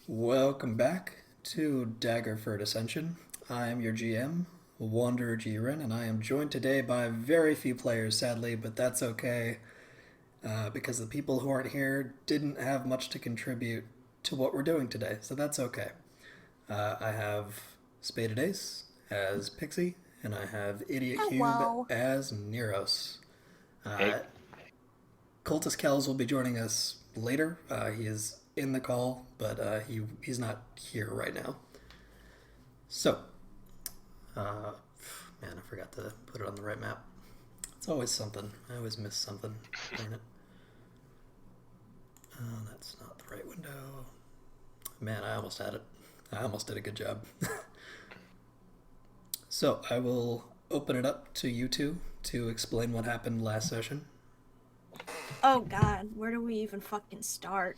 Welcome back to Daggerford Ascension. I am your GM, Wanderer Jiren, and I am joined today by very few players, sadly, but that's okay, because the people who aren't here didn't have much to contribute to what we're doing today, so that's okay. I have Spaded Ace as Pixie, and I have Idiot Cube Hello. as Neros. Hey, Uh, Cultus Kells will be joining us later. He is in the call, but he's not here right now. So, uh, man, I forgot to put it on the right map. It's always something. I always miss something. Darn it. Oh, that's not the right window. Man, I almost had it. I almost did a good job. So, I will open it up to you two to explain what happened last session. Oh god, where do we even fucking start?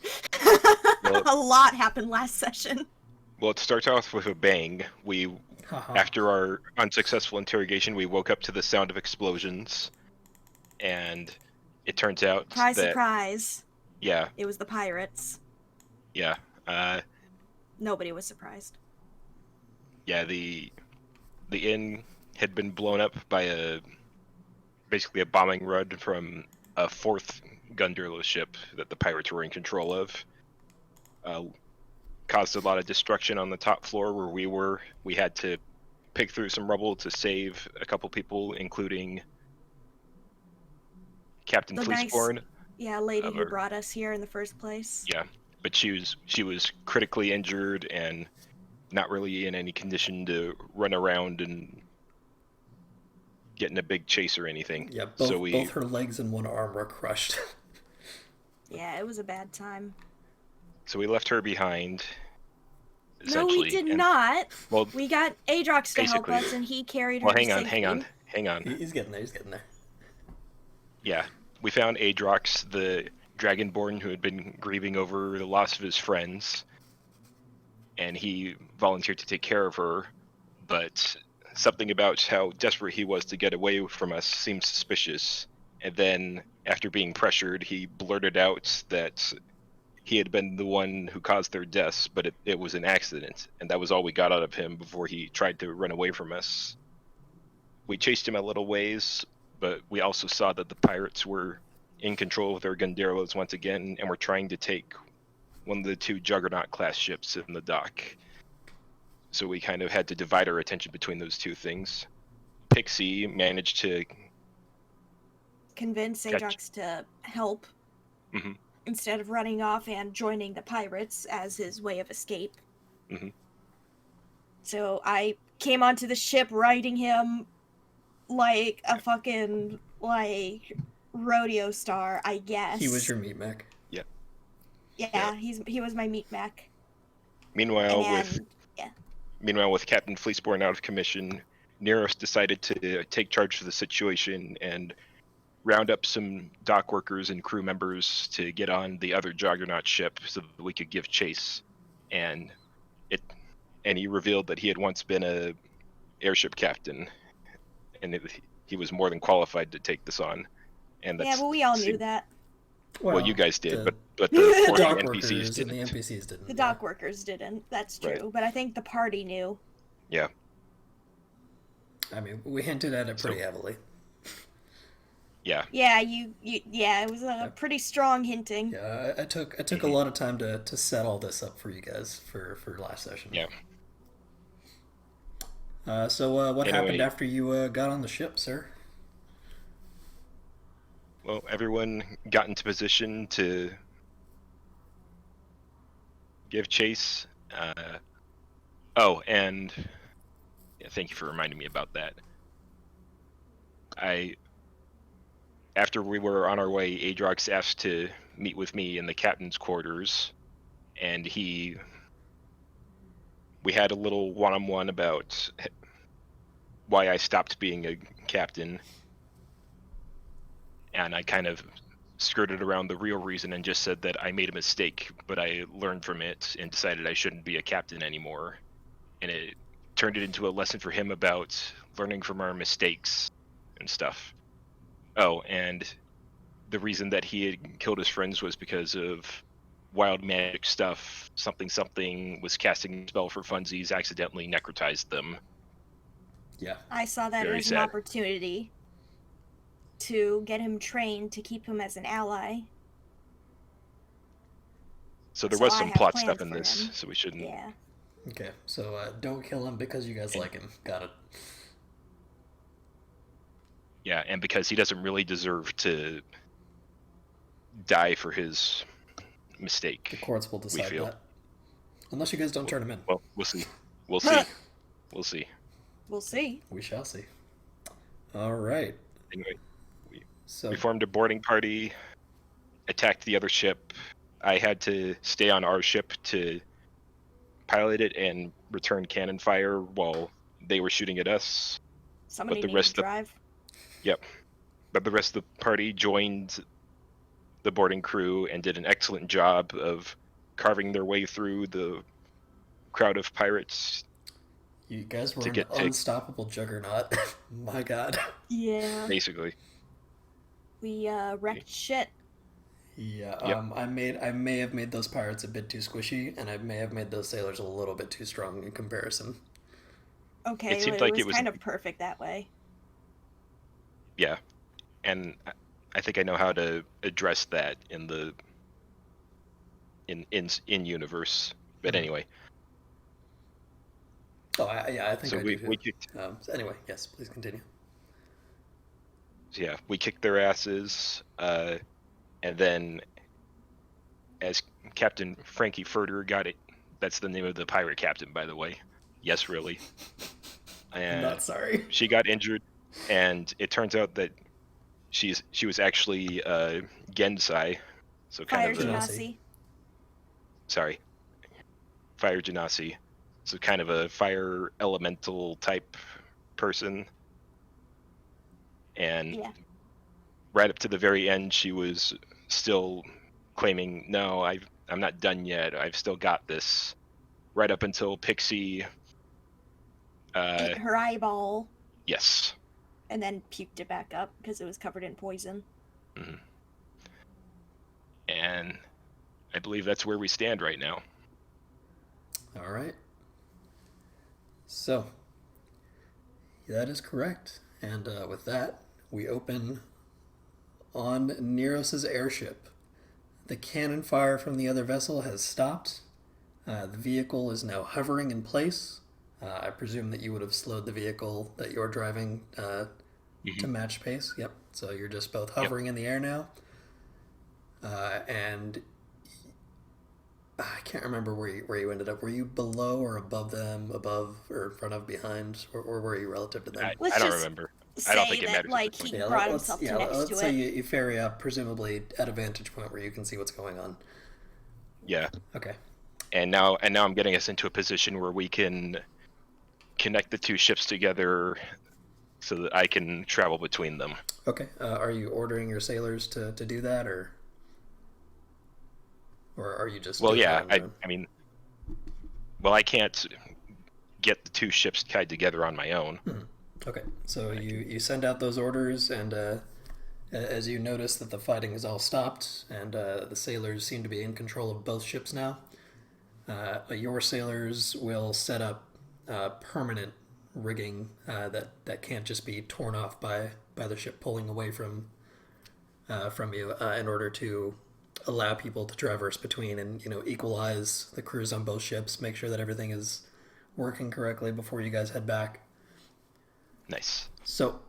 Well- A lot happened last session. well, it starts off with a bang. After our unsuccessful interrogation, we woke up to the sound of explosions, and it turns out Surprise, that surprise. yeah, It was the pirates. yeah, Nobody was surprised. yeah, the inn had been blown up by basically a bombing run from a fourth Gunderlo ship that the pirates were in control of. Caused a lot of destruction on the top floor where we were. We had to pick through some rubble to save a couple people, including Captain The nice, Fleeceborn. lady who Or- brought us here in the first place. Yeah, but she was critically injured and not really in any condition to run around and get in a big chase or anything. Yeah, So both her legs and one arm were crushed. Yeah, it was a bad time. So we left her behind. No, we did not. Well, We got Adrox to help basically. us, and he carried her well, to hang safety. on. He's getting there. He's getting there. Yeah, we found Adrox, the Dragonborn who had been grieving over the loss of his friends, and he volunteered to take care of her, but something about how desperate he was to get away from us seemed suspicious. And then, after being pressured, he blurted out that he had been the one who caused their deaths, but it was an accident, and that was all we got out of him before he tried to run away from us. We chased him a little ways, but we also saw that the pirates were in control of their Gunderos once again, and were trying to take one of the two Juggernaut-class ships in the dock. So we kind of had to divide our attention between those two things. Pixie managed to Convince Adrox to help Mhm. instead of running off and joining the pirates as his way of escape. Mhm. So I came onto the ship riding him like a fucking, rodeo star, I guess. He was your meat mech. Yeah, he was my meat mech. Meanwhile, And, with Captain Fleeceborn out of commission, Neros decided to take charge of the situation and round up some dock workers and crew members to get on the other Juggernaut ship so that we could give chase. And he revealed that he had once been a airship captain, and he was more than qualified to take this on. And that's, yeah, but we all knew that. Well, you guys did, the, but the the poor dock NPCs workers and didn't. the NPCs didn't. The dock workers didn't. That's true. Right. But I think the party knew. Yeah. I mean, we hinted at it pretty heavily. Yeah. Yeah, it was a pretty strong hinting. Yeah, I took a lot of time to set all this up for you guys for last session. Yeah. So what happened Anyway. after you got on the ship, sir? Well, everyone got into position to give chase. And thank you for reminding me about that. After we were on our way, Adrox asked to meet with me in the captain's quarters, and we had a little one-on-one about why I stopped being a captain. And I kind of skirted around the real reason and just said that I made a mistake, but I learned from it and decided I shouldn't be a captain anymore. And it turned it into a lesson for him about learning from our mistakes and stuff. Oh, and the reason that he had killed his friends was because of wild magic stuff, something was casting a spell for funsies, accidentally necrotized them. Yeah. I saw that Very as an sad. opportunity to get him trained to keep him as an ally. So there So was I some have plot plans stuff in for this, him. so we shouldn't. Yeah. Okay, so don't kill him because you guys And- like him. Got it. Yeah, and because he doesn't really deserve to die for his mistake. The courts will we decide feel. that. Unless you guys don't turn him in. Well, we'll see. We'll see. We'll see. We'll see. We shall see. All right. Anyway, So we formed a boarding party, attacked the other ship. I had to stay on our ship to pilot it and return cannon fire while they were shooting at us. Somebody the needs rest to of- drive. But the rest of the party joined the boarding crew and did an excellent job of carving their way through the crowd of pirates. you guys were to an get to- unstoppable juggernaut. My God. Yeah. Basically, We wrecked shit. Yeah. Yep. I may have made those pirates a bit too squishy, and I may have made those sailors a little bit too strong in comparison. Okay, It seemed but like it it was was- kind of perfect that way. yeah. And I think I know how to address that in the in universe. But Mhm. anyway, Oh, I think so I we do too. kicked. So anyway, yes, please continue. Yeah, we kicked their asses, and then as Captain Frankie Furter got it. That's the name of the pirate captain, by the way. Yes, really. I'm And not sorry. she got injured, and it turns out that she was actually Gensai, so kind Fire of a, genasi. sorry, fire genasi, so kind of a fire elemental type person. And Yeah. right up to the very end, she was still claiming, "No, I'm not done yet. I've still got this." Right up until Pixie. Ate her eyeball Yes. and then puked it back up because it was covered in poison. Mhm. And I believe that's where we stand right now. All right. So, that is correct. And with that, we open on Neros' airship. The cannon fire from the other vessel has stopped. The vehicle is now hovering in place. I presume that you would have slowed the vehicle that you're driving to match pace. Yep. So you're just both hovering in the air now. And I can't remember where you ended up. Were you below or above them, above or in front of, behind, or were you relative to them? I Let's don't just remember. I Say don't think it that matters. like he brought himself to next let's to say it. you ferry up, presumably at a vantage point where you can see what's going on. Yeah. Okay. And now I'm getting us into a position where we can connect the two ships together so that I can travel between them. Okay. Are you ordering your sailors to do that, or are you just? Well, doing yeah. that on your own? I mean, well, I can't get the two ships tied together on my own. Okay. So you send out those orders, and as you notice that the fighting is all stopped, and the sailors seem to be in control of both ships now, your sailors will set up permanent rigging that can't just be torn off by the ship pulling away from you in order to allow people to traverse between and equalize the crews on both ships, make sure that everything is working correctly before you guys head back. Nice. So,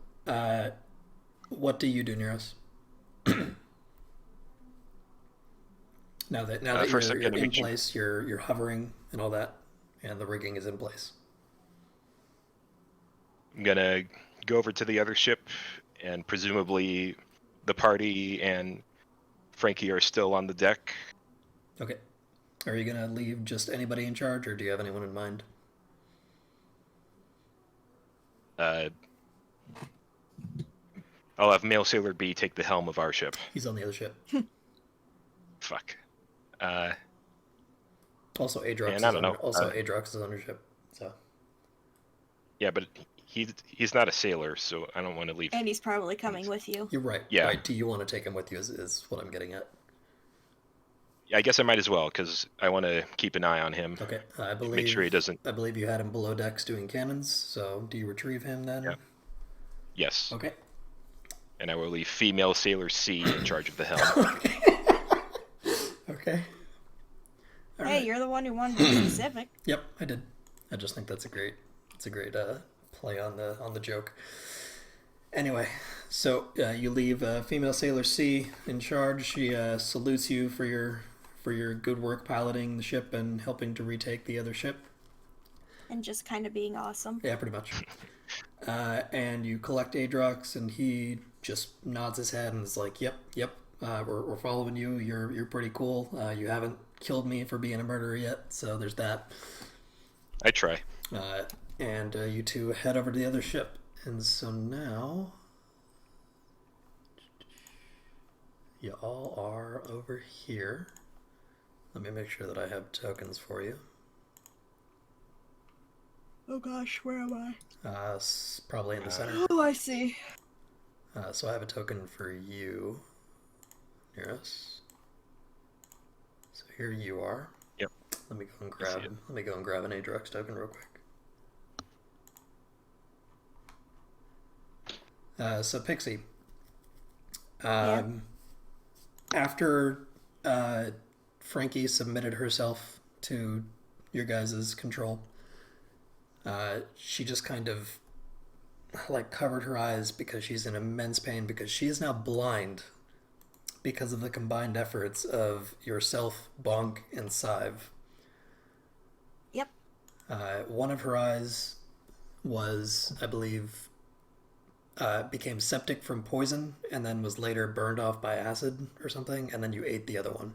what do you do, Neros? now that First I'm you're gonna in make sure- place, you're hovering and all that, and the rigging is in place. I'm gonna go over to the other ship, and presumably the party and Frankie are still on the deck. Okay. Are you gonna leave just anybody in charge, or do you have anyone in mind? I'll have Male Sailor B take the helm of our ship. He's on the other ship. Fuck. Also, Adrox. Man, I don't know. Adrox is on your ship. So. Yeah, but he's not a sailor, so I don't want to leave. And he's probably coming with you. You're right. Yeah. Right. Do you want to take him with you? Is what I'm getting at. I guess I might as well, because I want to keep an eye on him. Okay, Make sure he doesn't. I believe you had him below decks doing cannons. So do you retrieve him then? Yeah. Yes. Okay. And I will leave female Sailor C in charge of the helm. Okay. All Hey, right. you're the one who wanted to be specific. Yep, I did. I just think that's a great play on the joke. Anyway, so you leave female sailor C in charge. She salutes you for your good work piloting the ship and helping to retake the other ship. And just kind of being awesome. Yeah, pretty much. And you collect Adrox, and he just nods his head and is like, "Yep, we're following you. You're pretty cool. You haven't killed me for being a murderer yet, so there's that." I try. And you two head over to the other ship. And so now, you all are over here. Let me make sure that I have tokens for you. Oh gosh, where am I? Probably in the center. Oh, I see. So I have a token for you, Neros. So here you are. Yep. Let me go and grab an Adrox token real quick. So Pixie, after Frankie submitted herself to your guys' control, she just kind of like covered her eyes because she's in immense pain because she is now blind because of the combined efforts of yourself, Bonk, and Syve. Yep. One of her eyes was, I believe, became septic from poison and then was later burned off by acid or something, and then you ate the other one.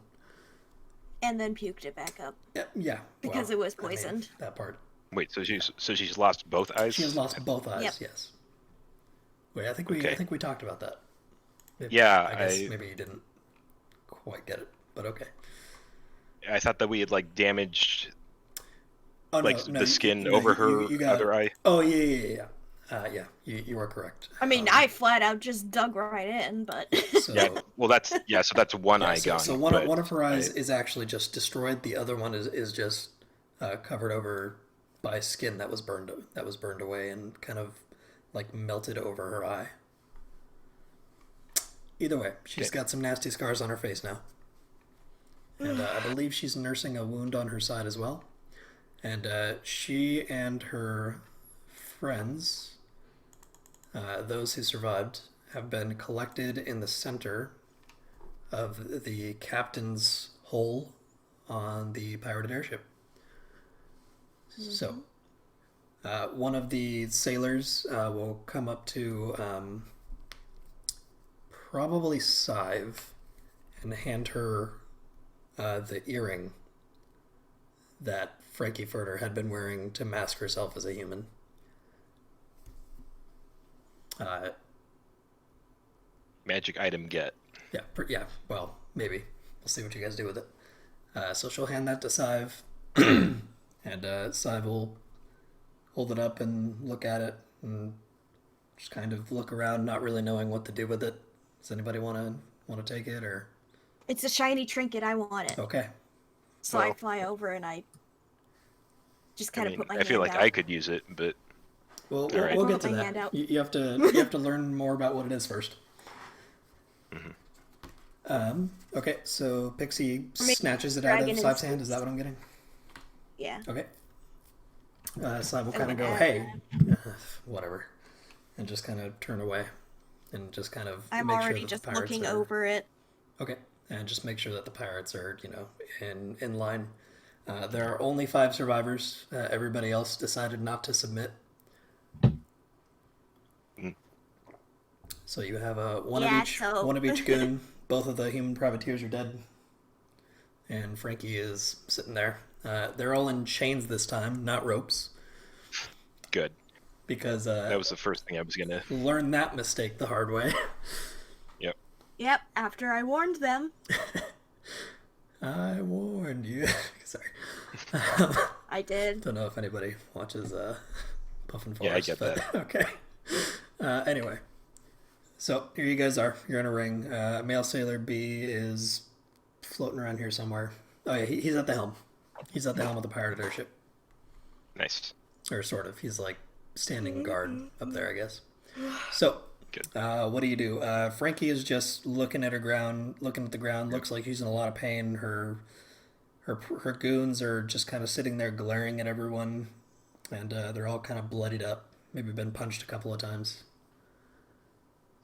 And then puked it back up. Yeah. Because it was poisoned. That part. Wait, so she's lost both eyes? She has lost both eyes, Yep. Yes. Wait, I think we talked about that. Maybe, Yeah, I guess maybe you didn't quite get it, but okay. I thought that we had like damaged Oh, the skin over her other eye. Oh yeah. You are correct. I mean, I flat out just dug right in, but So, Yeah, well that's so that's one eye gone. So one of her eyes is actually just destroyed. The other one is just covered over by skin that was burned away and kind of like melted over her eye. Either way, she's got some nasty scars on her face now, and I believe she's nursing a wound on her side as well. And she and her friends, those who survived, have been collected in the center of the captain's hole on the pirated airship. So, one of the sailors will come up to probably Syve and hand her the earring that Frankie Furter had been wearing to mask herself as a human. Magic item get. Yeah. Well, maybe we'll see what you guys do with it. So she'll hand that to Syve, and Syve will hold it up and look at it and just kind of look around, not really knowing what to do with it. Does anybody want to take it or? it's a shiny trinket. I want it. Okay. So I fly over and I just kind of put my hand I feel like out. I could use it, but We'll right. get Hold to my hand that. out. You have to learn more about what it is first. Okay, so Pixie snatches it out of dragon Syve's is- hand. Is that what I'm getting? Yeah. Okay. Syve will I kind of would go, add hey, whatever, and just kind of turn away, and just kind of I'm make sure already that just the pirates looking are, over it. Okay, and just make sure that the pirates are, in line. There are only 5 survivors. Everybody else decided not to submit. So you have one of each goon. Both of the human privateers are dead, and Frankie is sitting there. They're all in chains this time, not ropes, good. because That was the first thing I was gonna. learn that mistake the hard way. Yep. Yep, after I warned them. I warned you. Sorry. I did. Don't know if anybody watches Puffin Forest. Yeah, I get but, okay. Anyway, so here you guys are. You're in a ring. Male Sailor B is floating around here somewhere. Oh yeah, he's at the helm. He's at the helm of the pirate airship. Nice. Or sort of. He's like standing guard up there, I guess. So, Good. what do? Frankie is just looking at the ground. Looks like she's in a lot of pain. Her goons are just kind of sitting there glaring at everyone, and they're all kind of bloodied up. Maybe been punched a couple of times.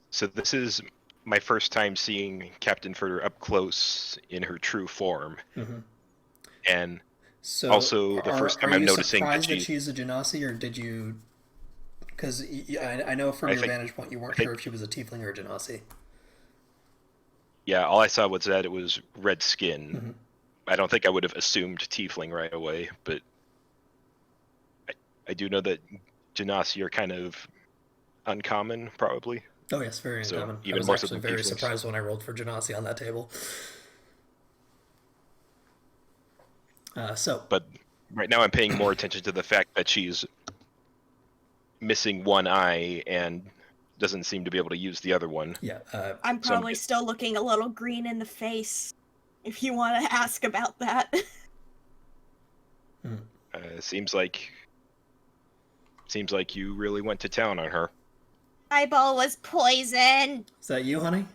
So this is my first time seeing Captain Furter up close in her true form. Mm-hmm. And so also the first time I'm noticing that she's a Genasi, or did you... Because I know from your vantage point you weren't sure if she was a tiefling or a Genasi. Yeah, all I saw was that it was red skin. Mm-hmm. I don't think I would have assumed tiefling right away, but I do know that Genasi are kind of uncommon, probably. Oh yes, very uncommon. Even I was more actually so than very tieflings. surprised when I rolled for Genasi on that table. But right now I'm paying more attention to the fact that she's missing one eye and doesn't seem to be able to use the other one. Yeah. I'm probably still looking a little green in the face, if you want to ask about that. Seems like you really went to town on her. Eyeball was poison. Is that you, honey?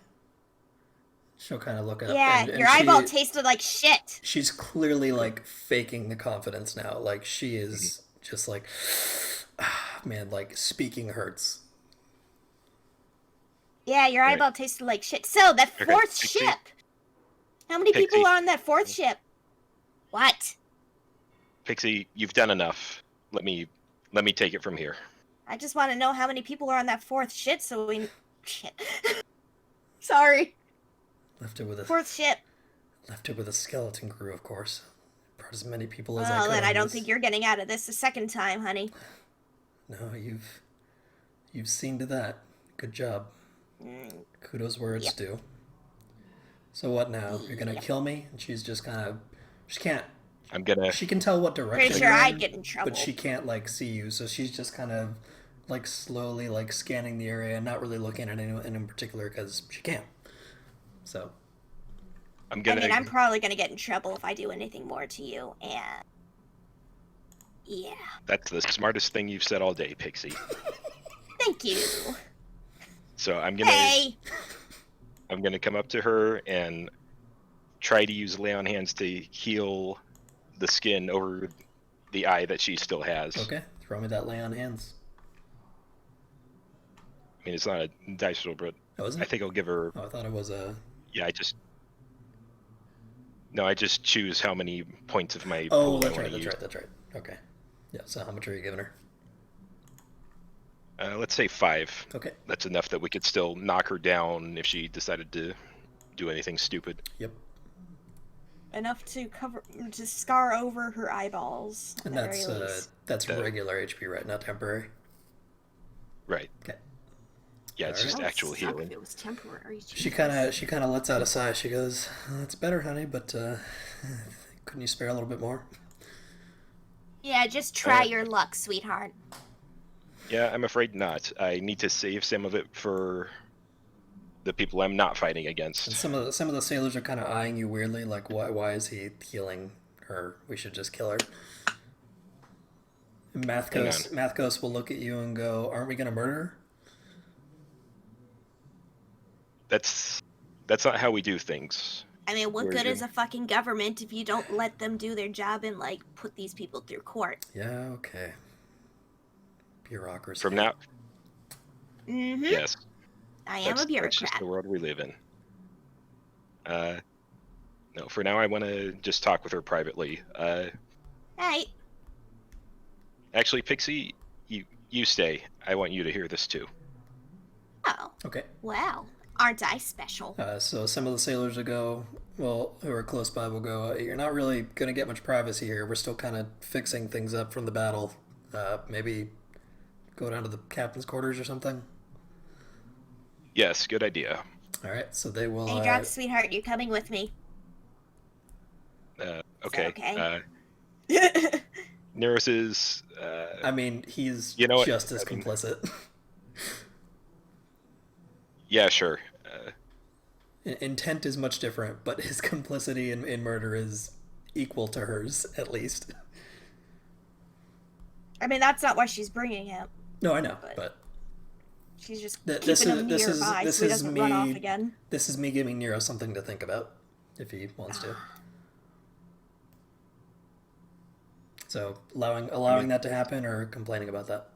She'll kind of look up. Yeah, and your eyeball tasted like shit. She's clearly like faking the confidence now. Like she is just like, man, like speaking hurts. Yeah, your eyeball tasted like shit. So, that fourth ship. How many people are on that fourth ship? What? Pixie, you've done enough. Let me take it from here. I just want to know how many people are on that fourth ship so we... Shit. Sorry. Left it with a skeleton crew, of course. Brought as many people as I could. Well, then I don't think you're getting out of this a second time, honey. No, you've seen to that. Good job. Kudos where it's due. So what now? You're gonna kill me? And she's just kind of... She can't... She can tell what direction Pretty sure you're I'd in, get in trouble. but she can't, like, see you. So she's just kind of, like, slowly, like, scanning the area and not really looking at anyone in particular because she can't. So... I'm probably gonna get in trouble if I do anything more to you, and... Yeah. That's the smartest thing you've said all day, Pixie. Thank you. So I'm gonna come up to her and try to use lay on hands to heal the skin over the eye that she still has. Okay, throw me that lay on hands. I mean, it's not a dice roll, but I think I'll give her... Oh, I thought it was a... Yeah, I just choose how many points of my pool I want to use. That's right. Okay. Yeah, so how much are you giving her? Let's say 5. Okay. That's enough that we could still knock her down if she decided to do anything stupid. Yep. Enough to scar over her eyeballs. And that's regular HP, right? Not temporary. Right. Okay. Yeah, it's just actual healing. If it was temporary. She kind of lets out a sigh. She goes, "That's better, honey, but couldn't you spare a little bit more?" Yeah, just try your luck, sweetheart. Yeah, I'm afraid not. I need to save some of it for the people I'm not fighting against. And some of the sailors are kind of eyeing you weirdly, like, why is he healing her? We should just kill her. And Mathcos will look at you and go, "Aren't we gonna murder her?" That's not how we do things. I mean, what good is a fucking government if you don't let them do their job and, like, put these people through court? Yeah, okay. Bureaucracy. From now... Mm-hmm. Yes. I am a bureaucrat. That's just the world we live in. No, for now I want to just talk with her privately. Right. Actually, Pixie, you stay. I want you to hear this too. Oh. Okay. Well, aren't I special? So some of the sailors will go, who are close by will go, "You're not really going to get much privacy here. We're still kind of fixing things up from the battle. Maybe go down to the captain's quarters or something?" Yes, good idea. All right, so they will... Hey, Drop, sweetheart, you're coming with me. Okay. Okay? Neros is... I mean, he's just as complicit. Yeah, sure. Intent is much different, but his complicity in murder is equal to hers, at least. I mean, that's not why she's bringing him. No, I know, but she's just keeping him nearby so he doesn't run off again. This is me giving Nero something to think about, if he wants to. So allowing that to happen, or complaining about that?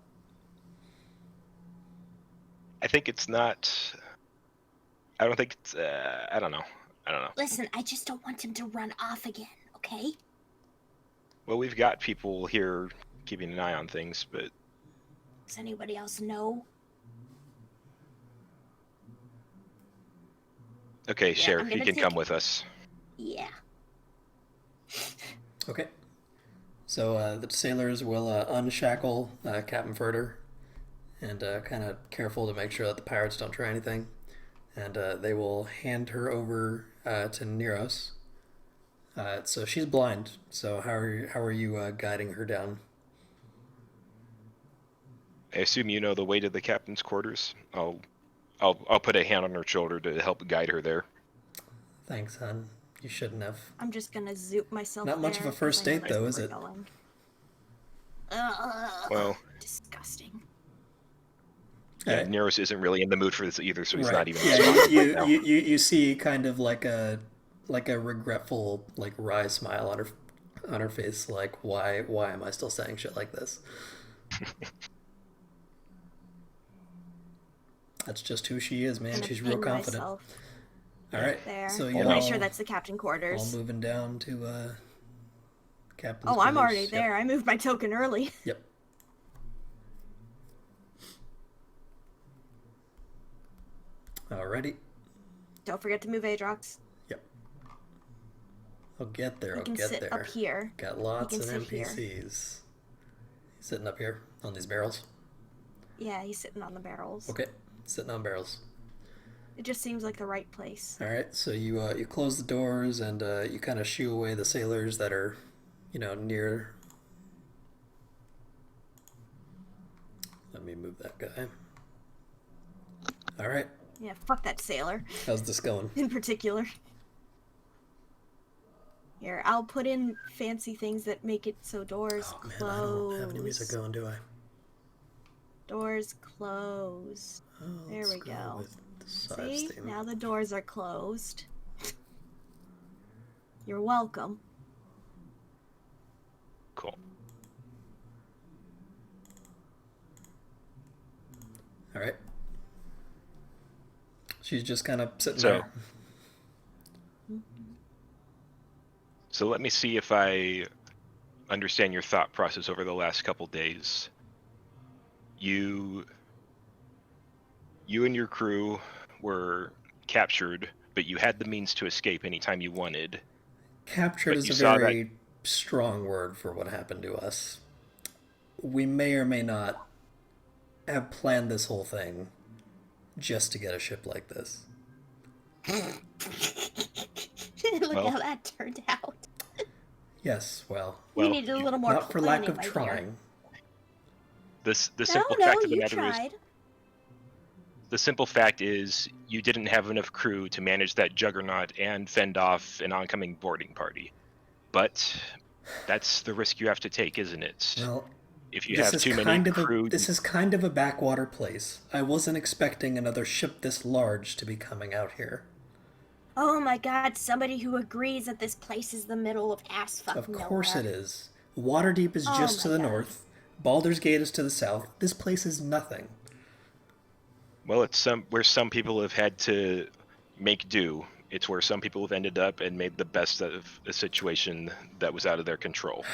I think it's not. I don't think it's. I don't know. Listen, I just don't want him to run off again. Okay. Well, we've got people here keeping an eye on things, but does anybody else know? Okay, Sheriff, you can come with us. Yeah. Okay. So the sailors will unshackle Captain Furter, and kind of careful to make sure that the pirates don't try anything. And they will hand her over to Neros. So she's blind. So how are you guiding her down? I assume you know the way to the captain's quarters. I'll put a hand on her shoulder to help guide her there. Thanks, hon. You shouldn't have. I'm just gonna zoop myself. Not much of a first date, though, is it? Well, disgusting. Yeah, right. Neros isn't really in the mood for this either, so he's not even. Yeah, you see kind of like a regretful wry smile on her face, like why am I still saying shit like this? That's just who she is, man. She's real confident. All right, there. So I'm pretty sure that's the captain quarters. All moving down to captain's quarters. I'm already there. Yep. I moved my token early. Yep. Alrighty. Don't forget to move Adrox. Yep. I'll get there. He can sit up here. Got lots of NPCs. He's sitting up here on these barrels. Yeah, he's sitting on the barrels. Okay, sitting on barrels. It just seems like the right place. All right, so you close the doors and you kind of shoo away the sailors that are, near. Let me move that guy. All right. Yeah, fuck that sailor. How's this going? In particular. Here, I'll put in fancy things that make it so doors close. Man, I don't have any music going, do I? Doors close. Oh, there we go. See? Theme. Now the doors are closed. You're welcome. Cool. All right. She's just kind of sitting there. So let me see if I understand your thought process over the last couple days. You and your crew were captured, but you had the means to escape anytime you wanted. Captured is a very strong word for what happened to us. We may or may not have planned this whole thing just to get a ship like this. Look how that turned out. Yes, well, we needed a little more not for lack of trying. Dear. The simple fact of the matter is, the simple fact is you didn't have enough crew to manage that juggernaut and fend off an oncoming boarding party. But that's the risk you have to take, isn't it? Well, if you have too many crew... This is kind of a backwater place. I wasn't expecting another ship this large to be coming out here. Oh my god, somebody who agrees that this place is the middle of ass-fuck nowhere. Of course it is. Waterdeep is just to the north. Baldur's Gate is to the south. This place is nothing. Well, it's where some people have had to make do. It's where some people have ended up and made the best of a situation that was out of their control.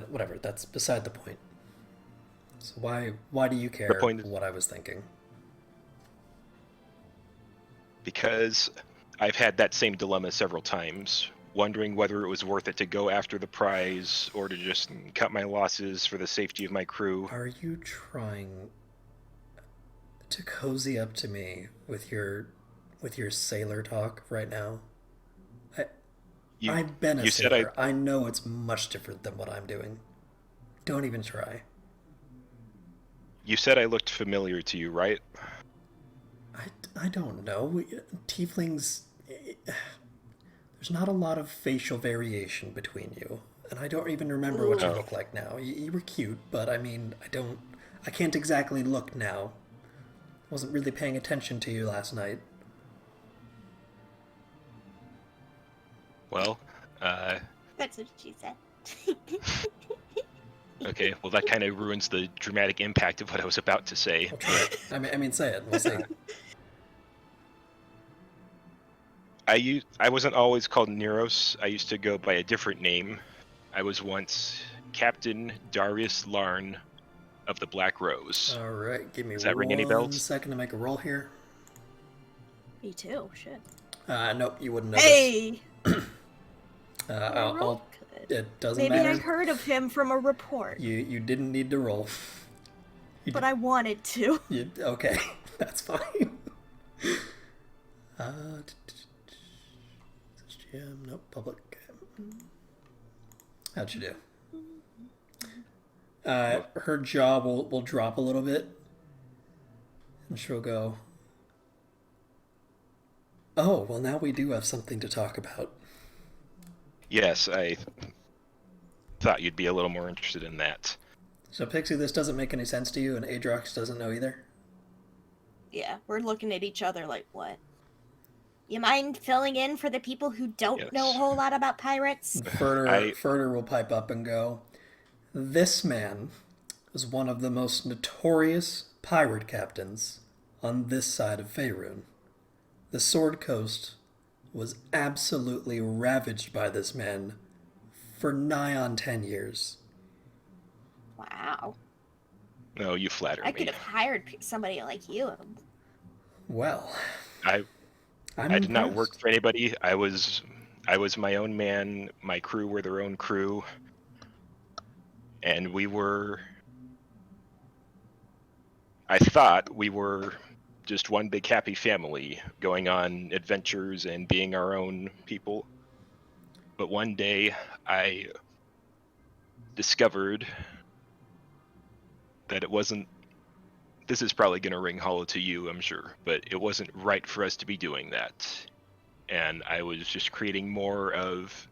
Whatever, that's beside the point. So why do you care what I was thinking? Because I've had that same dilemma several times, wondering whether it was worth it to go after the prize or to just cut my losses for the safety of my crew. Are you trying to cozy up to me with your sailor talk right now? I've been a sailor. I know it's much different than what I'm doing. Don't even try. You said I looked familiar to you, right? I don't know. Tieflings there's not a lot of facial variation between you, and I don't even remember what you Ooh. look like now. You were cute, but I mean, I can't exactly look now. Wasn't really paying attention to you last night. Well, That's what she said. okay. Well, that kind of ruins the dramatic impact of what I was about to say. I'll try it. I mean, say it. We'll see. I wasn't always called Neros. I used to go by a different name. I was once Captain Darius Larn of the Black Rose. All right, give me Does that ring any bells? 1 second to make a roll here. Me too. Shit. Nope, you wouldn't know Hey. this. It doesn't Maybe matter. I heard of him from a report, You didn't need to roll. but I wanted to. Okay, that's fine. GM, nope, public. How'd you do? Her jaw will drop a little bit, and she'll go, "Oh, well, now we do have something to talk about." Yes, I thought you'd be a little more interested in that. So, Pixie, this doesn't make any sense to you, and Adrox doesn't know either? Yeah, we're looking at each other like, what? You mind filling in for the people who don't know a whole lot about pirates? Furter will pipe up and go, "This man was one of the most notorious pirate captains on this side of Faerun. The Sword Coast was absolutely ravaged by this man for nigh on 10 years. Wow. No, you flatter I me. could have hired somebody like you. Well, I I'm did not impressed. work for anybody. I was my own man. My crew were their own crew, and I thought we were just one big happy family, going on adventures and being our own people. But one day, I discovered that it wasn't. This is probably going to ring hollow to you, I'm sure, but it wasn't right for us to be doing that. And I was just creating more of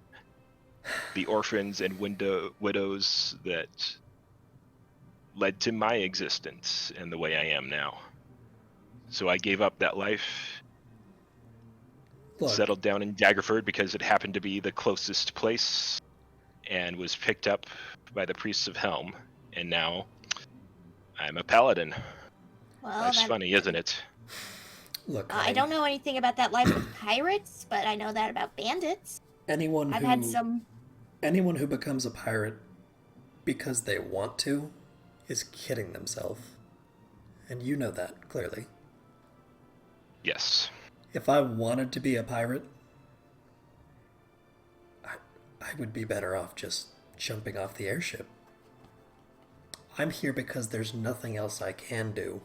the orphans and widows that led to my existence and the way I am now. So I gave up that life, Look, settled down in Daggerford because it happened to be the closest place, and was picked up by the priests of Helm, and now I'm a paladin. Well, That's funny, isn't it? look, I don't know anything about that life with pirates, but I know that about bandits. anyone I've who had some. anyone who becomes a pirate because they want to is kidding themselves. And you know that, clearly. Yes. If I wanted to be a pirate, I would be better off just jumping off the airship. I'm here because there's nothing else I can do.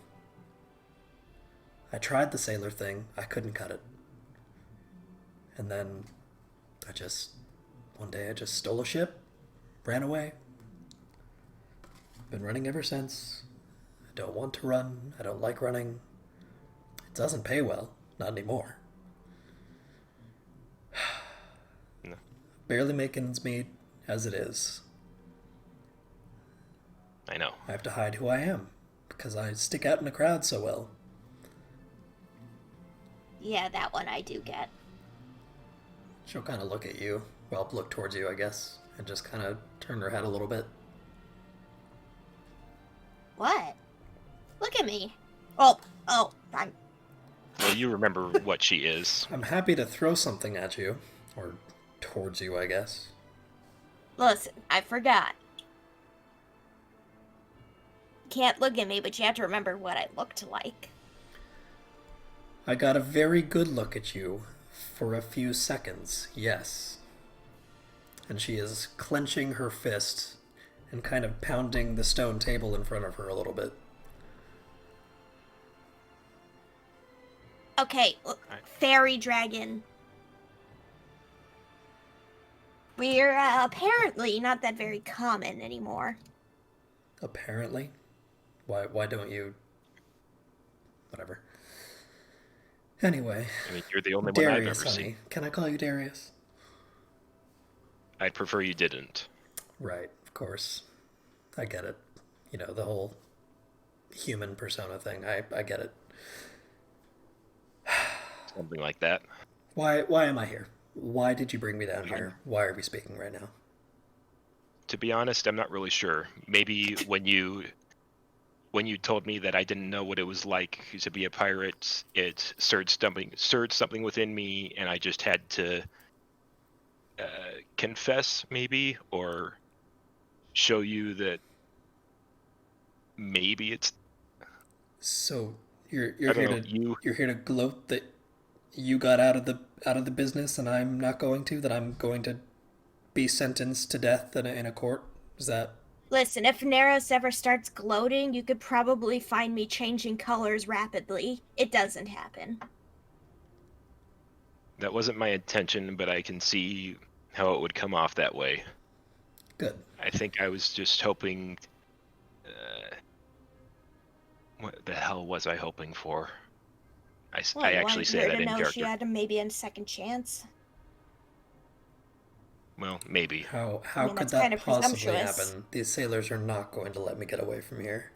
I tried the sailor thing, I couldn't cut it. And then one day I just stole a ship, ran away. Been running ever since. I don't want to run, I don't like running. It doesn't pay well, not anymore. No. Barely making ends meet as it is. I know. I have to hide who I am because I stick out in a crowd so well. Yeah, that one I do get. She'll kind of look at you, well, look towards you, I guess, and just kind of turn her head a little bit. What? Look at me. Oh, I'm. Well, you remember what she is. I'm happy to throw something at you, or towards you, I guess. Listen, I forgot. Can't look at me, but you have to remember what I looked like. I got a very good look at you for a few seconds, yes. And she is clenching her fist and kind of pounding the stone table in front of her a little bit. Okay, fairy dragon. We're apparently not that very common anymore. Apparently. Why don't you... Whatever. Anyway, I mean, you're the only one I've Darius, ever honey. seen. Can I call you Darius? I'd prefer you didn't. Right, of course. I get it. You know, the whole human persona thing. I get it. Something like that. Why am I here? Why did you bring me down here? Why are we speaking right now? To be honest, I'm not really sure. Maybe when you told me that I didn't know what it was like to be a pirate, it stirred something within me, and I just had to confess, maybe, or show you that maybe it's. So you're I here don't to know, you're here to gloat that you got out of the business and I'm not going to, that I'm going to be sentenced to death in a court. Is that Listen, if Neros ever starts gloating, you could probably find me changing colors rapidly. It doesn't happen. That wasn't my intention, but I can see how it would come off that way. good? I think I was just hoping. What the hell was I hoping for? I actually say that in know character. she had maybe a second chance. Well, maybe. How I mean, could that's that kind of possibly presumptuous. happen? These sailors are not going to let me get away from here.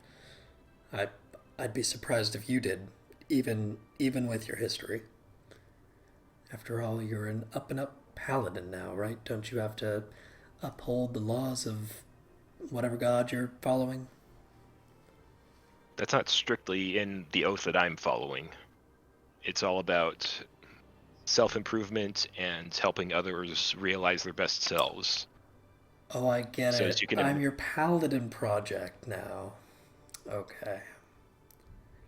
I'd be surprised if you did, even with your history. After all, you're an up and up paladin now, right? Don't you have to uphold the laws of whatever god you're following? That's not strictly in the oath that I'm following. It's all about self-improvement and helping others realize their best selves. Oh, I get So it. as you can I'm your paladin project now. Okay.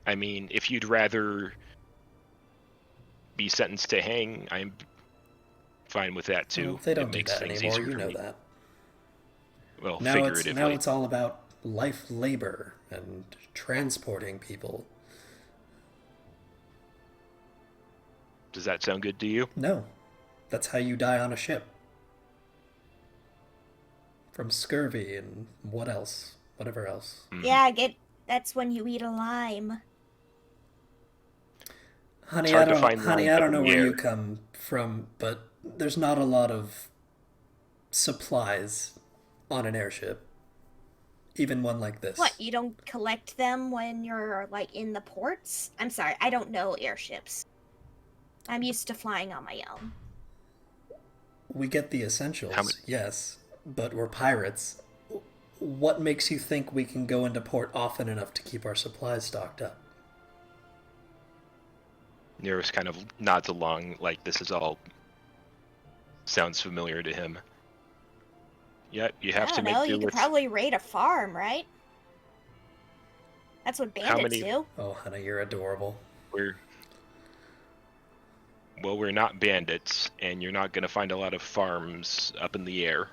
I mean, if you'd rather be sentenced to hang, I'm fine with that too. Well, they don't It do makes that things anymore. easier You for know me. that. Well, Now figuratively. it's all about life labor and transporting people. Does that sound good to you? No, that's how you die on a ship. From scurvy and what else? Whatever else. Mhm. Yeah, that's when you eat a lime. Honey, It's hard to find honey, lines I up don't in know the where air. you come from, but there's not a lot of supplies on an airship. Even one like this. What, you don't collect them when you're, like, in the ports? I'm sorry, I don't know airships. I'm used to flying on my own. We get the essentials, yes, but we're pirates. What makes you think we can go into port often enough to keep our supplies stocked up? Neros kind of nods along like this is all sounds familiar to him. Yeah, you have to I don't make know, do you could with probably raid a farm, right? That's what bandits do. Oh, honey, you're adorable. we're not bandits, and you're not gonna find a lot of farms up in the air.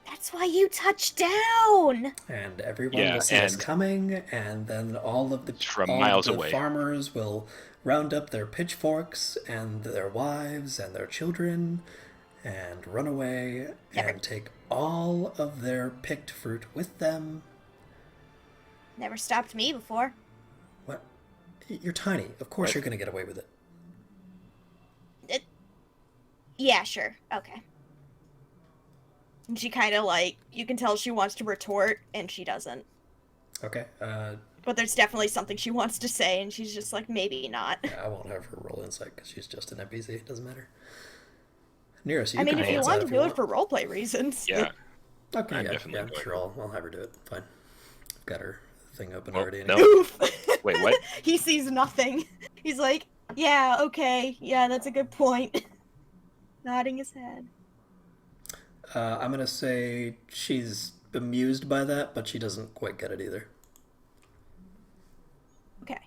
That's why you touch down! And everyone Yeah, will see us and coming, and then all of from miles the away. farmers will round up their pitchforks and their wives and their children and run away and take all of their picked fruit with them. Never stopped me before. What? You're tiny. Of course What? you're going to get away with it. Yeah, sure. Okay. And she kind of, like, you can tell she wants to retort, and she doesn't. Okay. But there's definitely something she wants to say, and she's just like, maybe not. Yeah, I won't have her roll insight because she's just an NPC. It doesn't matter. Neros, I mean, can if roll you insight want to do it for roleplay reasons. Yeah. Okay, I'm yeah, definitely I'm going sure I'll have her do it. Fine. I've got her thing open Well, already. no. Anyway. Oof! Wait, what? He sees nothing. He's like, yeah, okay, yeah, that's a good point. Nodding his head. I'm going to say she's bemused by that, but she doesn't quite get it either. Okay.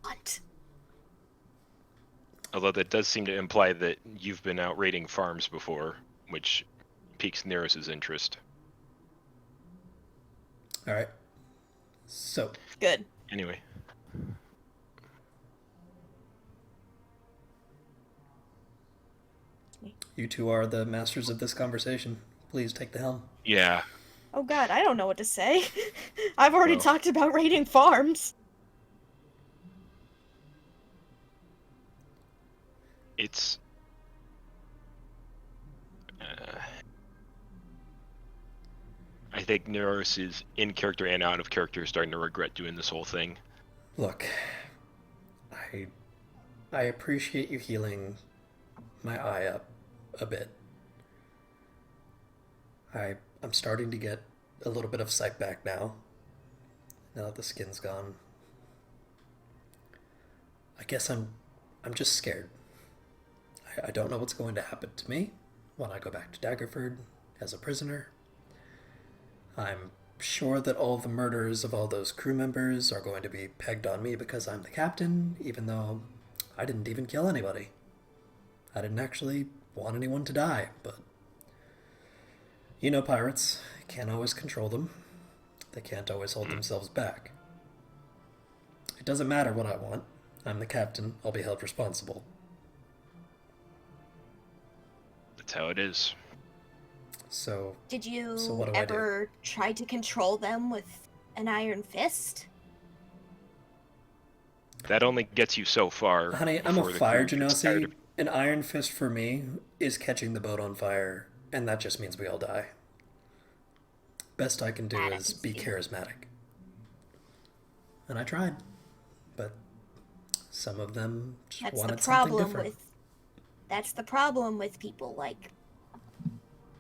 What? Although that does seem to imply that you've been out raiding farms before, which piques Neros' interest. All right. So, Good. Anyway. you two are the masters of this conversation. Please take the helm. Yeah. Oh god, I don't know what to say. I've already Well. talked about raiding farms. it's I think Neros is in character and out of character starting to regret doing this whole thing. Look, I appreciate you healing my eye up a bit. I'm starting to get a little bit of sight back now that the skin's gone. I guess I'm just scared. I don't know what's going to happen to me when I go back to Daggerford as a prisoner. I'm sure that all the murders of all those crew members are going to be pegged on me because I'm the captain, even though I didn't even kill anybody. I didn't actually want anyone to die, but you know pirates, can't always control them. They can't always hold themselves back. It doesn't matter what I want. I'm the captain. I'll be held responsible. That's how it is. So, Did you what do I do? ever try to control them with an iron fist? That only gets you so far. Honey, I'm a before the fire crew gets tired genasi. of- An iron fist for me is catching the boat on fire, and that just means we all die. Best I can do That I is can be see. charismatic. And I tried, but some of them just That's the wanted something problem different. with. That's the problem with people like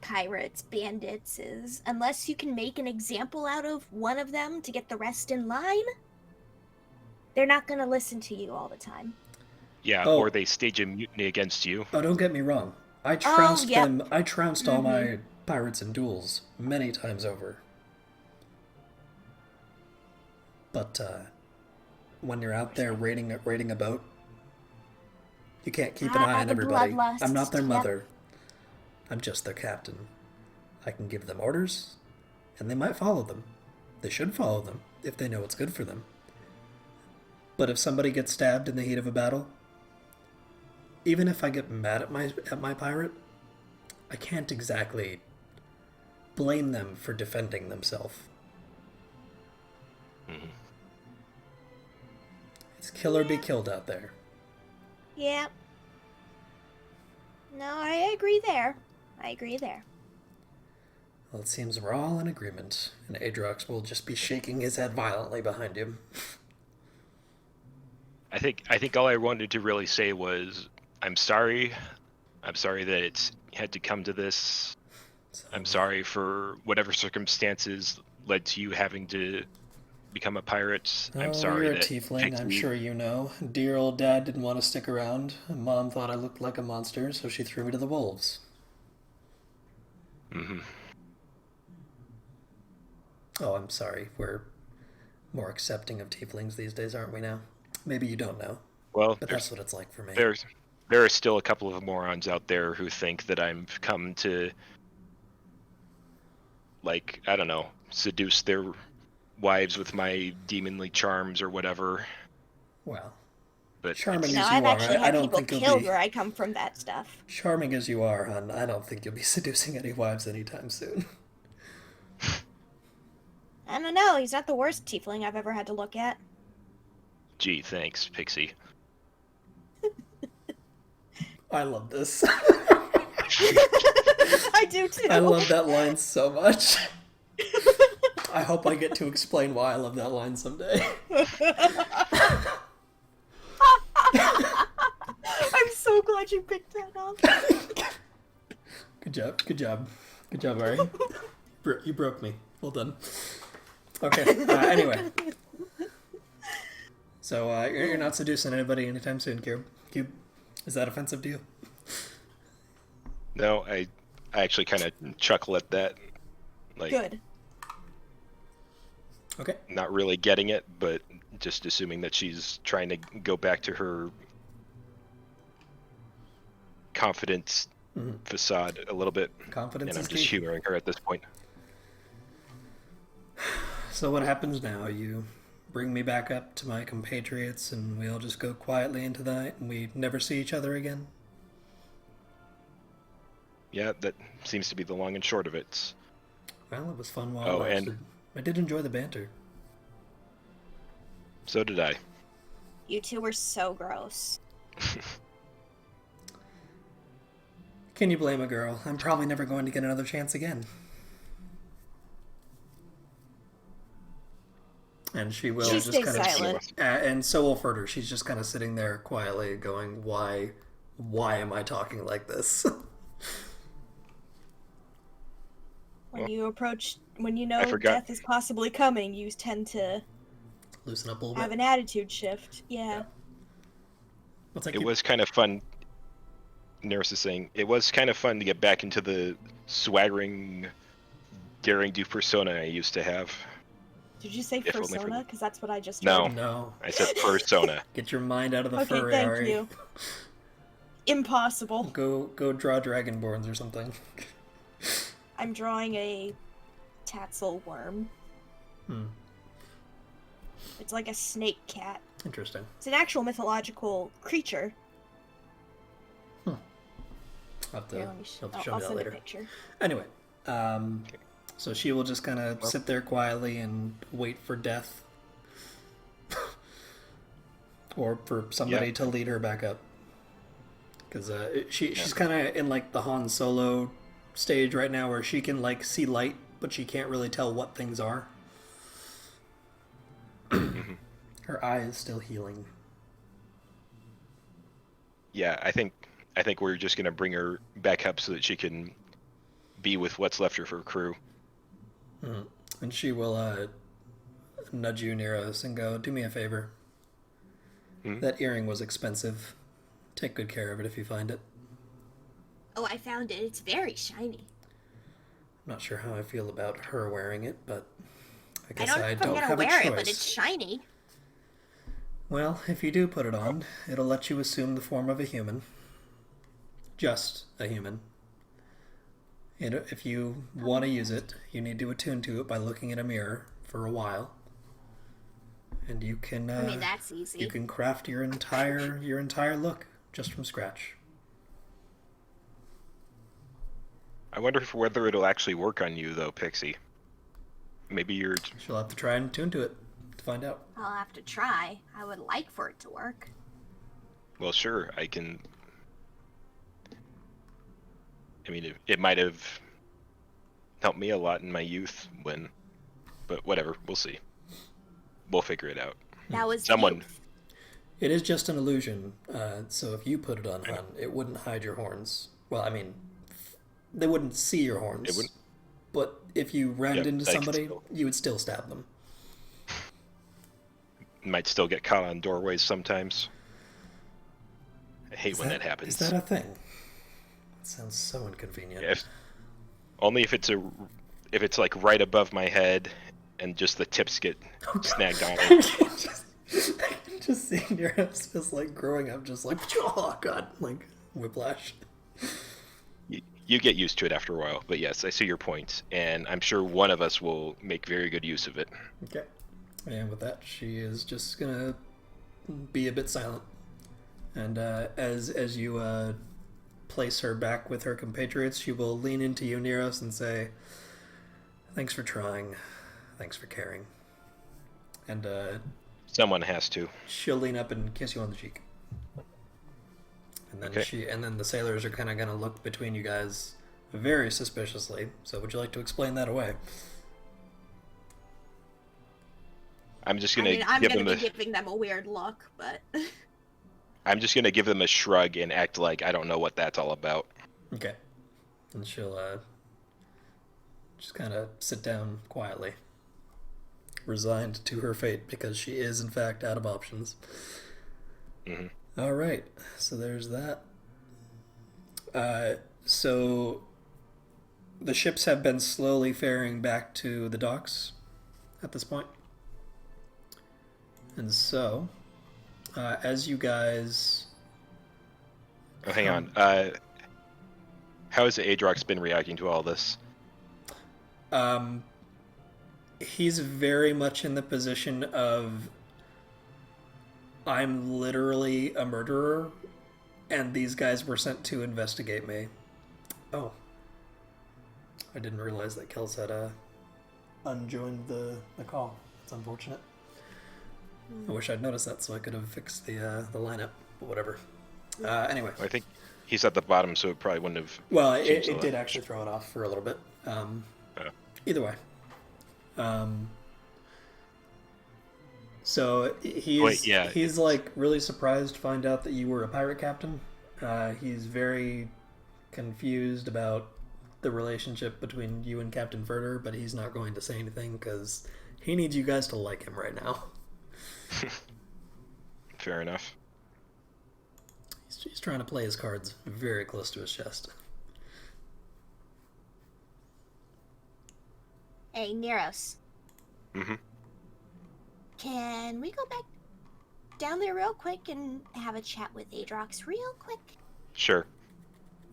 pirates, bandits, is unless you can make an example out of one of them to get the rest in line, they're not gonna listen to you all the time. Yeah, Oh. or they stage a mutiny against you. Oh, don't get me wrong. I trounced yep. them. I trounced all my pirates in duels many times over. But when you're out there raiding a boat, you can't keep an eye on the everybody. bloodlust, I'm not their yep. mother. I'm just their captain. I can give them orders, and they might follow them. They should follow them if they know what's good for them. But if somebody gets stabbed in the heat of a battle, even if I get mad at my pirate, I can't exactly blame them for defending themselves. Mhm. It's kill or be killed out there. Yep. No, I agree there. I agree there. Well, it seems we're all in agreement, and Adrox will just be shaking his head violently behind him. I think all I wanted to really say was I'm sorry. I'm sorry that it's had to come to this. I'm sorry for whatever circumstances led to you having to become a pirate. Oh, I'm sorry you're a that tiefling, I'm Pixie- sure you know. Dear old dad didn't want to stick around. Mom thought I looked like a monster, so she threw me to the wolves. Mhm. Oh, I'm sorry. We're more accepting of tieflings these days, aren't we now? Maybe you don't know, Well, but that's what it's like for me. there are still a couple of morons out there who think that I've come to, like, I don't know, seduce their wives with my demonly charms or whatever. Well, But charming No, as I've you are, actually I had don't people think you'll killed be... where I come from that stuff. Charming as you are, hon, I don't think you'll be seducing any wives anytime soon. I don't know, he's not the worst tiefling I've ever had to look at. Gee, thanks, Pixie. I love this. I do too. I love that line so much. I hope I get to explain why I love that line someday. I'm so glad you picked that up. Good job, good job. Good job, Ari. You broke me. Well done. Okay, anyway. So, you're not seducing anybody anytime soon, Cube? Is that offensive to you? No, I actually kind of chuckle at that. Like, Good. Okay. not really getting it, but just assuming that she's trying to go back to her confident facade a little bit. Confidence And I'm is just key. humoring her at this point. So what happens now? You bring me back up to my compatriots and we all just go quietly into the night and we never see each other again? Yeah, that seems to be the long and short of it. Well, it was fun while Oh, it and- lasted. I did enjoy the banter. So did I. You two were so gross. Can you blame a girl? I'm probably never going to get another chance again. And she will She just stays kind of silent. and so will Furter. She's just kind of sitting there quietly going, why am I talking like this? When you know I forgot. death is possibly coming, you tend to Loosen up a little have bit. an attitude shift. Yeah. What's that? It was kind of fun. Neros is saying it was kind of fun to get back into the swaggering, daring do persona I used to have. Did you say If only for persona? the- Because that's what I just No. heard. No. I said persona. Get your mind out of the Okay, furry, thank Ari. you. Impossible. Go draw dragonborns or something. I'm drawing a tassel worm. It's like a snake cat. Interesting. It's an actual mythological creature. I'll have to, Here, show I'll me that send later. a picture. Anyway, so she will just kind of sit there quietly and wait for death. Or for somebody to lead her back up. Because she's kind of in like the Han Solo stage right now where she can like see light, but she can't really tell what things are. Her eye is still healing. Yeah, I think we're just gonna bring her back up so that she can be with what's left of her crew. And she will nudge you, Neros, and go, do me a favor. That earring was expensive. Take good care of it if you find it. Oh, I found it. It's very shiny. I'm not sure how I feel about her wearing it, but I I guess don't know I if I'm don't gonna have a wear choice. it, but it's shiny. Well, if you do put it on, it'll let you assume the form of a human. Just a human. And if you want to use it, you need to attune to it by looking in a mirror for a while. And you can I mean, that's easy. you can craft your entire look just from scratch. I wonder whether it'll actually work on you though, Pixie. Maybe you're. She'll have to try and attune to it to find out. I'll have to try. I would like for it to work. Well, sure, I can. I mean, it might have helped me a lot in my youth but whatever, we'll see. We'll figure it out. That was Someone. youth. It is just an illusion, so if you put it on, Hun, it wouldn't hide your horns. Well, I mean, they wouldn't see your horns. It wouldn't. But if you ran into I could somebody, still- you would still stab them. Might still get caught on doorways sometimes. I hate when that happens. Is that a thing? That sounds so inconvenient. Yeah, only if it's like right above my head, and just the tips get snagged on it. just seeing your house just like growing up, just like, oh god, like whiplash. You get used to it after a while, but yes, I see your point, and I'm sure one of us will make very good use of it. Okay. And with that, she is just gonna be a bit silent. And as you place her back with her compatriots, she will lean into you, Neros, and say, "Thanks for trying. Thanks for caring." And Someone has to. she'll lean up and kiss you on the cheek. And then Okay. then the sailors are kind of gonna look between you guys very suspiciously. So would you like to explain that away? I'm just I gonna mean, I'm give gonna them be giving them a weird look, but I'm just gonna give them a shrug and act like I don't know what that's all about. Okay. And she'll just kind of sit down quietly, resigned to her fate because she is in fact out of options. Mhm. All right, so there's that. So the ships have been slowly faring back to the docks at this point. And so, as you guys... Oh, hang on. How has Adrox been reacting to all this? He's very much in the position of, I'm literally a murderer, and these guys were sent to investigate me. Oh. I didn't realize that Kels had unjoined the call. It's unfortunate. I wish I'd noticed that so I could have fixed the lineup, but whatever. Anyway. I think he's at the bottom, so it probably wouldn't have. Well, changed it the did language. actually throw it off for a little bit. Oh. Either way. So he's like really surprised to find out that you were a pirate captain. He's very confused about the relationship between you and Captain Verder, but he's not going to say anything because he needs you guys to like him right now. Fair enough. He's trying to play his cards very close to his chest. Hey, Neros. Mm-hmm. Can we go back down there real quick and have a chat with Adrox real quick? Sure.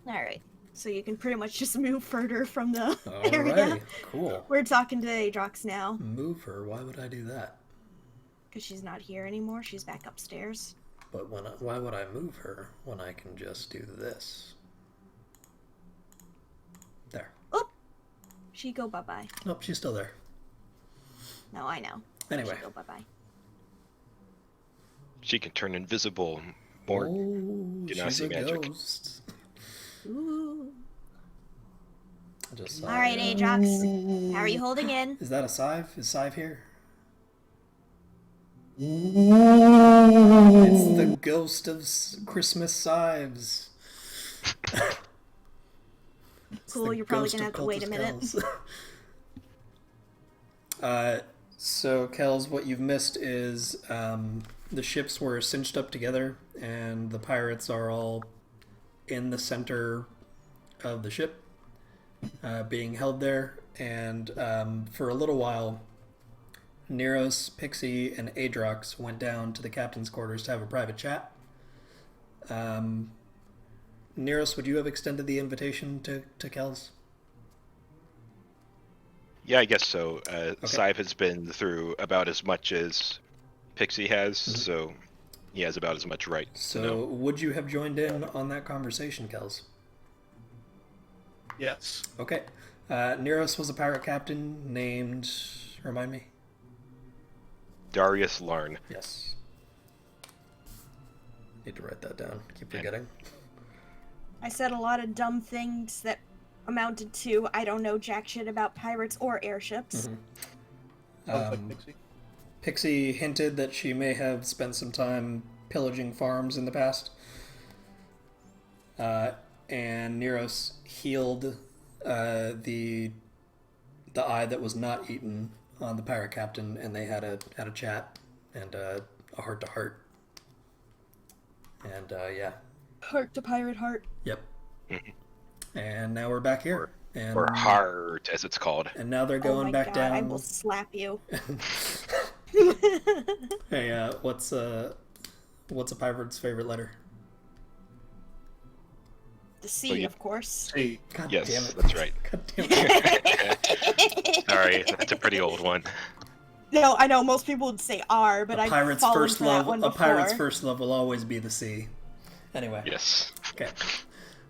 Alright. So you can pretty much just move further from the Alrighty, area. cool. We're talking to Adrox now. Move her? Why would I do that? Because she's not here anymore. She's back upstairs. But why would I move her when I can just do this? There. Oop! She go bye-bye. Nope, she's still there. No, I know. Anyway. She go bye-bye. She can turn invisible. More she's a magic. ghost. Ooh. I just saw Alright, it. Adrox. How are you holding in? Is that a Syve? Is Syve here? It's the ghost of Christmas Syves. Cool, you're probably gonna have to wait a minute. So, Kels, what you've missed is the ships were cinched up together, and the pirates are all in the center of the ship, being held there. And for a little while, Neros, Pixie, and Adrox went down to the captain's quarters to have a private chat. Neros, would you have extended the invitation to Kels? Yeah, I guess so. Syve has been through about as much as Pixie has, so he has about as much right. So, would you have joined in on that conversation, Kels? Yes. Okay. Neros was a pirate captain named... Remind me? Darius Larn. Yes. Need to write that down. Keep forgetting. I said a lot of dumb things that amounted to I don't know jack shit about pirates or airships. Pixie. Pixie hinted that she may have spent some time pillaging farms in the past. And Neros healed the eye that was not eaten on the pirate captain, and they had a chat and a heart to heart. And yeah. Heart to pirate heart. Yep. And now we're back here. Or heart, as it's called. And now they're Oh going my back God, down. I will slap you. Hey, what's a pirate's favorite letter? The C, of course. C. God Yes, damn it. that's right. God damn it. Sorry, that's a pretty old one. No, I know most people would say R, but I've fallen for that one before. A pirate's first love will always be the C. Anyway. Yes. Okay.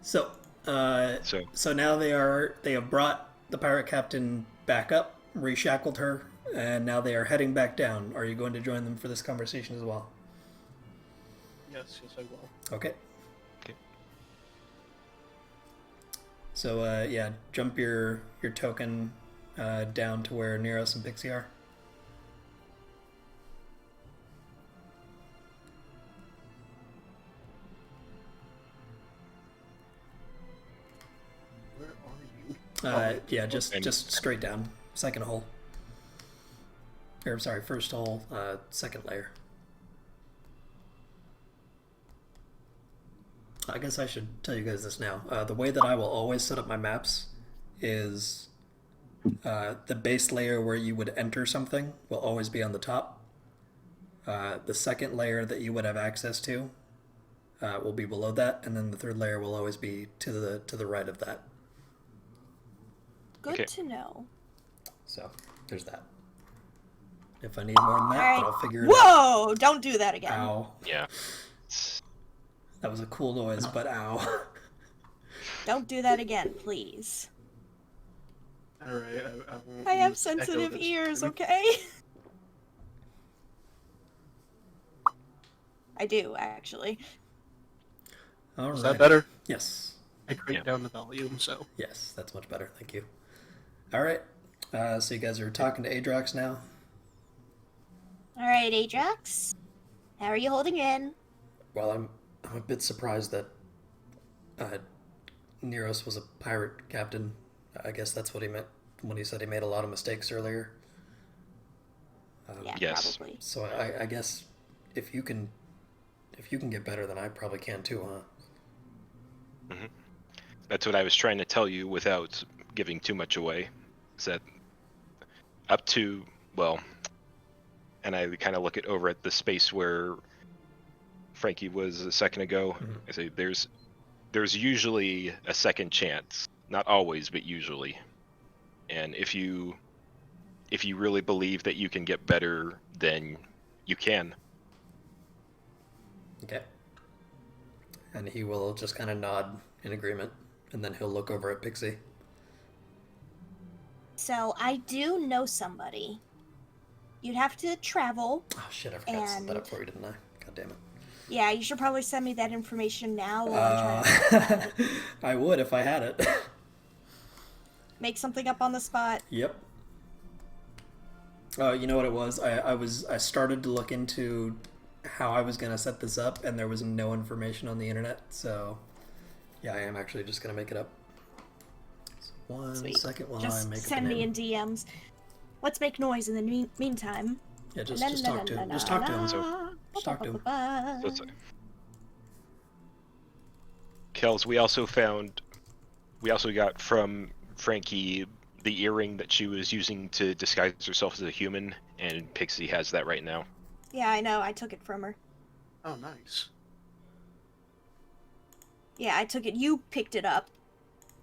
So now they have brought the pirate captain back up, reshackled her, and now they are heading back down. Are you going to join them for this conversation as well? Yes, I will. Okay. Okay. So yeah, jump your token down to where Neros and Pixie are. Where are you? Yeah, just straight down. Second hole. Or sorry, first hole, second layer. I guess I should tell you guys this now. The way that I will always set up my maps is the base layer where you would enter something will always be on the top. The second layer that you would have access to will be below that, and then the third layer will always be to the right of that. Good Okay. to know. So there's that. If I need more than that, Alright. then I'll figure it out. Whoa! Don't do that again. Ow. Yeah. That was a cool noise, but ow. Don't do that again, please. Alright, I won't I have use sensitive echo this ears, time. okay? I do, actually. All Is right. that better? Yes. I cranked down the volume, so. Yes, that's much better. Thank you. All right. So you guys are talking to Adrox now. All right, Ajax. How are you holding in? Well, I'm a bit surprised that Neros was a pirate captain. I guess that's what he meant when he said he made a lot of mistakes earlier. Yeah, Yes. probably. So I guess if you can get better, then I probably can too, huh? That's what I was trying to tell you without giving too much away. Is that up to, well, and I kind of look it over at the space where Frankie was a second ago. I say there's usually a second chance, not always, but usually. And if you really believe that you can get better, then you can. Okay. And he will just kind of nod in agreement, and then he'll look over at Pixie. So I do know somebody. You'd have to travel. Oh shit! I forgot to set that up for you, didn't I? God damn it. Yeah, you should probably send me that information now while I'm trying to I would if I had it. make something up on the spot. Yep. You know what it was? I started to look into how I was gonna set this up, and there was no information on the internet. So, yeah, I am actually just gonna make it up. So one Sweet. second while I Just make up send the me name. in DMs. Let's make noise in the meantime. Yeah, just talk to him. Just talk to him. Just talk to him. So it's Kels, we also got from Frankie the earring that she was using to disguise herself as a human, and Pixie has that right now. Yeah, I know. I took it from her. Oh, nice. Yeah, I took it. You picked it up,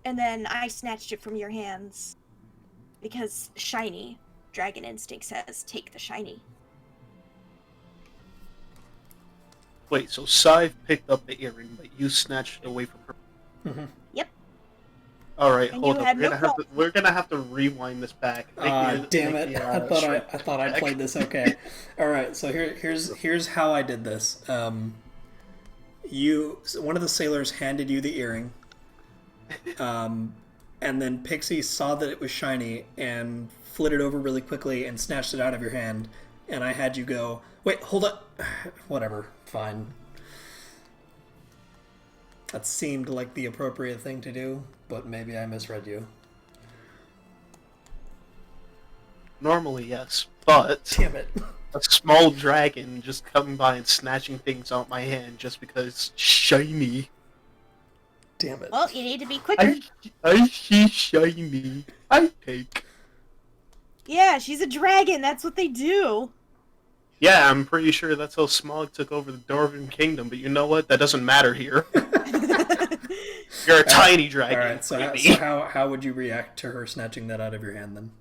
and then I snatched it from your hands. Because shiny. Dragon instinct says, take the shiny. Wait, so Syve picked up the earring, but you snatched it away from her. Mm-hmm. Yep. All right, And hold you up. had We're gonna have to rewind this back. Damn it! I thought I played this okay. All right, so here's how I did this. One of the sailors handed you the earring, and then Pixie saw that it was shiny and flitted over really quickly and snatched it out of your hand. And I had you go, wait, hold up, whatever, fine. That seemed like the appropriate thing to do, but maybe I misread you. Normally, yes, but Damn it. a small dragon just coming by and snatching things out my hand just because shiny. Damn it. Well, you need to be quicker. I see shiny. I take. Yeah, she's a dragon. That's what they do. Yeah, I'm pretty sure that's how Smog took over the Dwarven Kingdom, but you know what? That doesn't matter here. You're a tiny dragon. Alright, so how would you react to her snatching that out of your hand then?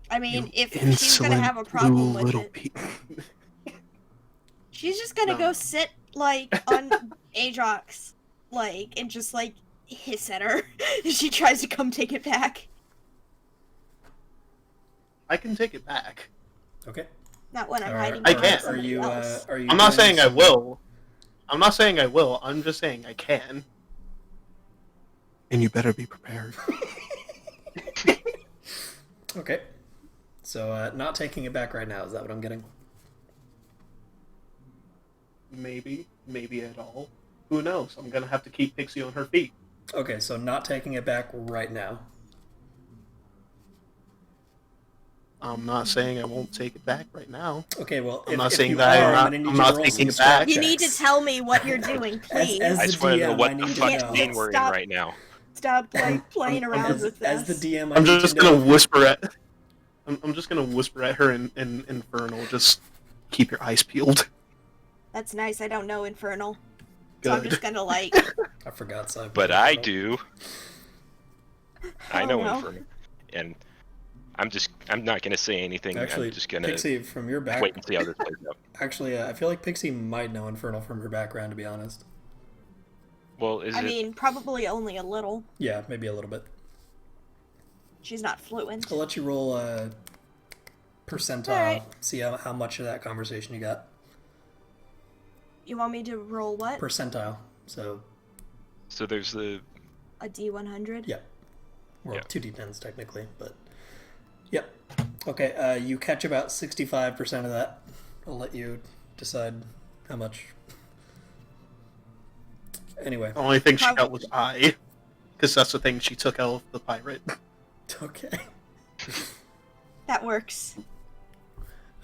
I mean, if she's gonna have a problem with it, she's just gonna go sit, like, on Ajax, like, and just, like, hiss at her if she tries to come take it back. I can take it back. Okay. Not when I'm Alright, hiding I behind can't. somebody else. Are you I'm not doing saying I some- will. I'm not saying I will. I'm just saying I can. And you better be prepared. Okay. So, not taking it back right now, is that what I'm getting? Maybe at all. Who knows? I'm gonna have to keep Pixie on her feet. Okay, so not taking it back right now. I'm not saying I won't take it back right now. Okay, well, I'm if, not if saying you that are, I'm gonna need not you to roll taking some it back. strength You need to checks. tell me what you're doing, please. As I the just want to know DM, what I the need to fuck know. scene we're in Stop. right now. Stop, like, playing around with this. As the DM, I I'm need just to gonna know. whisper at. I'm just gonna whisper at her in Infernal. Just keep your eyes peeled. That's nice. I don't know Infernal. So I'm Good. just gonna, like... I forgot, so But I do. I Oh, know no. Inferno. And I'm not gonna say anything. Actually, I'm just gonna Pixie, from your back... wait and see how this plays out. Actually, I feel like Pixie might know Infernal from her background, to be honest. Well, is I it? mean, probably only a little. Yeah, maybe a little bit. She's not fluent. I'll let you roll percentile. Alright. See how much of that conversation you got. You want me to roll what? Percentile. So, there's the A D100? yeah. Well, Yeah. 2d10s technically, but... Yep. Okay, you catch about 65% of that. I'll let you decide how much. Anyway. The only thing she got was I, because that's the thing she took out of the pirate. Okay. That works.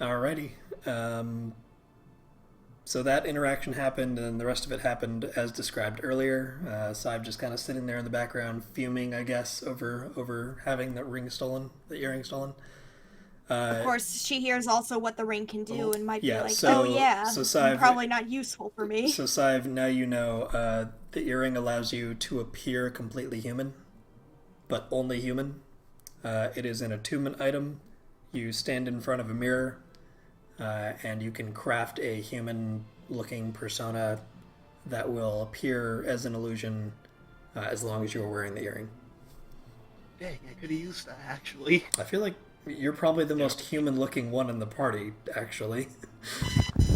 Alrighty. So that interaction happened, and the rest of it happened as described earlier. Syve just kind of sitting there in the background, fuming, I guess, over having the earring stolen. Of course, she hears also what the ring can do and might be like, so Syve, probably not useful for me. So Syve, now you know the earring allows you to appear completely human, but only human. It is an attunement item. You stand in front of a mirror, and you can craft a human-looking persona that will appear as an illusion as long as you're wearing the earring. Dang, I could have used that, actually. I feel like you're probably the most human-looking one in the party, actually.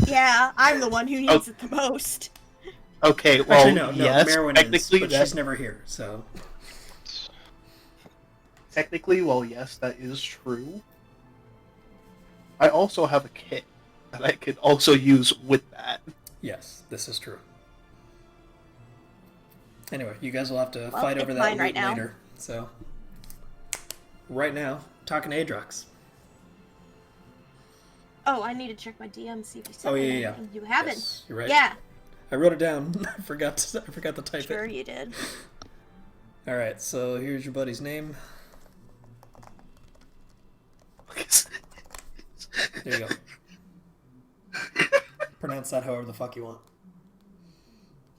Yeah, I'm the one who needs it the most. Okay, well, Actually, no, yes, Maerwynn technically, is, but she's never here, so... Technically, well, yes, that is true. I also have a kit that I could also use with that. Yes, this is true. Anyway, you guys will have to Well, fight over it's that mine right now. later. So, right now, talking to Adrox. Oh, I need to check my DM, see if you said Oh, yeah. anything. You haven't. Yes, you're right. Yeah, I wrote it down. I forgot to type sure it. you did. All right, so here's your buddy's name. There you go. Pronounce that however the fuck you want.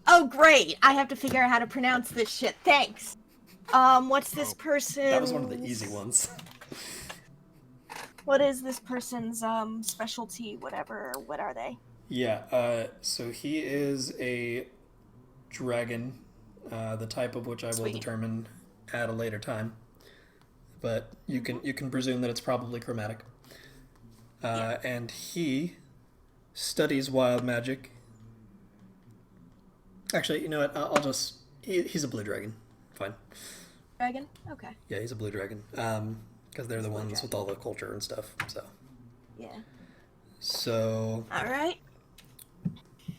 Oh, great! I have to figure out how to pronounce this shit. Thanks. What's this person? That was one of the easy ones. What is this person's specialty? Whatever. What are they? Yeah. So he is a dragon, the type of which I will Sweet. determine at a later time. But you can presume that it's probably chromatic. And he studies wild magic. Actually, you know what? I'll just... He's a blue dragon. Fine. Dragon? Okay. Yeah, he's a blue dragon. Because they're the ones with all the culture and stuff. So. Yeah. So Alright.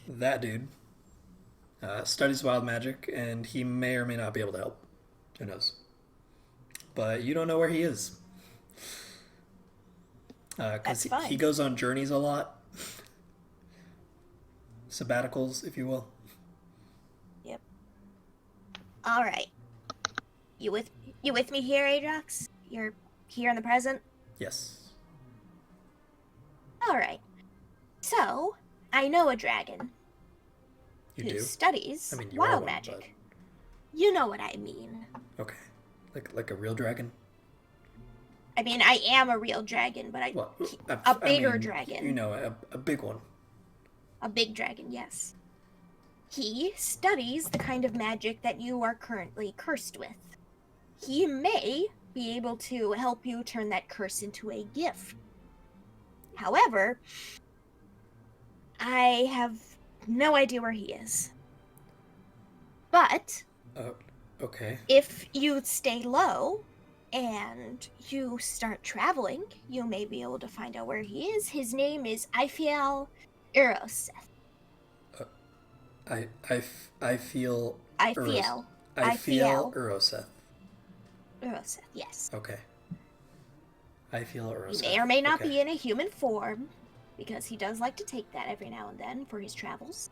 that dude studies wild magic, and he may or may not be able to help. Who knows? But you don't know where he is. Because That's fine. he goes on journeys a lot. Sabbaticals, if you will. Yep. Alright. You with me here, Adrox? You're here in the present? Yes. Alright. So, I know a dragon You who do? studies I mean, you are wild one, magic. You know what I mean. Okay. Like a real dragon? I mean, I am a real dragon, but Well, a bigger dragon. You know, a big one. A big dragon, yes. He studies the kind of magic that you are currently cursed with. He may be able to help you turn that curse into a gift. However, I have no idea where he is. But Okay. if you stay low and you start traveling, you may be able to find out where he is. His name is Ifiel Eroseth. I feel Ifiel. Uroseth. Eroseth, yes. Okay. I feel He Uroseth. may or may not Okay. be in a human form, because he does like to take that every now and then for his travels.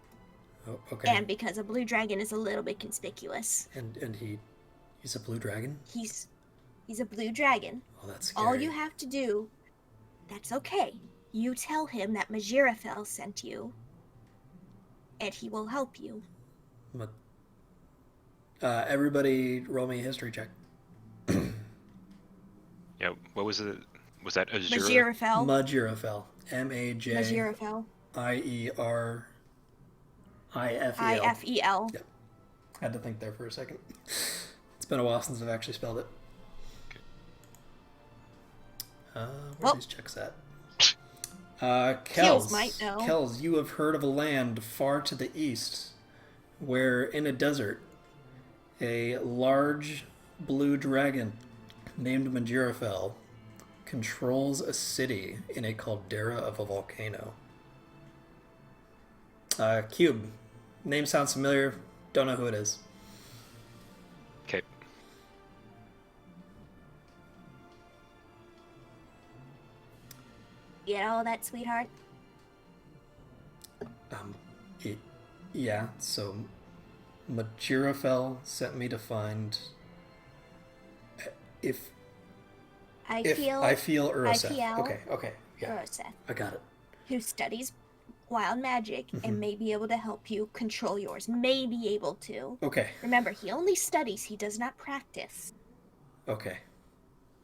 Oh, okay. And because a blue dragon is a little bit conspicuous. And he's a blue dragon? He's a blue dragon. Oh, that's scary. All you have to do, that's okay. You tell him that Maerwynn sent you, and he will help you. Everybody roll me a history check. Yeah, what was it? Was that Azura? Maerwynn. Majirafel. Maerwynn. Majirifel. Ifel. Yep. Had to think there for a second. It's been a while since I've actually spelled it. Where are these checks at? Keels might know. Kells, you have heard of a land far to the east where in a desert a large blue dragon named Majirafel controls a city in a caldera of a volcano. Cube. Name sounds familiar. Don't know who it is. Okay. You get all that, sweetheart? Yeah, so Majirafel sent me to find if I I feel Uroseth. feel Okay, yeah. Uroseth, I got it. who studies wild magic and may be able to help you control yours. May be able to. Okay. Remember, he only studies, he does not practice. Okay.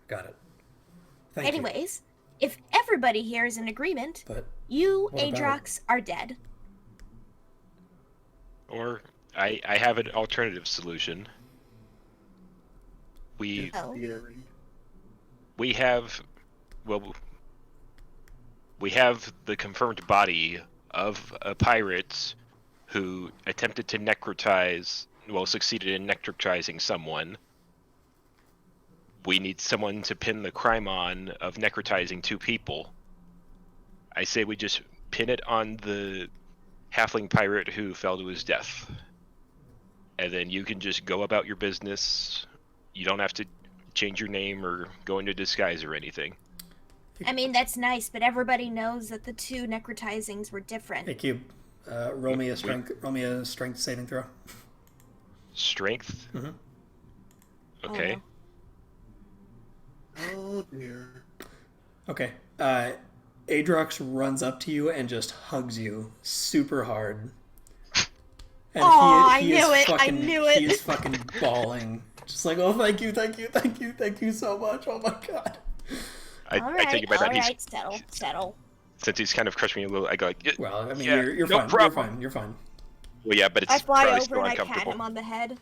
Got it. Thank you. Anyways, if everybody here is in agreement, But you, what about- Adrox, are dead. Or I have an alternative solution. We Oh. we have we have the confirmed body of a pirate who attempted to succeeded in necrotizing someone. We need someone to pin the crime on of necrotizing 2 people. I say we just pin it on the halfling pirate who fell to his death. And then you can just go about your business. You don't have to change your name or go into disguise or anything. I mean, that's nice, but everybody knows that the 2 necrotizings were different. Hey, Cube. Roll me a strength saving throw. Strength? Mhm. Okay. no. Oh dear. Okay. Adrox runs up to you and just hugs you super hard. And Aw, I is knew it, I fucking- knew it. He is fucking bawling. Just like, oh, thank you so much. Oh my god. I take it by that. Alright, settle. Since he's kind of crushed me a little, I go like, Well, I mean, yeah, you're no fine. problem. You're fine. Well, yeah, but it's I fly probably over still and I pat uncomfortable. him on the head.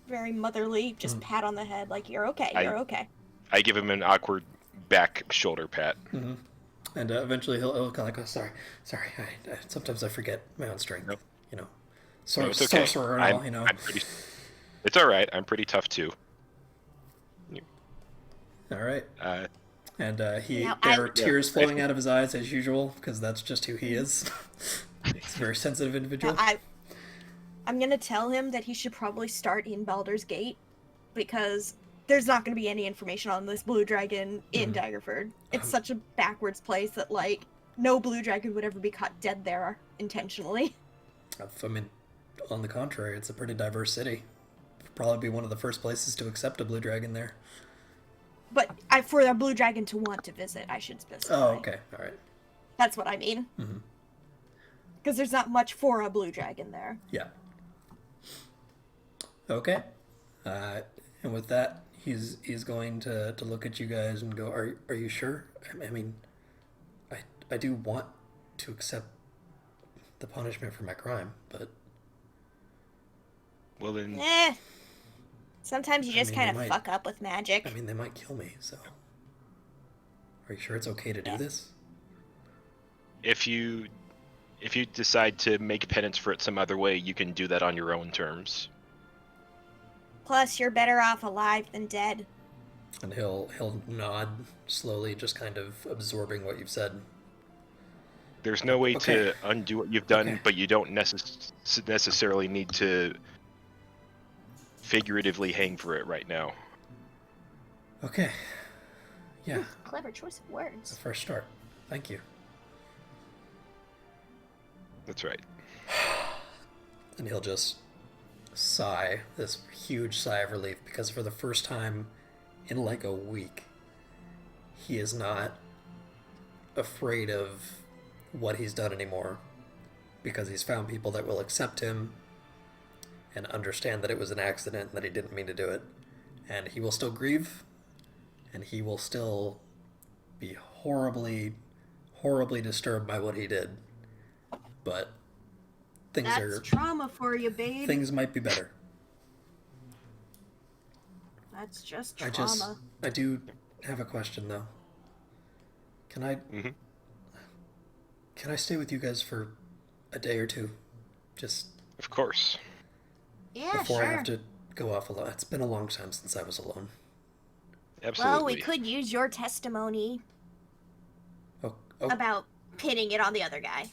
Very motherly, just pat on the head, like, you're okay, you're okay. I give him an awkward back shoulder pat. Mm-hmm. And eventually he'll kind of like, oh, sorry. Sometimes I forget my own strength. Nope. You know, No, it's okay. sorcerer and all. You know. It's all right. I'm pretty tough too. All right. And there Now, are tears flowing out of his eyes as usual because that's just who he is. He's a very sensitive individual. I'm gonna tell him that he should probably start in Baldur's Gate, because there's not gonna be any information on this blue dragon in Daggerford. It's such a backwards place that, like, no blue dragon would ever be caught dead there intentionally. I mean, on the contrary, it's a pretty diverse city. Probably be one of the first places to accept a blue dragon there. But for a blue dragon to want to visit, I should specify. Oh, okay. All right. That's what I mean. Mm-hmm. Because there's not much for a blue dragon there. Yeah. Okay. And with that, he's going to look at you guys and go, are you sure? I mean, I do want to accept the punishment for my crime, but... Well then, Sometimes you just mean, kind they of might- fuck up with magic. I mean, they might kill me, so... Are you sure it's okay to do this? if you decide to make penance for it some other way, you can do that on your own terms. Plus, you're better off alive than dead. And he'll nod slowly, just kind of absorbing what you've said. There's no way Okay. to undo what you've done, Okay. but you don't necessarily need to figuratively hang for it right now. Okay. Yeah, Clever choice of it's a words. first start. Thank you. That's right. And he'll just sigh, this huge sigh of relief, because for the first time in like a week, he is not afraid of what he's done anymore, because he's found people that will accept him and understand that it was an accident and that he didn't mean to do it. And he will still grieve, and he will still be horribly, horribly disturbed by what he did. But That's trauma for you, babe. things might be better. That's just trauma. I do have a question though. Can I? Mhm. Can I stay with you guys for a day or two? Just Of course. Yeah, before I sure. have to go off alone. It's been a long time since I was alone. Absolutely. Well, we could use your testimony Oh, about pinning it on the other guy.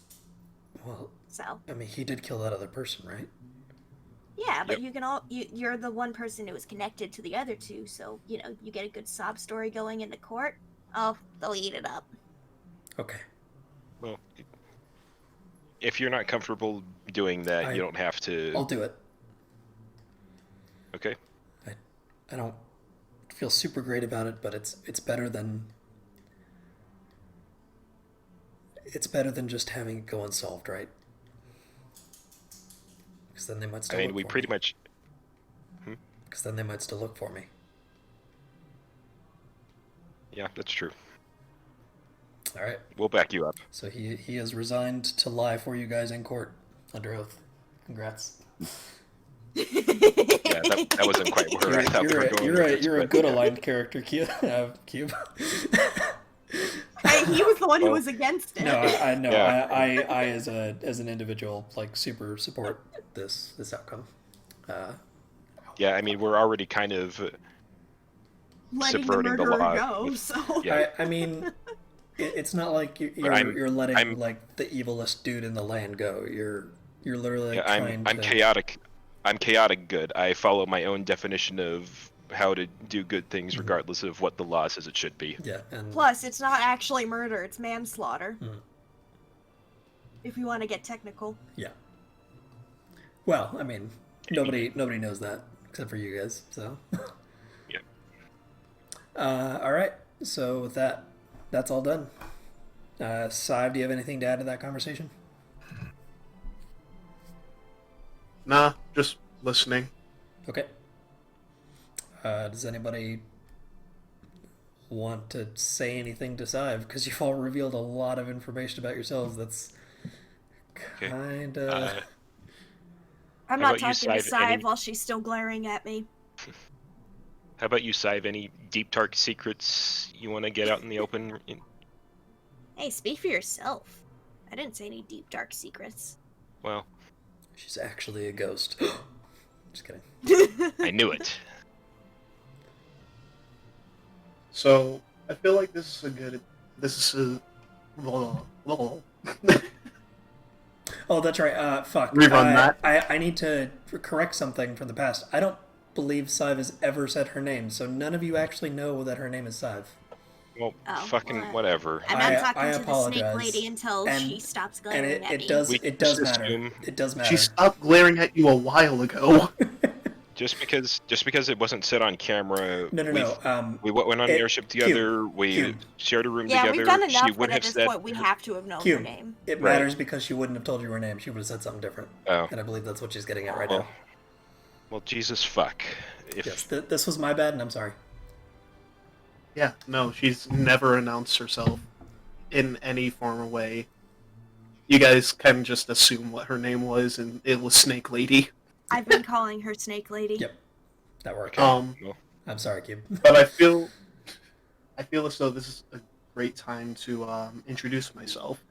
well, So, I mean, he did kill that other person, right? yeah, but Yep. you're the one person who was connected to the other two, so, you get a good sob story going into court. Oh, they'll eat it up. Okay. Well, if you're not comfortable doing that, you don't have I'll to. do it. Okay. I don't feel super great about it, but it's better than just having it go unsolved, right? Because then they might I still mean, look we for pretty me. much. Because then they might still look for me. Yeah, that's true. All right. We'll back you up. So he has resigned to lie for you guys in court under oath. Congrats. Yeah, that wasn't quite where I thought we were going with this, You're a but good yeah. aligned character, Cube. Cube. Hey, he was the one who Well, was against it. No, I know. Yeah. I as an individual, like, super support this outcome. Yeah, I mean, we're already kind of. Letting subverting the the murderer law. go, so... Yeah. I mean, it's not like you're letting like the evilest dude in the land go. You're literally Yeah, trying I'm to. chaotic. I'm chaotic good. I follow my own definition of how to do good things, regardless of what the law says it should be. Yeah, and Plus, it's not actually murder, it's manslaughter. Mhm. If you want to get technical. yeah. Well, I mean, nobody knows that except for you guys. So. Yeah. All right. So with that, that's all done. Syve, do you have anything to add to that conversation? Nah, just listening. Okay. Does anybody want to say anything to Syve? Because you've all revealed a lot of information about yourselves that's Okay. kind of... I'm How not about you, talking to Syve? Any- Syve while she's still glaring at me. How about you, Syve? Any deep, dark secrets you want to get out in the open? Hey, speak for yourself. I didn't say any deep, dark secrets. Well, She's actually a ghost. Just kidding. I knew it. So I feel like this is a Oh, that's right. Fuck. Rerun that. I need to correct something from the past. I don't believe Syve has ever said her name, so none of you actually know that her name is Syve. Well, Oh, fucking well, whatever. I'm not I talking to the apologize. snake lady until And- she stops And glaring at me. it does We does just matter. assume- It does matter. She stopped glaring at you a while ago. Just because it wasn't said on camera. No. We went on an airship together. We Cube. shared a room Yeah, together. we've done She enough would that have at this said. point we have to have known her Cube. name. It Right. matters because she wouldn't have told you her name. She would have said something different. Oh, And I believe that's what she's getting at right well, now. well, Jesus fuck. If Yes, this was my bad, and I'm sorry. Yeah, no, she's never announced herself in any form or way. You guys kind of just assume what her name was, and it was Snake Lady. I've been calling her snake lady. Yep. That worked. Um, I'm sorry, Cube. but I feel as though this is a great time to introduce myself.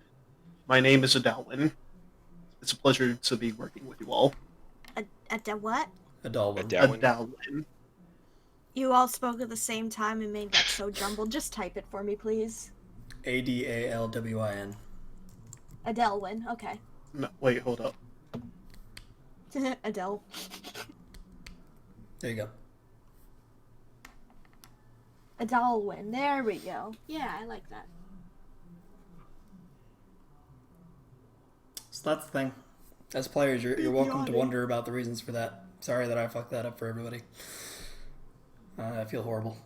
My name is Adalwyn. It's a pleasure to be working with you all. A what? A doll one. Adalwyn. Adalwyn. You all spoke at the same time and made that so jumbled. Just type it for me, please. Adalwin. Adelwyn. Okay. No, wait, hold up. Adele. There you go. Adalwyn. There we go. Yeah, I like that. So that's the thing. As players, you're welcome to wonder about the reasons for that. Sorry that I fucked that up for everybody. I feel horrible.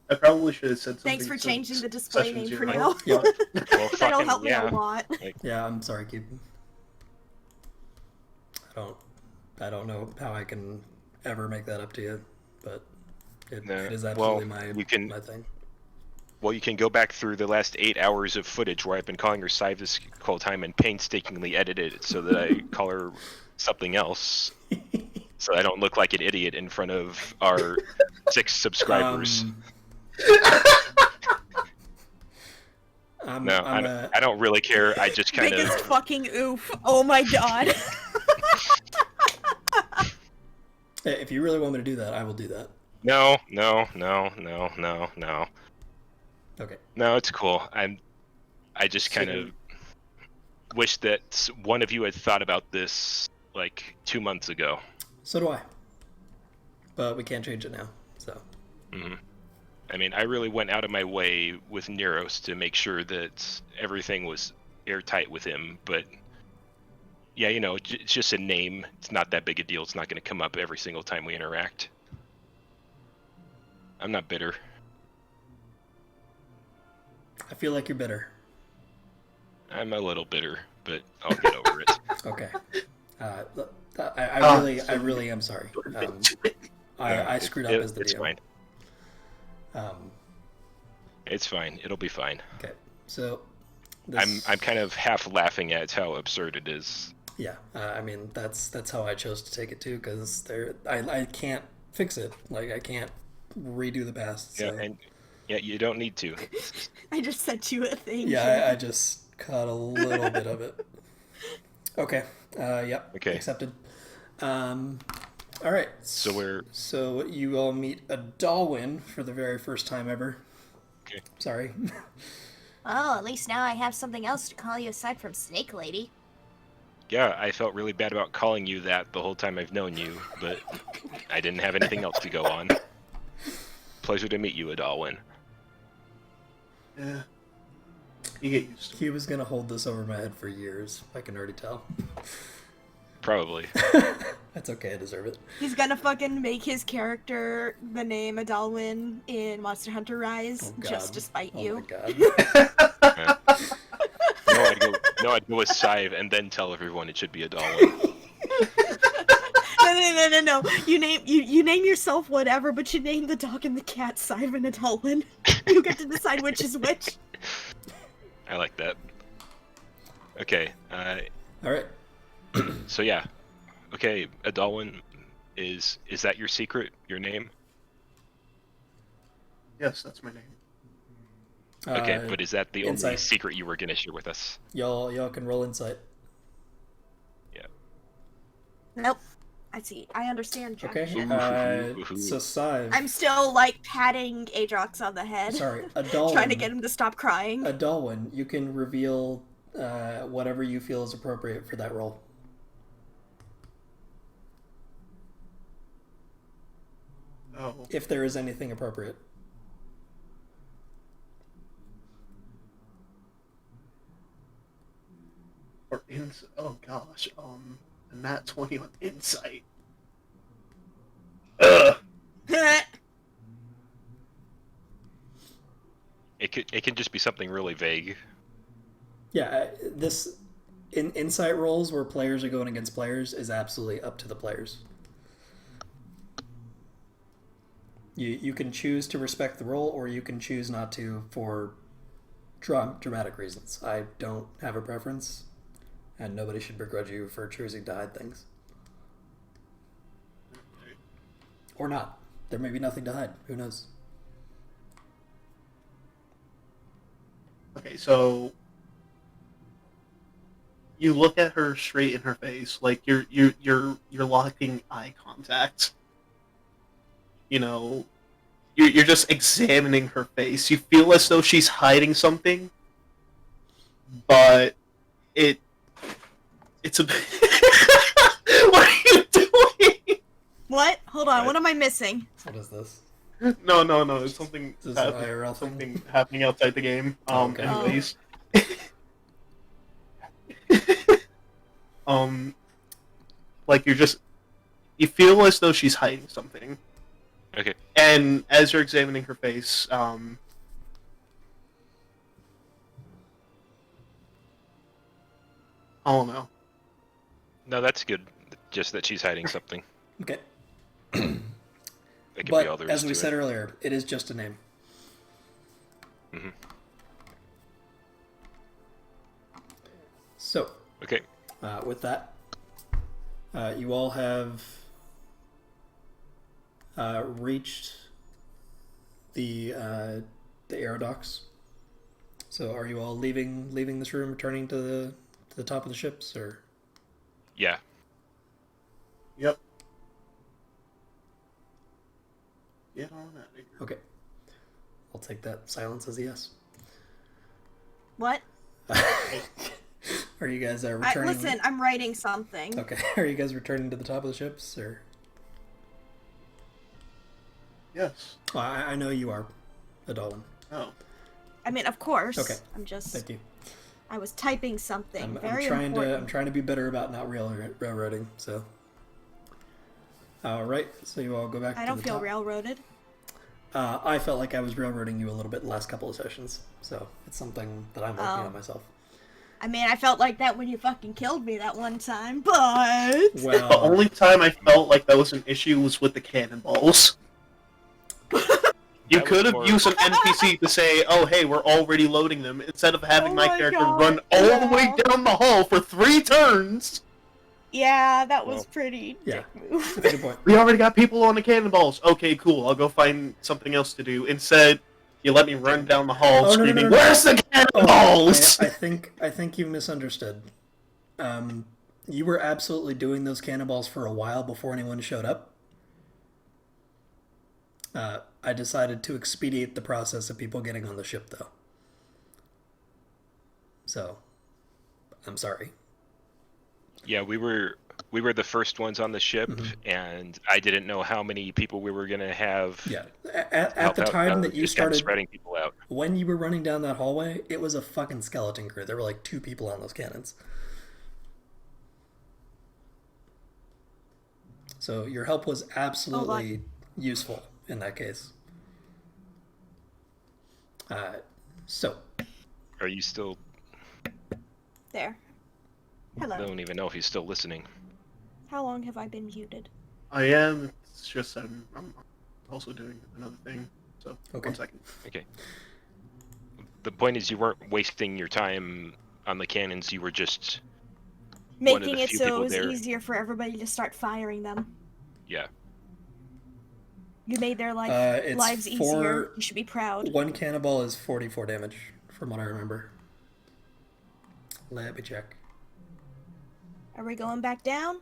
I probably should have said something. Thanks for since changing the display session name for 0. now. Yep. Well, That'll fucking help me yeah. a lot. Yeah, I'm sorry, Cube. I don't know how I can ever make that up to you, but it No, is well, absolutely my thing. Well, you can go back through the last 8 hours of footage where I've been calling her Syve this whole time and painstakingly edited it so that I call her something else, so I don't look like an idiot in front of our 6 subscribers. I don't really care. I just kind Biggest of. fucking oof. Oh my god. If you really want me to do that, I will do that. No. Okay. No, it's cool. I just kind of wish that one of you had thought about this like 2 months ago. So do I. But we can't change it now, so. Mm-hmm. I mean, I really went out of my way with Neros to make sure that everything was airtight with him, but yeah, it's just a name. It's not that big a deal. It's not going to come up every single time we interact. I'm not bitter. I feel like you're bitter. I'm a little bitter, but I'll get over it. Okay. I really am sorry. I screwed up as the DM. It's fine. It's fine. It'll be fine. Okay. So I'm kind of half laughing at how absurd it is. Yeah. I mean, that's how I chose to take it too, because I can't fix it. Like, I can't redo the past. So. Yeah, and you don't need to. I just sent you a thing. Yeah, I just caught a little bit of it. Okay. Yep. Okay. Accepted. All right. So you all meet a Dalwyn for the very first time ever. Okay. Sorry. Well, at least now I have something else to call you aside from Snake Lady. Yeah, I felt really bad about calling you that the whole time I've known you, but I didn't have anything else to go on. Pleasure to meet you, Adalwyn. Yeah. You get used to it. He was gonna hold this over my head for years. I can already tell. Probably. That's okay. I deserve it. He's gonna fucking make his character the name Adalwyn in Monster Hunter Rise just to spite you. Oh my god. I'd go with Syve and then tell everyone it should be Adalwyn. No. You name yourself whatever, but you name the dog and the cat Syve and Adalwyn. You get to decide which is which. I like that. Okay. All right. So yeah. Okay, Adalwyn, is that your secret? Your name? Yes, that's my name. Okay, but is that the only insight. secret you were gonna share with us? Y'all can roll insight. Yeah. Nope. I see. I understand, Jack. Okay. So Syve. I'm still like patting Adrox on the head. Sorry, Adalwyn. Trying to get him to stop crying. Adalwyn, you can reveal whatever you feel is appropriate for that role. Oh. If there is anything appropriate. Oh gosh, a nat 20 on insight. Ugh. It can just be something really vague. Yeah, this insight rolls where players are going against players is absolutely up to the players. You can choose to respect the roll, or you can choose not to for dramatic reasons. I don't have a preference, and nobody should begrudge you for choosing to hide things. Or not. There may be nothing to hide. Who knows? Okay, so you look at her straight in her face, like you're locking eye contact. You know, you're just examining her face. You feel as though she's hiding something, but it's a. What are you doing? What? Hold on. What am I missing? What is this? No. It's something. Is this an IRL thing? Something happening outside the game. Okay. Anyways. Like you feel as though she's hiding something. Okay. And as you're examining her face, I don't know. No, that's good. Just that she's hiding something. Okay. That could be all But there as is we to said it. earlier, it is just a name. Mm-hmm. So, Okay. with that, you all have reached the aerodocks. So are you all leaving this room, returning to the top of the ships, or? Yeah. Yep. Get on out of here. Okay. I'll take that silence as a yes. What? Are you guys returning? Listen, I'm writing something. Okay. Are you guys returning to the top of the ships, or? Yes. Well, I know you are, Adolin. Oh. I mean, of course. Okay. I'm just. Thank you. I was typing something I'm very trying important. I'm trying to be better about not railroading. So. All right. So you all go back. I to don't the feel top. railroaded. I felt like I was railroading you a little bit the last couple of sessions, so it's something that I'm working on myself. I mean, I felt like that when you fucking killed me that one time, but... Well, The only time I felt like that was an issue was with the cannonballs. You That could was have more- used an NPC to say, oh, hey, we're already loading them, instead of having Oh my my character God, run all the way yeah. down the hall for 3 turns. Yeah, that was Well, pretty yeah. dick move. That's a good point. We already got people on the cannonballs. Okay, cool. I'll go find something else to do. Instead, you let me run down the hall Oh, no, screaming, no, no. "Where's the cannonballs?" I think you misunderstood. You were absolutely doing those cannonballs for a while before anyone showed up. I decided to expedite the process of people getting on the ship, though. So, I'm sorry. Yeah, we were the first ones on the ship, and I didn't know how many people we were gonna have. Yeah. At help the out, time so that you just kinda started spreading people out. when you were running down that hallway, it was a fucking skeleton crew. There were like 2 people on those cannons. So your help was absolutely useful in that case. So Are you still? There. I Hello. don't even know if he's still listening. How long have I been muted? I am. It's just I'm also doing another thing. So, Okay. 1 second. Okay. The point is, you weren't wasting your time on the cannons. You were just one of Making the it few so it people was there. easier for everybody to start firing them. Yeah. You made their it's lives easier. for- You should be proud. 1 cannonball is 44 damage, from what I remember. Let me check. Are we going back down?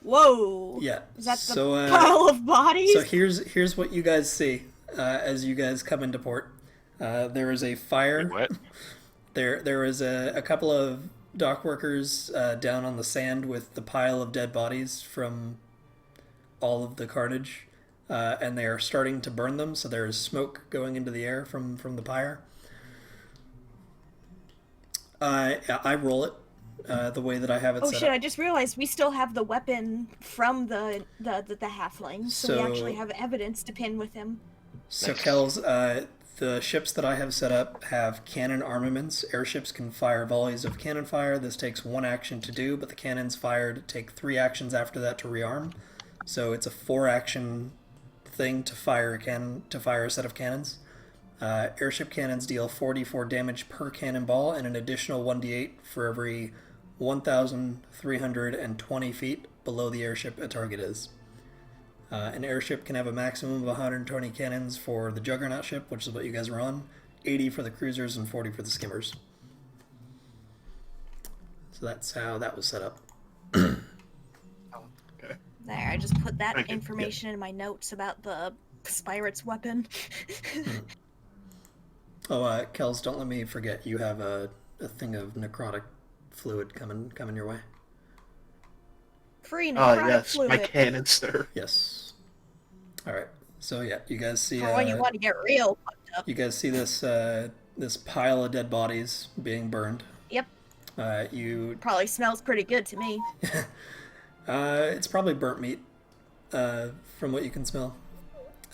Whoa! Yeah. Is that the so, pile of bodies? So here's what you guys see as you guys come into port. There is a fire. Wait, what? There is a couple of dock workers down on the sand with the pile of dead bodies from all of the carnage, and they are starting to burn them. So there is smoke going into the air from the pyre. I roll it the way that I have it Oh set shit! up. I just realized we still have the weapon from the halfling, so we So- actually have evidence to pin with him. So Nice. Kells, the ships that I have set up have cannon armaments. Airships can fire volleys of cannon fire. This takes 1 action to do, but the cannons fired take 3 actions after that to rearm. So it's a 4-action thing to fire a set of cannons. Airship cannons deal 44 damage per cannonball and an additional 1d8 for every 1,320 feet below the airship a target is. An airship can have a maximum of 120 cannons for the Juggernaut ship, which is what you guys were on, 80 for the cruisers, and 40 for the skimmers. So that's how that was set up. Okay. There, I just put that Thank you. information in my notes about the pirate's weapon. Oh, Kels, don't let me forget, you have a thing of necrotic fluid coming your way. Free Ah, necrotic yes, fluid. my canister. Yes. All right. So yeah, you guys see. For when you want to get real fucked up. You guys see this pile of dead bodies being burned. Yep. You. Probably smells pretty good to me. It's probably burnt meat, from what you can smell.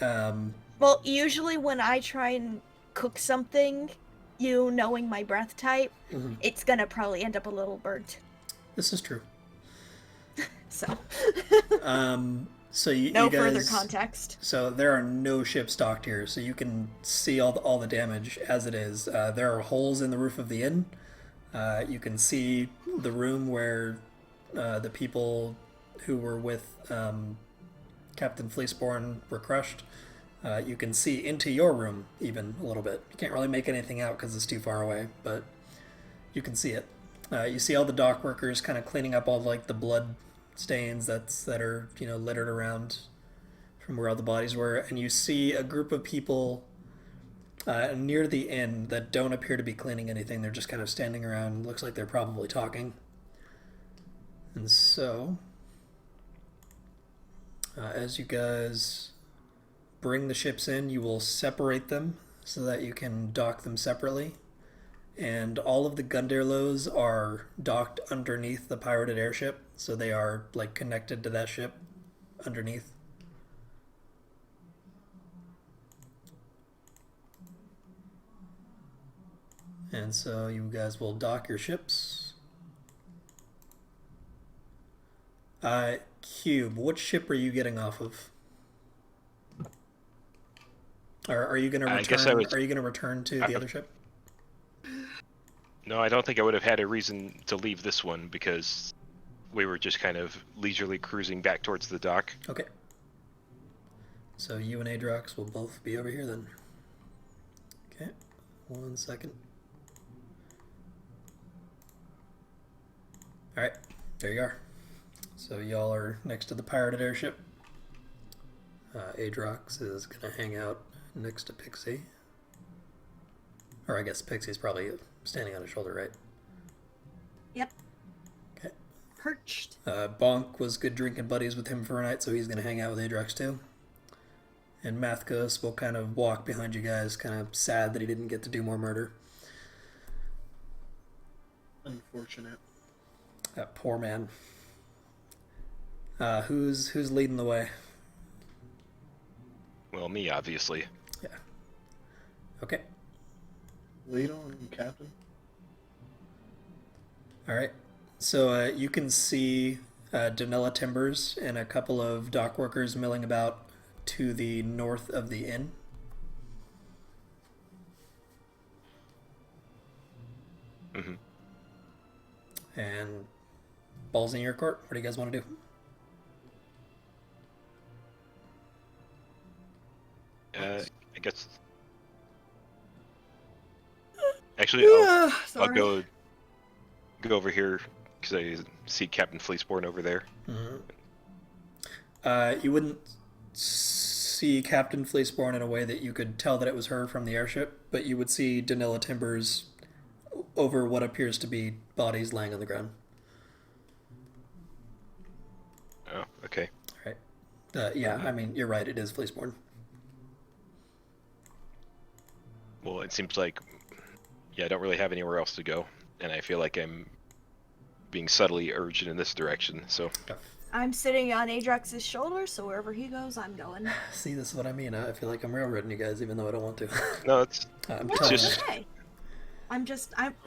Well, usually when I try and cook something, you knowing my breath type, Mhm. it's gonna probably end up a little burnt. This is true. So, So you no you guys, further context. So there are no ships docked here, so you can see all the damage as it is. There are holes in the roof of the inn. You can see the room where the people who were with Captain Fleeceborn were crushed. You can see into your room even a little bit. You can't really make anything out because it's too far away, but you can see it. You see all the dock workers kind of cleaning up all like the blood stains that are littered around from where all the bodies were, and you see a group of people near the inn that don't appear to be cleaning anything. They're just kind of standing around. Looks like they're probably talking. And so, as you guys bring the ships in, you will separate them so that you can dock them separately. And all of the Gundarlows are docked underneath the pirated airship, so they are like connected to that ship underneath. And so you guys will dock your ships. Cube, which ship are you getting off of? Or are you going to return? Are you going to return to the other ship? No, I don't think I would have had a reason to leave this one because we were just kind of leisurely cruising back towards the dock. Okay. So you and Adrox will both be over here then. Okay. 1 second. Alright, there you are. So y'all are next to the pirated airship. Adrox is going to hang out next to Pixie. Or I guess Pixie's probably standing on his shoulder, right? Yep. Okay. Perched. Bonk was good drinking buddies with him for a night, so he's going to hang out with Adrox too. And Mathcos will kind of walk behind you guys, kind of sad that he didn't get to do more murder. Unfortunate. That poor man. Who's leading the way? Well, me, obviously. Yeah. Okay. Lead on, Captain. All right. So you can see Danella Timbers and a couple of dock workers milling about to the north of the inn. Mm-hmm. And balls in your court. What do you guys want to do? I guess. Actually, I'll go over here because I see Captain Fleeceborn over there. Mm-hmm. You wouldn't see Captain Fleeceborn in a way that you could tell that it was her from the airship, but you would see Danella Timbers over what appears to be bodies laying on the ground. Oh, okay. All right. Yeah, I mean, you're right. It is Fleeceborn. Well, it seems like, I don't really have anywhere else to go, and I feel like I'm being subtly urged in this direction, so... I'm sitting on Adrox's shoulder, so wherever he goes, I'm going. See, this is what I mean. I feel like I'm railroading you guys, even though I don't want to. No, it's just... Okay.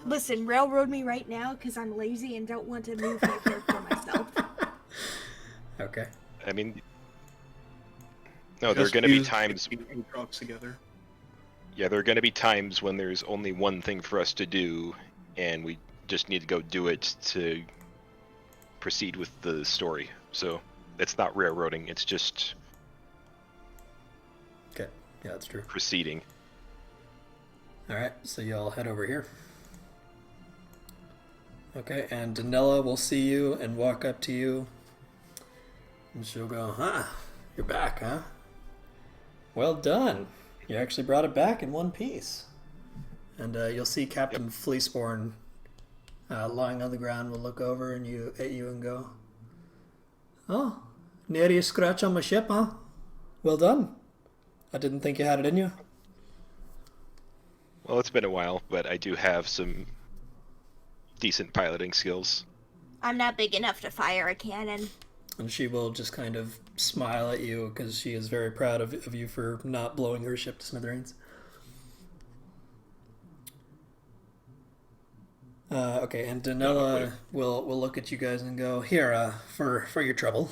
Listen, railroad me right now, because I'm lazy and don't want to move my character myself. Okay. I mean... No, there are going to be times... Together. Yeah, there are going to be times when there's only one thing for us to do, and we just need to go do it to proceed with the story. So it's not railroading, it's just... Okay, yeah, that's true. Proceeding. Alright, so y'all head over here. Okay, and Danella will see you and walk up to you. And she'll go, you're back, huh? Well done. You actually brought it back in one piece. And you'll see Captain Fleeceborn lying on the ground will look over at you and go, "Oh, nary a scratch on my ship, huh? Well done. I didn't think you had it in you." Well, it's been a while, but I do have some decent piloting skills. I'm not big enough to fire a cannon. And she will just kind of smile at you because she is very proud of you for not blowing her ship to smithereens. Okay, and Danella will look at you guys and go, "Here, for your trouble.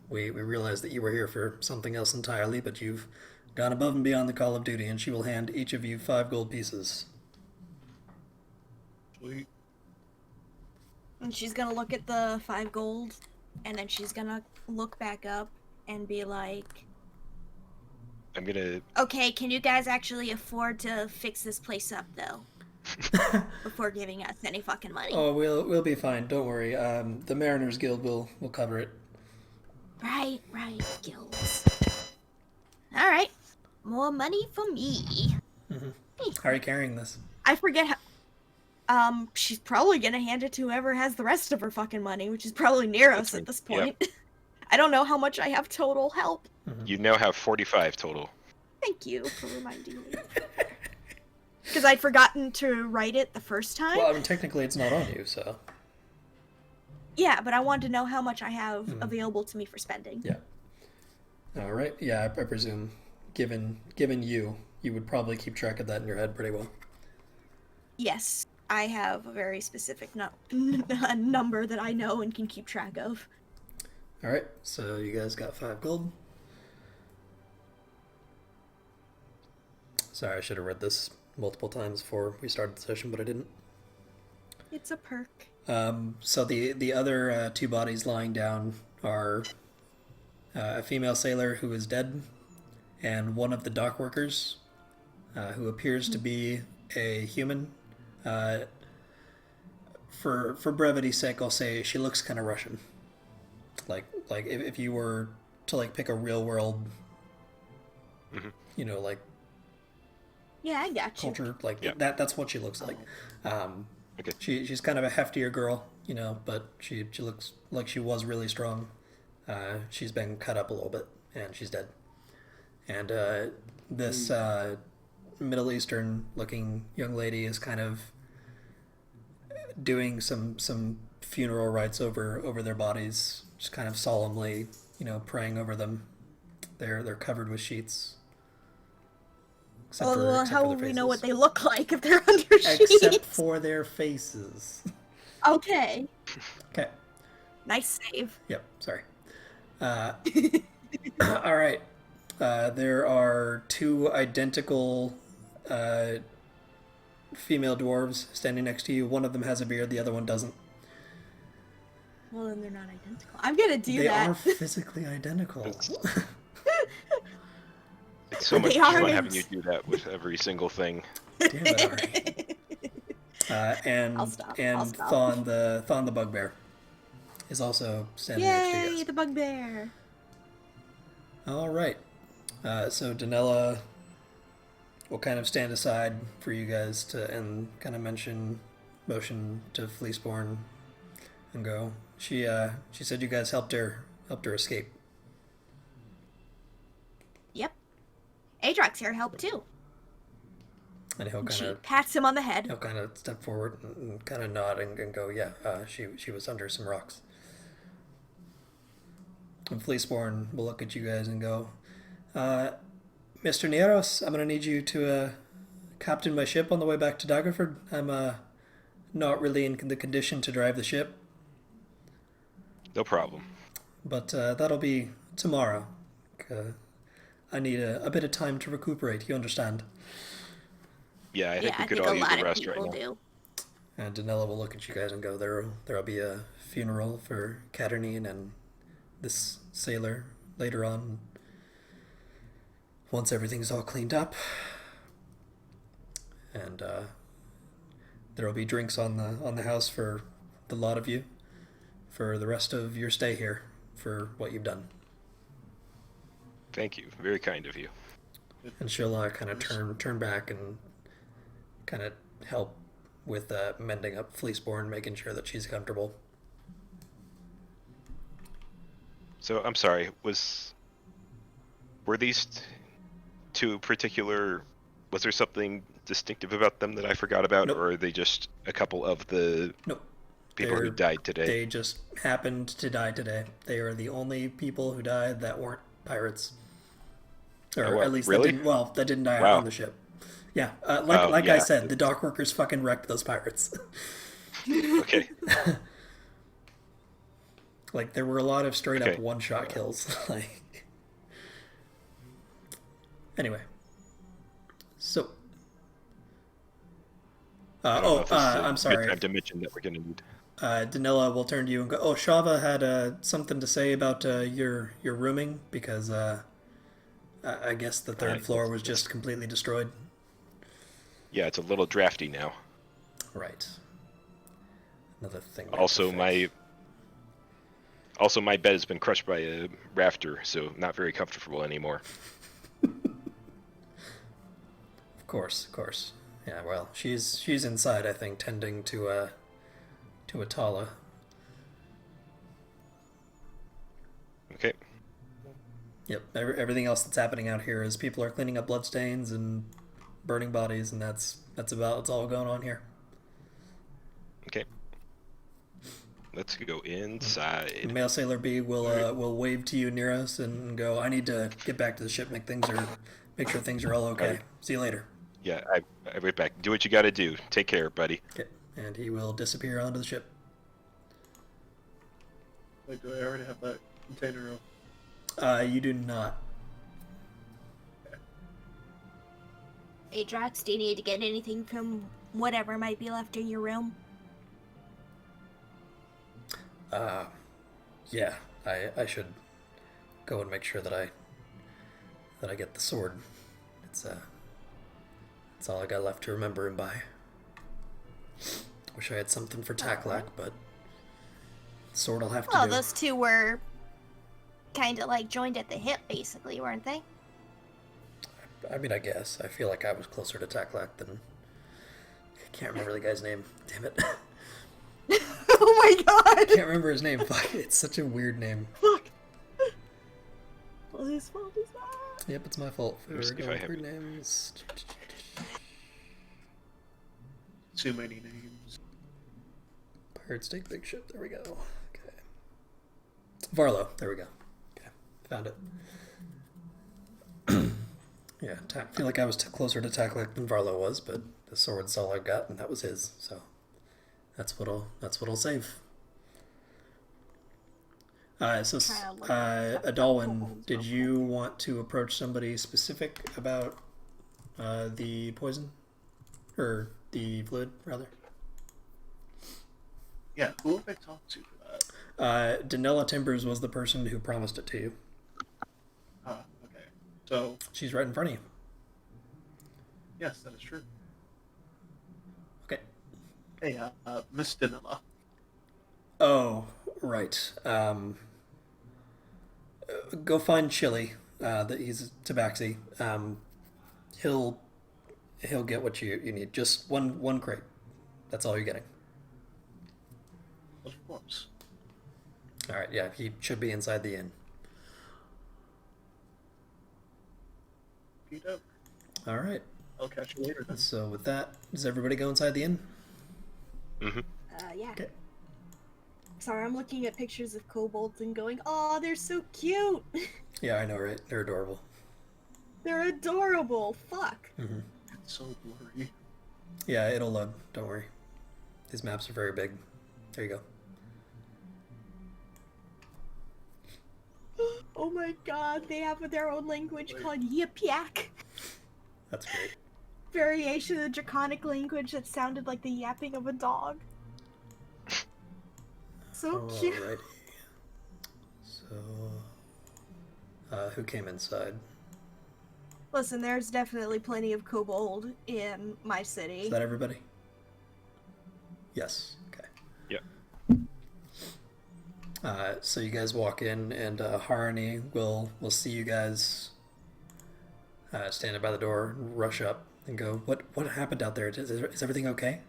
We realize that you were here for something else entirely, but you've gone above and beyond the call of duty," and she will hand each of you 5 gold pieces. Sweet. And she's gonna look at the 5 gold, and then she's gonna look back up and be like, I'm gonna. Okay, can you guys actually afford to fix this place up, though? Before giving us any fucking money. Oh, we'll be fine. Don't worry. The Mariners Guild will cover it. Right, guilds. Alright, more money for me. How are you carrying this? I forget how... she's probably gonna hand it to whoever has the rest of her fucking money, which is probably Neros at this point. Yep. I don't know how much I have total help. You now have 45 total. Thank you for reminding me. Because I'd forgotten to write it the first time. Well, I mean, technically it's not on you, so... Yeah, but I wanted to know how much I have available to me for spending. Yeah. Alright, yeah, I presume, given you would probably keep track of that in your head pretty well. Yes, I have a very specific number that I know and can keep track of. Alright, so you guys got 5 gold. Sorry, I should have read this multiple times before we started the session, but I didn't. It's a perk. So the other 2 bodies lying down are a female sailor who is dead, and one of the dock workers, who appears to be a human. For brevity's sake, I'll say she looks kind of Russian. Like if you were to like pick a real world, you know, like yeah, I got you. culture, like that's what she looks like. Okay. She's kind of a heftier girl, you know, but she looks like she was really strong. She's been cut up a little bit, and she's dead. And this Middle Eastern looking young lady is kind of doing some funeral rites over their bodies, just kind of solemnly, you know, praying over them. They're covered with sheets. Well, how will we know what they look like if they're under sheets? Except for their faces. Okay. Okay. Nice save. Yep, sorry. All right. There are 2 identical female dwarves standing next to you. One of them has a beard, the other one doesn't. Well, then they're not identical. I'm gonna do they that. They are physically identical. It's so much fun having you do that with every single thing. Damn it, Ari. And I'll stop. Thon the bugbear is also standing next to you guys. Yay, the bugbear! All right. So Danella will kind of stand aside for you guys and kind of motion to Fleeceborn and go. She said you guys helped her escape. Yep. Adrox here helped too. And he'll kind She of pats him on the head. he'll kind of step forward and kind of nod and go, yeah, she was under some rocks. And Fleeceborn will look at you guys and go, Mr. Neros, I'm going to need you to captain my ship on the way back to Daggerford. I'm not really in the condition to drive the ship. No problem. But that'll be tomorrow. I need a bit of time to recuperate, you understand? Yeah, I think we could all use a rest right now. Do. And Danella will look at you guys and go, there'll be a funeral for Katerine and this sailor later on, once everything's all cleaned up. And there'll be drinks on the house for the lot of you for the rest of your stay here for what you've done. Thank you. Very kind of you. And she'll kind of turn back and kind of help with mending up Fleeceborn, making sure that she's comfortable. So, I'm sorry, were these 2 particular, was there something distinctive about them that I forgot about, Nope. or are they just a couple of the Nope. people who died today? They just happened to die today. They are the only people who died that weren't pirates. Or at least really? that didn't die Wow. on the ship. Yeah, Yeah. I said, the dock workers fucking wrecked those pirates. Okay. Like, there were a lot of straight up Okay. one-shot kills. Like, anyway. So. I don't know if this is a I'm good sorry. time to mention that we're going to need. Danella will turn to you and go, oh, Shava had something to say about your rooming, because I guess the third Alright, floor was let's- just completely destroyed. Yeah, it's a little drafty now. Right. Another thing. we have to Also, fix. my bed has been crushed by a rafter, so not very comfortable anymore. Of course, of course. Yeah, well, she's inside, I think, tending to Atala. Okay. Yep. Everything else that's happening out here is people are cleaning up bloodstains and burning bodies, and that's all going on here. Okay. Let's go inside. Male Sailor B will wave to you, Neros, and go, "I need to get back to the ship, make sure things are all okay. Alright. See you later." Yeah, I went back. Do what you gotta do. Take care, buddy. Okay. And he will disappear onto the ship. Wait, do I already have that container of... You do not. Adrax, do you need to get anything from whatever might be left in your room? Yeah, I should go and make sure that I get the sword. It's all I got left to remember him by. Wish I had something for Taklak, but sword will have to Well, do. those two were kind of like joined at the hip, basically, weren't they? I mean, I guess. I feel like I was closer to Taklak than... I can't remember the guy's name. Damn it. Oh my god! Can't remember his name. Fuck, it's such a weird name. Fuck. Well, whose fault is that? Yep, it's my fault for Let's see if I going have through it. names. Too many names. Pirate Steak Big Ship. There we go. Okay. Varlo. There we go. Okay. Found it. Yeah, I feel like I was closer to Taklak than Varlo was, but the sword's all I got, and that was his. So that's what'll save. So Trying to look up Adalwin, kobolds did real you want to approach somebody specific about the poison, or the fluid rather? Yeah, who have I talked to for that? Danella Timbers was the person who promised it to you. Ah, okay. So, She's right in front of you. yes, that is true. Okay. Hey, Miss Danilla. Oh, right. Go find Chili. That he's Tabaxi. He'll get what you need. Just one crate. That's all you're getting. Of course. All right. Yeah, he should be inside the inn. You know, All right. I'll catch you later then. So with that, does everybody go inside the inn? Mm-hmm. Yeah. Okay. Sorry, I'm looking at pictures of kobolds and going, "Oh, they're so cute. Yeah, I know, right? They're adorable. They're adorable. Fuck." Hmm. It's so blurry. Yeah, it'll load. Don't worry. These maps are very big. There you go. Oh my god, they have their own language called Yip-Yak. That's great. Variation of the draconic language that sounded like the yapping of a dog. So cute. Alrighty. So, who came inside? Listen, there's definitely plenty of kobold in my city. Is that everybody? Yes. Okay. Yep. So you guys walk in, and Harani will see you guys standing by the door, rush up, and go, "What happened out there? Is everything okay?"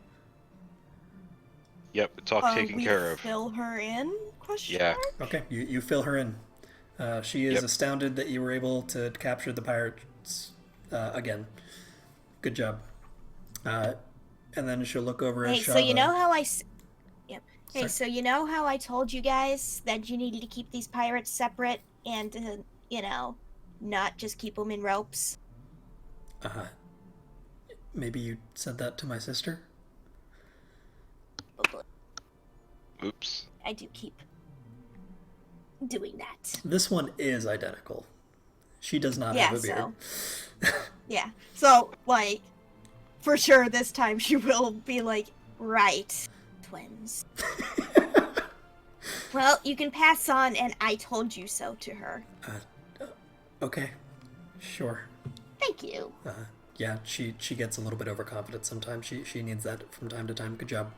Yep, it's all taken We care of. fill her in? Question Yeah. mark? Okay. You fill her in. She is Yep. astounded that you were able to capture the pirates again. Good job. And then she'll look over at Hey, Shava. so you know how Yep. Hey, Sorry. so you know how I told you guys that you needed to keep these pirates separate and, not just keep them in ropes? Maybe you said that to my sister? Oops. I do keep doing that. This one is identical. She does not Yeah, have a beard. Yeah. So, like, for sure this time she will be like, right, twins. Well, you can pass on and "I told you so" to her. Okay. Sure. Thank you. Yeah, she gets a little bit overconfident sometimes. She needs that from time to time. Good job.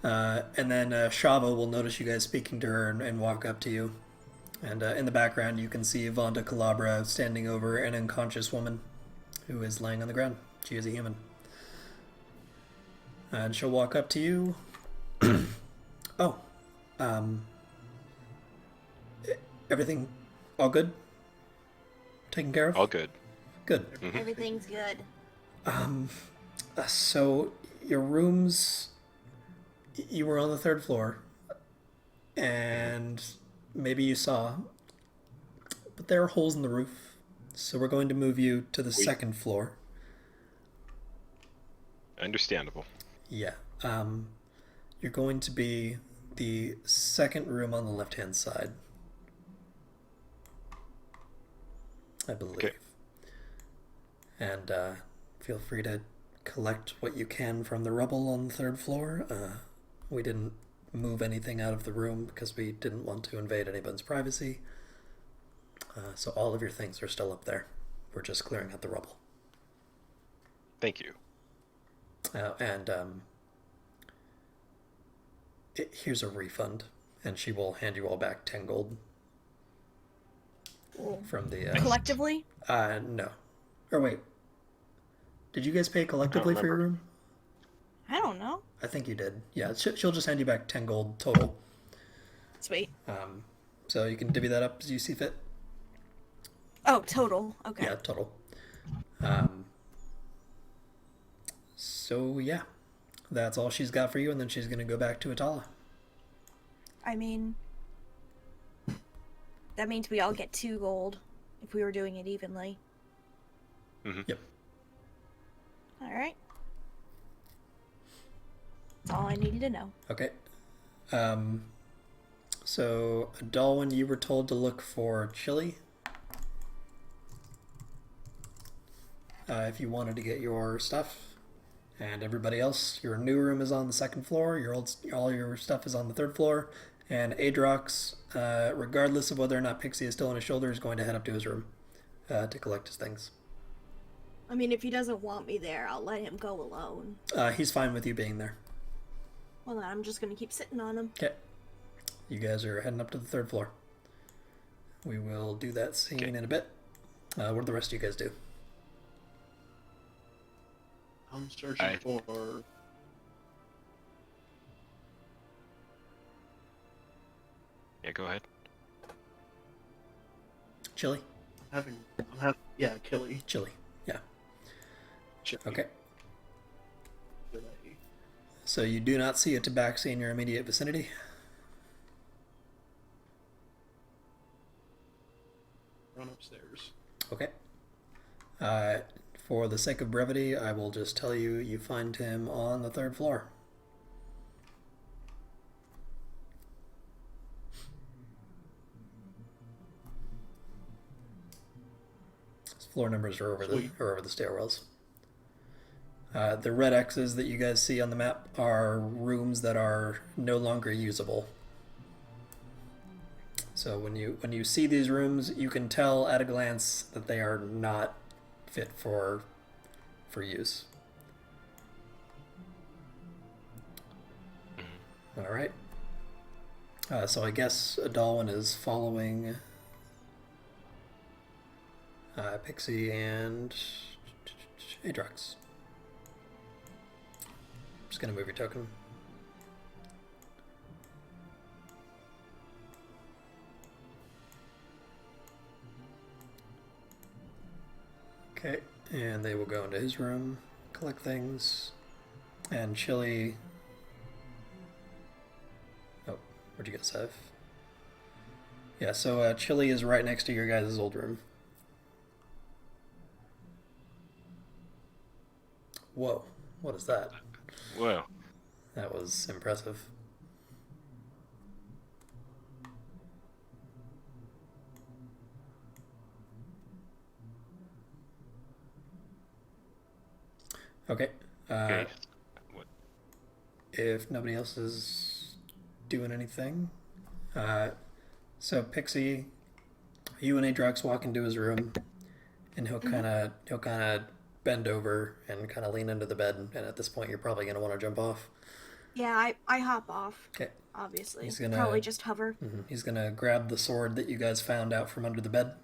And then Shava will notice you guys speaking to her and walk up to you. And in the background, you can see Vonda Calabra standing over an unconscious woman who is laying on the ground. She is a human. And she'll walk up to you. Oh, everything all good? Taken care of? All good. Good. Everything's good. So your rooms, you were on the 3rd floor, and maybe you saw, but there are holes in the roof. So we're going to move you to the 2nd floor. Understandable. Yeah. You're going to be the 2nd room on the left-hand side, I believe. Okay. And feel free to collect what you can from the rubble on the 3rd floor. We didn't move anything out of the room because we didn't want to invade anyone's privacy. So all of your things are still up there. We're just clearing out the rubble. Thank you. Here's a refund, and she will hand you all back 10 gold. From the... Collectively? No. Or wait. Did you guys pay collectively for your room? I don't know. I think you did. Yeah, she'll just hand you back 10 gold total. Sweet. So you can divvy that up as you see fit. Oh, total. Okay. Yeah, total. So yeah, that's all she's got for you, and then she's gonna go back to Atala. I mean, that means we all get 2 gold if we were doing it evenly. Mm-hmm. Yep. All right. That's all I needed to know. Okay. So Adalwin, you were told to look for chili. If you wanted to get your stuff. And everybody else, your new room is on the 2nd floor. All your stuff is on the 3rd floor. And Adrox, regardless of whether or not Pixie is still on his shoulder, is going to head up to his room to collect his things. I mean, if he doesn't want me there, I'll let him go alone. He's fine with you being there. Well, then I'm just going to keep sitting on him. Okay. You guys are heading up to the 3rd floor. We will do that scene in a bit. What do the rest of you guys do? I'm searching for... Yeah, go ahead. Chili? Yeah, Killy. Chili. Yeah. Chili. Okay. Chili. So you do not see a tabaxi in your immediate vicinity? Run upstairs. Okay. For the sake of brevity, I will just tell you, you find him on the 3rd floor. His floor numbers are over the stairwells. The red X's that you guys see on the map are rooms that are no longer usable. So when you see these rooms, you can tell at a glance that they are not fit for use. All right. So I guess Adalwin is following Pixie and Adrox. Just gonna move your token. Okay, and they will go into his room, collect things, and Chili... Oh, where'd you go, Syve? Yeah, so Chili is right next to your guys' old room. Whoa, what is that? Whoa. That was impressive. Okay. Okay. What? If nobody else is doing anything, so Pixie, You and Adrox walk into his room, and he'll kind of bend over and kind of lean into the bed. And at this point, you're probably gonna want to jump off. Yeah, I hop off. Okay. Obviously, He's gonna probably just hover. He's gonna grab the sword that you guys found out from under the bed,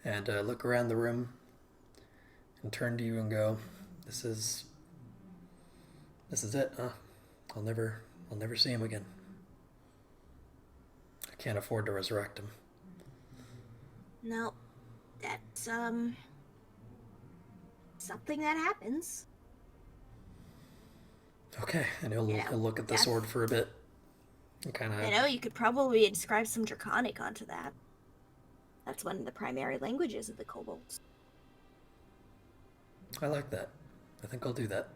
and look around the room, and turn to you and go, "This is it, huh? I'll never see him again. I can't afford to resurrect him." No, that's something that happens. Okay, and he'll look at the death. sword for a bit, and kind of. I know you could probably inscribe some Draconic onto that. That's one of the primary languages of the kobolds. I like that. I think I'll do that.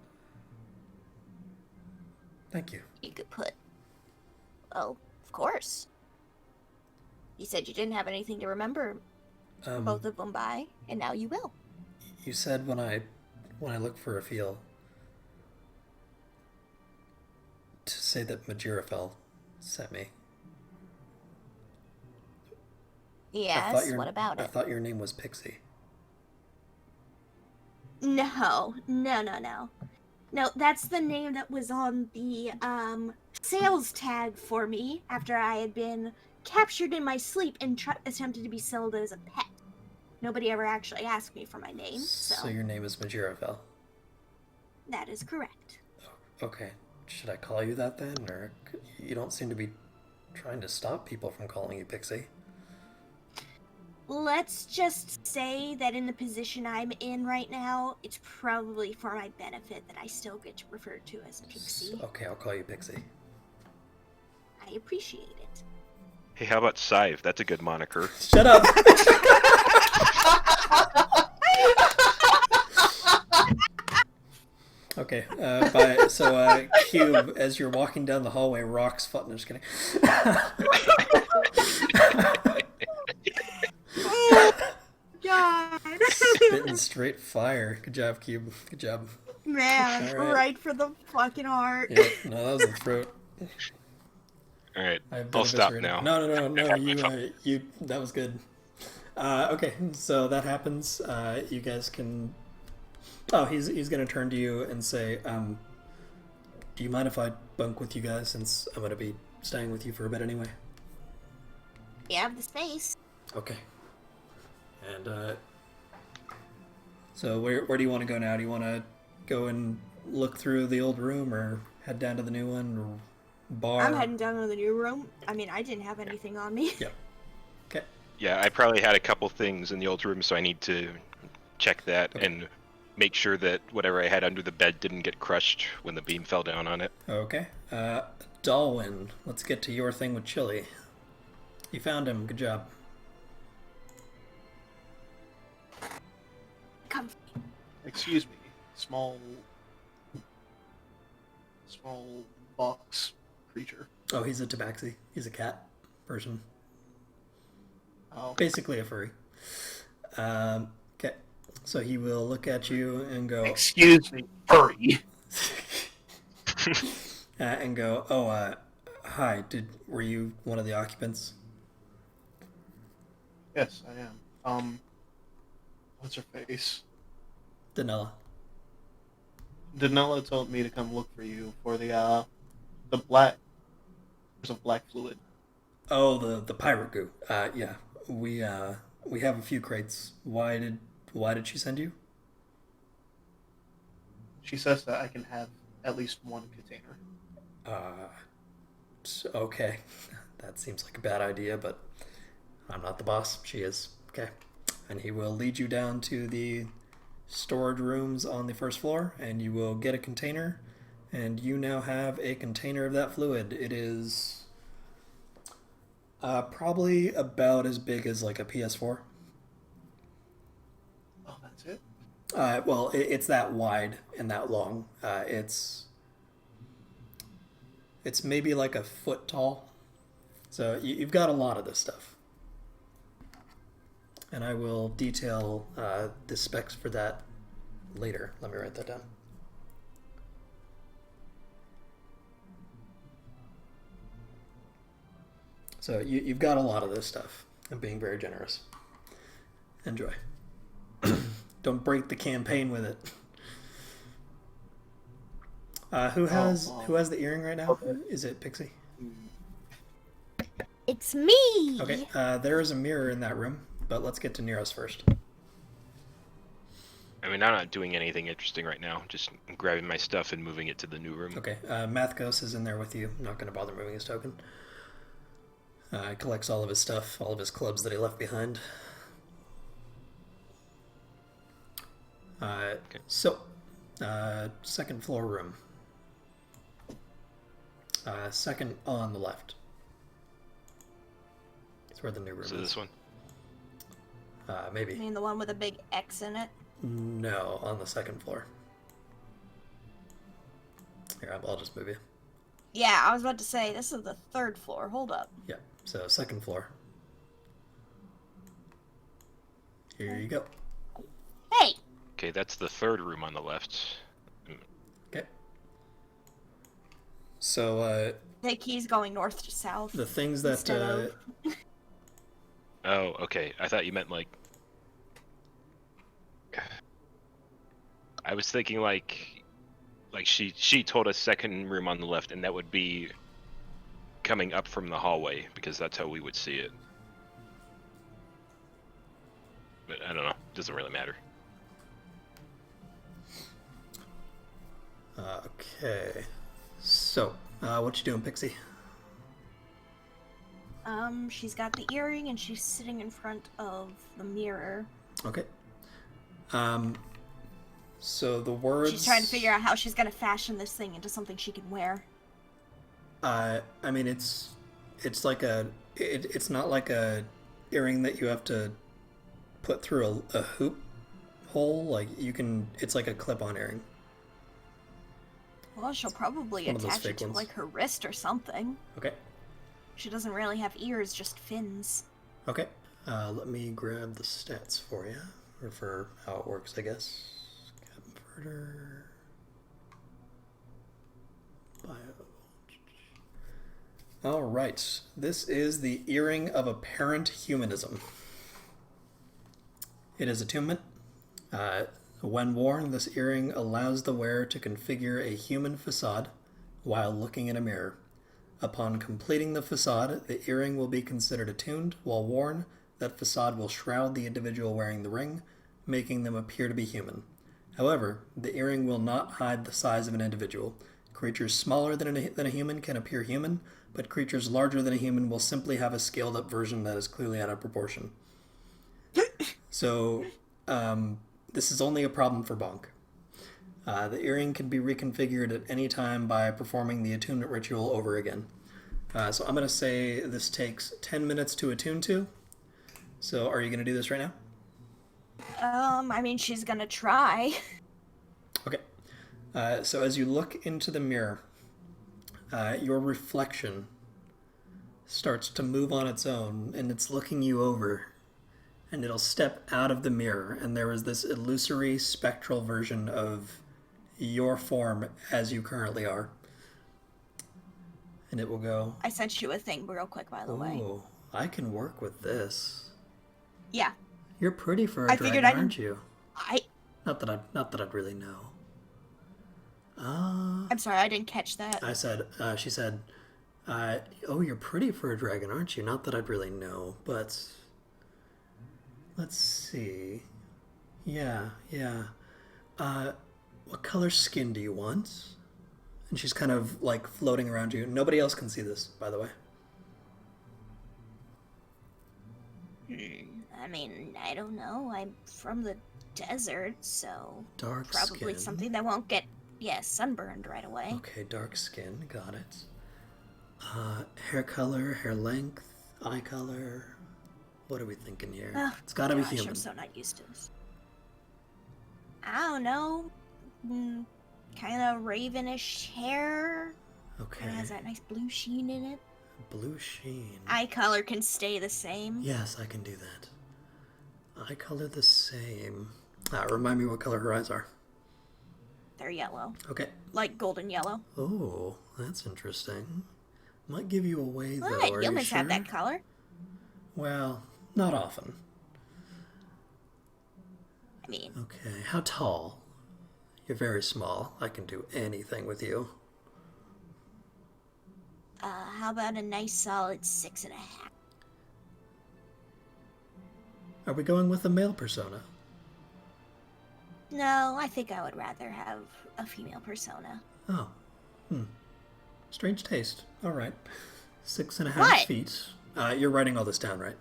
Thank you. You could put... Well, of course. You said you didn't have anything to remember both of them by, and now you will. You said when I look for a feel, to say that Majirafel sent me. Yes, what about I it? thought your name was Pixie. No. No, that's the name that was on the sales tag for me after I had been captured in my sleep and attempted to be sold as a pet. Nobody ever actually asked me for my name, so... So your name is Majirafel. That is correct. Okay. Should I call you that then? Or you don't seem to be trying to stop people from calling you Pixie. Let's just say that in the position I'm in right now, it's probably for my benefit that I still get referred to as Pixie. Okay, I'll call you Pixie. I appreciate it. Hey, how about Syve? That's a good moniker. Shut up! Okay, Cube, as you're walking down the hallway, rocks foot. I'm just kidding. God. Spitting straight fire. Good job, Cube. Good job. Man, right for the fucking heart. Yeah, no, that was the throat. Alright, I'll stop now. No, you, that was good. Okay, so that happens. You guys can... Oh, he's gonna turn to you and say, do you mind if I bunk with you guys, since I'm gonna be staying with you for a bit anyway? You have the space. Okay. And, so where do you want to go now? Do you want to go and look through the old room, or head down to the new one, or bar? I'm heading down to the new room. I mean, I didn't have anything on me. Yep. Okay. Yeah, I probably had a couple things in the old room, so I need to check that and make sure that whatever I had under the bed didn't get crushed when the beam fell down on it. Okay. Dalwyn, let's get to your thing with Chili. You found him. Good job. Come. Excuse me. Small box creature. Oh, he's a tabaxi. He's a cat person. Oh. Basically a furry. Okay. So he will look at you and go... Excuse me, furry. and go, oh, hi, were you one of the occupants? Yes, I am. What's her face? Danella. Danella told me to come look for you for the black... There's a black fluid. Oh, the pirate goo. Yeah. We have a few crates. Why did she send you? She says that I can have at least one container. Okay. That seems like a bad idea, but I'm not the boss. She is. Okay. And he will lead you down to the storage rooms on the first floor, and you will get a container, and you now have a container of that fluid. It is probably about as big as like a PS4. Oh, that's it? Well, it's that wide and that long. It's maybe like a foot tall. So you've got a lot of this stuff. And I will detail the specs for that later. Let me write that down. So you've got a lot of this stuff. I'm being very generous. Enjoy. Don't break the campaign with it. Who has the earring right now? Okay. Is it Pixie? It's me! Okay, there is a mirror in that room, but let's get to Neros first. I mean, I'm not doing anything interesting right now. Just grabbing my stuff and moving it to the new room. Okay, Mathcos is in there with you. I'm not going to bother moving his token. He collects all of his stuff, all of his clubs that he left behind. Okay. So, second floor room. Second on the left. That's where the new room So is. this one? Maybe. You mean the one with a big X in it? No, on the second floor. Here, I'll just move you. Yeah, I was about to say, this is the third floor. Hold up. Yeah, so second floor. Here you go. Hey! Okay, that's the third room on the left. Okay. So, The key's going north to south. the things that, Instead of- Oh, okay. I thought you meant like... I was thinking like she told us second room on the left, and that would be coming up from the hallway, because that's how we would see it. But I don't know. Doesn't really matter. Okay. So, what you doing, Pixie? She's got the earring and she's sitting in front of the mirror. Okay. So the words... She's trying to figure out how she's gonna fashion this thing into something she can wear. I mean, it's like it's not like a earring that you have to put through a hoop hole. Like, you can... It's like a clip-on earring. Well, she'll probably One of those attach it fake to, ones. like, her wrist or something. Okay. She doesn't really have ears, just fins. Okay. Let me grab the stats for you, or for how it works, I guess. Converter. Bio. All right. This is the Earring of Apparent Humanism. It is attunement. When worn, this earring allows the wearer to configure a human facade while looking in a mirror. Upon completing the facade, the earring will be considered attuned. While worn, that facade will shroud the individual wearing the ring, making them appear to be human. However, the earring will not hide the size of an individual. Creatures smaller than a human can appear human, but creatures larger than a human will simply have a scaled-up version that is clearly out of proportion. So, this is only a problem for Bonk. The earring can be reconfigured at any time by performing the attunement ritual over again. So I'm going to say this takes 10 minutes to attune to. So are you going to do this right now? I mean, she's gonna try. Okay. So as you look into the mirror, your reflection starts to move on its own, and it's looking you over. And it'll step out of the mirror, and there is this illusory spectral version of your form as you currently are. And it will go, I sent you a thing real quick, by the way. "Oh, I can work with this. Yeah. You're pretty for a I dragon, figured I'd- aren't you? I... Not that I'd really know." I'm sorry, I didn't catch that. I said, she said, "Oh, you're pretty for a dragon, aren't you? Not that I'd really know, but let's see. Yeah. What color skin do you want?" And she's kind of like floating around you. Nobody else can see this, by the way. I mean, I don't know. I'm from the desert, so Dark probably skin. something that won't get, sunburned right away. Okay, dark skin. Got it. Hair color, hair length, eye color. What are we thinking here? Oh, It's gotta be gosh, human. I'm so not used to this. I don't know. Kind of ravenish hair. Okay. Kind of has that nice blue sheen in it. Blue sheen. Eye color can stay the same. Yes, I can do that. Eye color the same. Remind me what color her eyes are. They're yellow. Okay. Like golden yellow. Oh, that's interesting. Might give you away, though. What? Are Humans you sure? have that color. Well, Not often. I mean, Okay, how tall? You're very small. I can do anything with you. how about a nice solid 6.5? Are we going with a male persona? No, I think I would rather have a female persona. Oh. Strange taste. All right. 6.5 What? feet. You're writing all this down, right?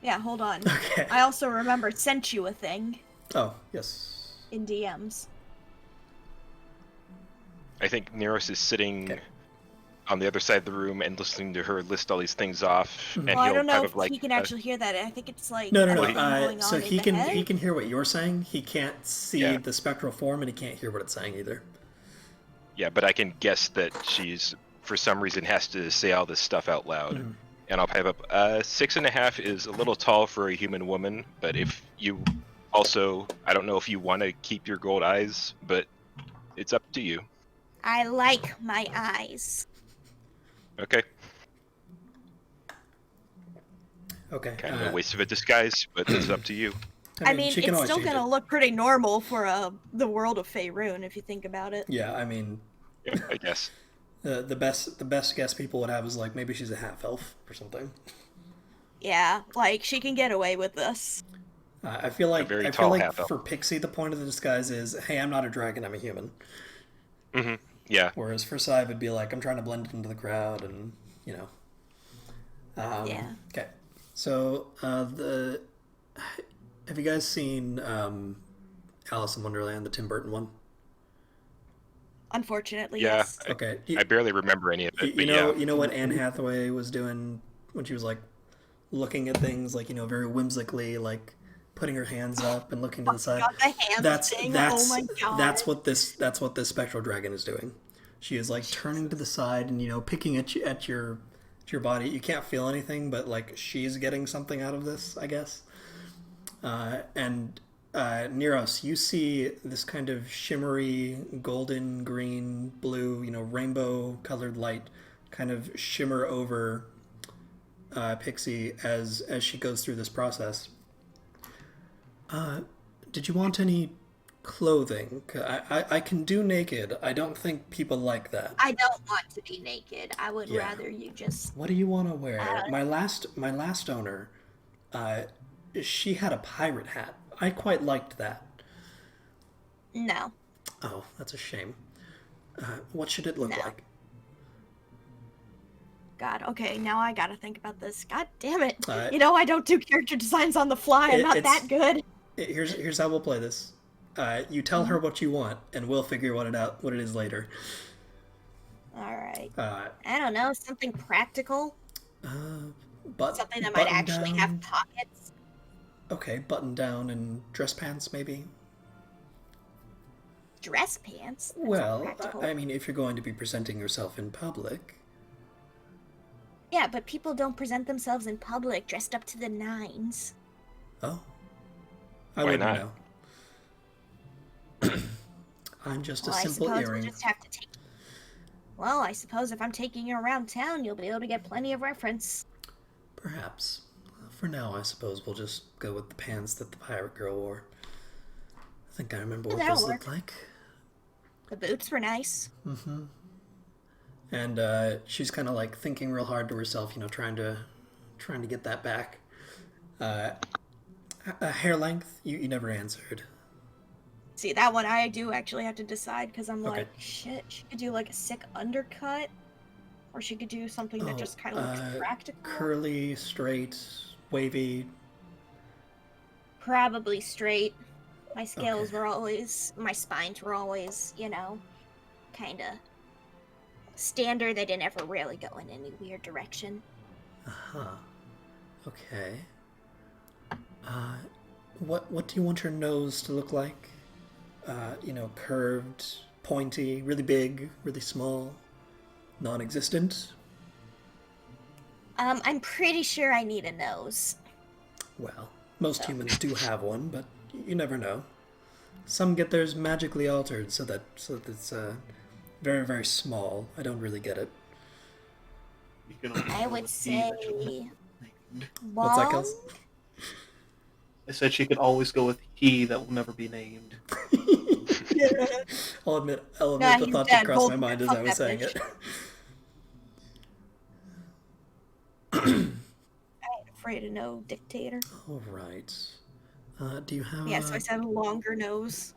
Yeah, hold on. Okay. I also remember sent you a thing Oh, yes. in DMs. I think Neros is sitting Okay. on the other side of the room and listening to her list all these things off, and Well, I he'll don't know kind if of like he can actually hear that. I think it's like No. everything going So on he in can the head. he can hear what you're saying. He can't see Yeah. the spectral form, and he can't hear what it's saying either. yeah, but I can guess that she's for some reason has to say all this stuff out loud. Mhm. And I'll pipe up. 6.5 is a little tall for a human woman, but if you also, I don't know if you want to keep your gold eyes, but it's up to you. I like my eyes. Okay, Okay. kind of a waste of a disguise, but it's up to you. I mean, she can it's always still change gonna it. look pretty normal for the world of Faerun if you think about it. Yeah, I mean, Yeah, I guess. the best guess people would have is like maybe she's a half elf or something. Yeah, like she can get away with this. I feel like very I tall feel like half-elf. for Pixie the point of the disguise is, hey, I'm not a dragon, I'm a human. Hmm. Yeah. Whereas for Syve it'd be like, I'm trying to blend into the crowd, and you know. Yeah. Okay. So have you guys seen Alice in Wonderland, the Tim Burton one? Unfortunately, Yeah. yes. Okay. I barely remember any of it, but You know what Anne Hathaway was doing when she was like looking at things, like, you know, very whimsically, like putting her hands up and looking to the side. God, the hands thing. Oh my god. That's what this spectral dragon is doing. She is like turning to the side and, you know, picking at your body. You can't feel anything, but like she's getting something out of this, I guess. And Neros, you see this kind of shimmery golden, green, blue, you know, rainbow colored light kind of shimmer over Pixie as she goes through this process. Did you want any clothing? I can do naked. I don't think people like that. I don't want to be naked. I would Yeah. rather you just. What do you want to wear? My last owner, she had a pirate hat. I quite liked that. No. Oh, that's a shame. What should it look No. like? God, okay, now I gotta think about this. God damn it. Uh, You know, I don't do character designs on the fly. I'm not it's- that good. Here's how we'll play this. You tell her what you want, and we'll figure what it is later. Alright. Uh, I don't know, something practical? but Something that might button actually down. have pockets? Okay, button down and dress pants, maybe. Dress pants? That's not Well, practical. I mean, if you're going to be presenting yourself in public. Yeah, but people don't present themselves in public dressed up to the nines. Oh, I Why wouldn't not? know. I'm just Well, a I simple suppose earring. we'll just have to take. Well, I suppose if I'm taking you around town, you'll be able to get plenty of reference. Perhaps. For now, I suppose we'll just go with the pants that the pirate girl wore. I think I remember what That'll those work. look like. The boots were nice. And she's kind of like thinking real hard to herself, you know, trying to get that back. Hair length, you never answered. See, that one I do actually have to decide because I'm Okay. like, shit, she could do like a sick undercut, or she could do something that just kind of looks practical. Curly, straight, wavy. Probably straight. My scales Okay. were always, my spines were always, you know, kind of standard. They didn't ever really go in any weird direction. Uh-huh. Okay. What do you want your nose to look like? You know, curved, pointy, really big, really small, non-existent? I'm pretty sure I need a nose. Well, most humans do have one, but you never know. Some get theirs magically altered so that it's very, very small. I don't really get it. You can only I tell would with feet that you'll say What's that, Kels? I said she could always go with he that will never be named. I'll admit Nah, the he's thought dead. did cross my Voldemort, mind as fuck I was that saying bitch. it. I ain't afraid of no dictator. All right. Do you have? Yeah, so I said a longer nose.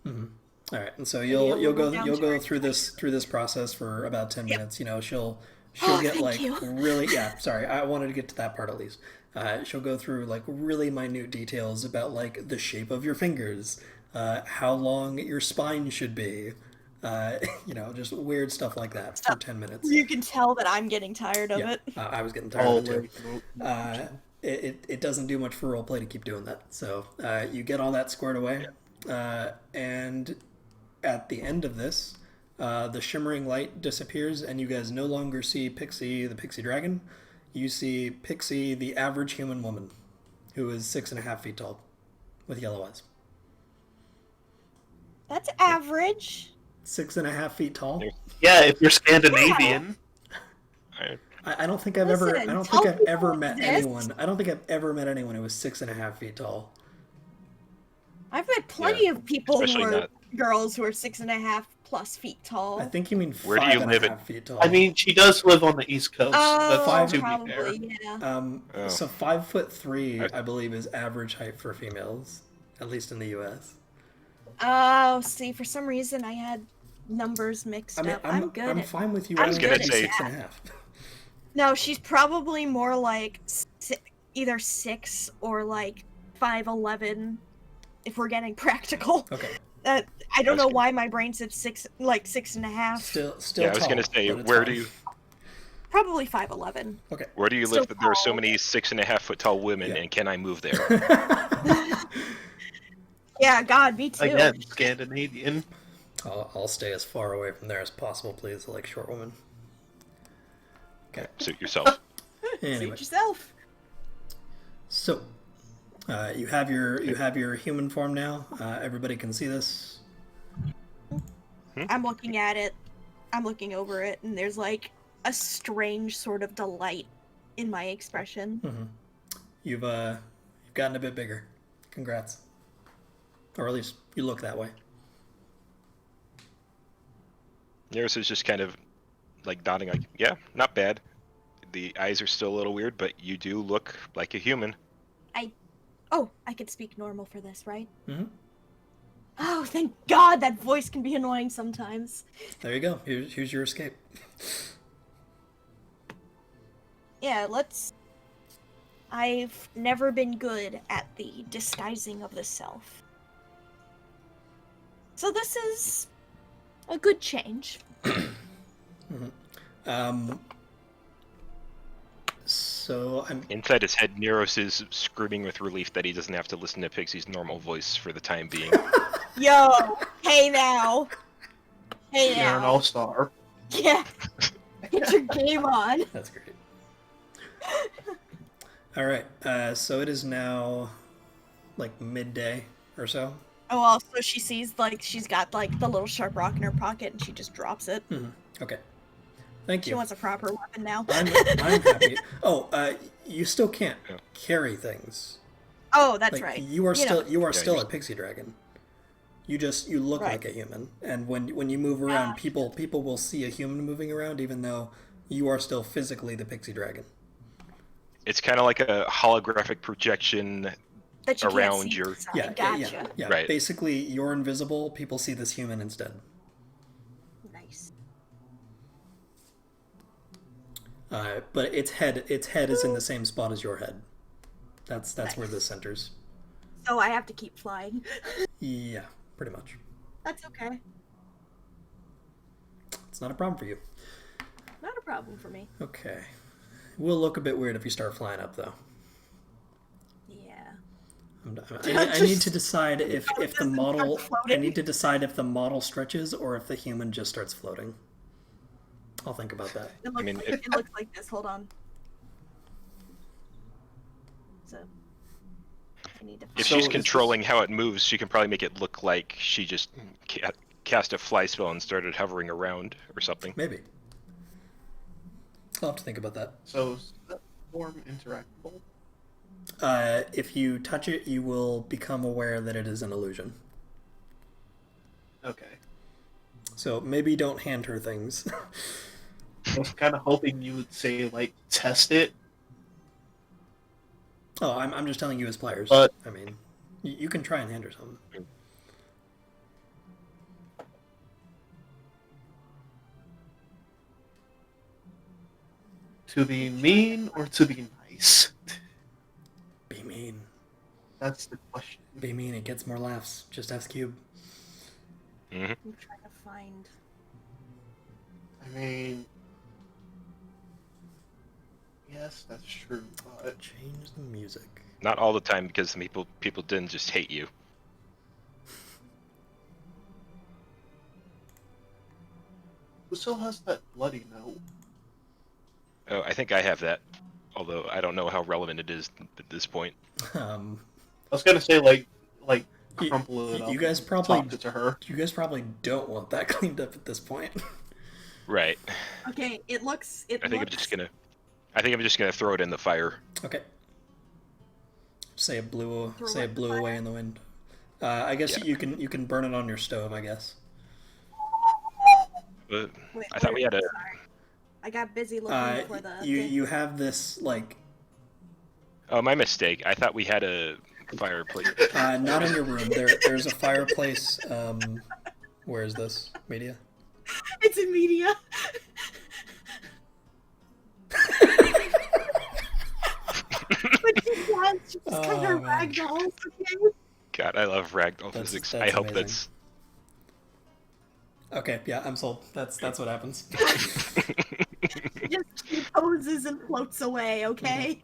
Mhm. All right, and so Maybe a you'll little go down through this process for about 10 Yep. minutes. You know, she'll Oh, get thank like you. really sorry, I wanted to get to that part at least. She'll go through like really minute details about like the shape of your fingers, how long your spine should be, you know, just weird stuff like that for 10 minutes. You can tell that I'm getting tired of Yeah, it. I was getting tired of it too. Like, It doesn't do much for roleplay to keep doing that. So you get all that squared away, and at the end of this, the shimmering light disappears, and you guys no longer see Pixie, the pixie dragon. You see Pixie, the average human woman, who is 6.5 feet tall, with yellow eyes. That's average. 6.5 feet tall. yeah, if you're Scandinavian. I don't think I've Listen, I don't tall think I've ever people met exist. anyone. I don't think I've ever met anyone who was 6.5 feet tall. I've met plenty of people who especially are not- girls who are 6.5+ feet tall. I think you mean Where do you live in- 5.5 feet tall. I mean, she does live on the East Coast. Oh, five- to be fair. probably, yeah. Oh. So 5'3", I believe, is average height for females, at least in the U.S. Oh, see, for some reason I had numbers mixed I mean, up. I'm good I'm at... fine with you. I'm adding gonna it to say- 6.5. No, she's probably more like either 6 or like 5'11", if we're getting practical. Okay. I don't That's know good. why my brain said 6, like 6.5. Still. Yeah, I was tall, gonna say, but it's where fine. do you Probably 5'11". Okay. where do you Still live that there are so tall. many 6.5 foot tall women, Yeah. and can I move there? Yeah, God, me too. Again, Scandinavian. I'll stay as far away from there as possible, please. I like short women. Okay. Suit yourself. Anyway, Suit yourself. so you have your human form now. Everybody can see this. I'm looking at it. I'm looking over it, and there's like a strange sort of delight in my expression. You've gotten a bit bigger. Congrats. Or at least you look that way. Neros is just kind of like nodding, like, yeah, not bad. The eyes are still a little weird, but you do look like a human. Oh, I could speak normal for this, right? Mhm. Oh, thank God, that voice can be annoying sometimes. There you go. Here's your escape. Yeah, I've never been good at the disguising of the self. So this is a good change. So I'm Inside his head, Neros is screaming with relief that he doesn't have to listen to Pixie's normal voice for the time being. Yo, hey now. Hey You're an now. all-star. Yeah. Get your game on. That's great. All right. So it is now like midday or so. Oh, also she sees like she's got like the little sharp rock in her pocket and she just drops it. Okay. Thank She you. wants a proper weapon now. I'm happy. Oh, you still can't Yeah. carry things. Oh, that's Like, right. You are You still know. you are Yeah, still you're- a pixie dragon. You look Right. like a human, and when you move around, people will see a human moving around, even though you are still physically the pixie dragon. It's kind of like a holographic projection. That you around can't see your- inside. Yeah, Gotcha. yeah. Right. Basically, you're invisible. People see this human instead. Nice. But its head is in the same spot as your head. That's where this centers. So I have to keep flying. Yeah, pretty much. That's okay. It's not a problem for you. Not a problem for me. Okay. Will look a bit weird if you start flying up, though. Yeah. I need to decide if the Doesn't model. start floating. I need to decide if the model stretches or if the human just starts floating. I'll think about that. It looks, mean, like, if- it looks like this. Hold on. So. I need to. If So she's is controlling how it moves, she can probably make it look like she just cast a fly spell and started hovering around or something. Maybe. I'll have to think about that. So form interactable? If you touch it, you will become aware that it is an illusion. Okay. So maybe don't hand her things. I was kind of hoping you would say, like, test it. Oh, I'm just telling you as players. But I mean, you can try and hand her something. to be mean or to be nice? Be mean. That's the question. Be mean. It gets more laughs. Just ask Cube. Mm-hmm. I'm trying to find. I mean, yes, that's true, but Change the music. Not all the time, because some people didn't just hate you. who still has that bloody note? Oh, I think I have that. Although I don't know how relevant it is at this point. I was gonna say, like crumple it up. You guys probably toss it to her. You guys probably don't want that cleaned up at this point. Right. Okay, it looks. I think I'm just gonna throw it in the fire. Okay. Say it blew Throw it in the away fire? in the wind. I guess Yeah. you can burn it on your stove. I guess. But Wait, I thought we had a. Sorry. I got busy looking for the. thing. You have this like Oh, my mistake. I thought we had a fireplace. not in your room. There's a fireplace. Where is this media? It's in media. But she wants just kind Oh, of man. ragdolls, okay? God, I love ragdoll That's- physics. that's I hope amazing. that's. Okay, yeah, I'm sold. That's what happens. Just she poses and floats away, okay?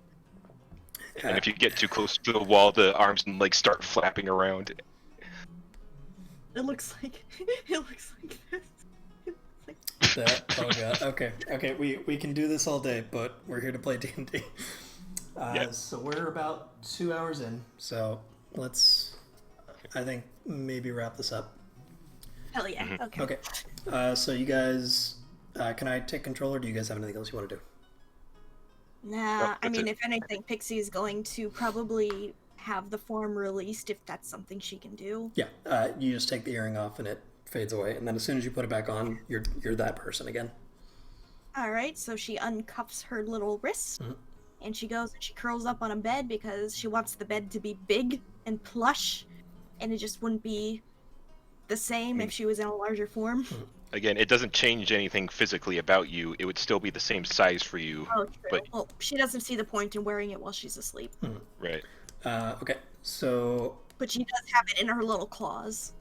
And if you get too close to the wall, the arms and legs start flapping around. It looks like this. Oh god. Okay. We can do this all day, but we're here to play D&D. Yeah. So we're about 2 hours in. So let's, I think, maybe wrap this up. Hell yeah. Okay. Okay. So you guys, can I take control, or do you guys have anything else you want to do? Nah, Nope, I that's mean, it. if anything, Pixie is going to probably have the form released if that's something she can do. Yeah. You just take the earring off, and it fades away, and then as soon as you put it back on, you're that person again. All right, so she uncuffs her little wrist, and she goes and she curls up on a bed because she wants the bed to be big and plush, and it just wouldn't be the same if she was in a larger form. Again, it doesn't change anything physically about you. It would still be the same size for you. Oh, true. But- Well, she doesn't see the point in wearing it while she's asleep, Right. Okay. So but she does have it in her little claws.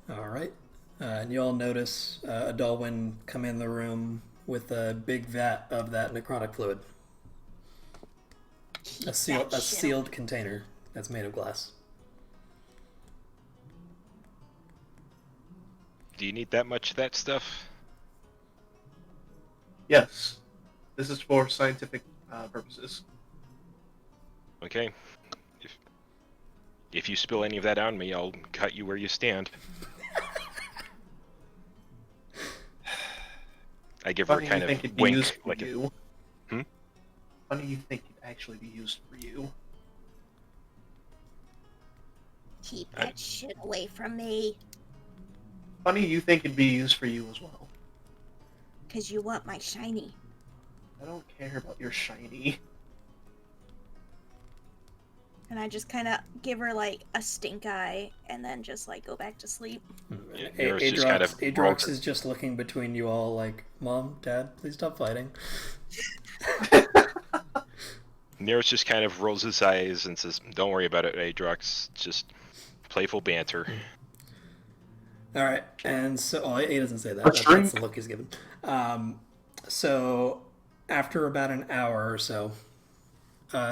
all right. And you all notice Adolwyn come in the room with a big vat of that necrotic fluid. A sealed container that's made of glass. Do you need that much of that stuff? Yes, this is for scientific purposes. Okay. If you spill any of that on me, I'll cut you where you stand. I give her a Funny kind you of think it'd be wink, used for like you. Hmm? Funny you think it'd actually be used for you. Keep that shit away from me, Funny you think it'd be used for you as well. because you want my shiny. I don't care about your shiny. And I just kind of give her, like, a stink eye, and then just, like, go back to sleep. Yeah, Neros just kind of Adrox is just looking between you all like, Mom, Dad, please stop fighting. Neros just kind of rolls his eyes and says, "Don't worry about it, Adrox. Just playful banter." All right, and so he doesn't say that. Let's That's drink. the look he's given. So after about an hour or so,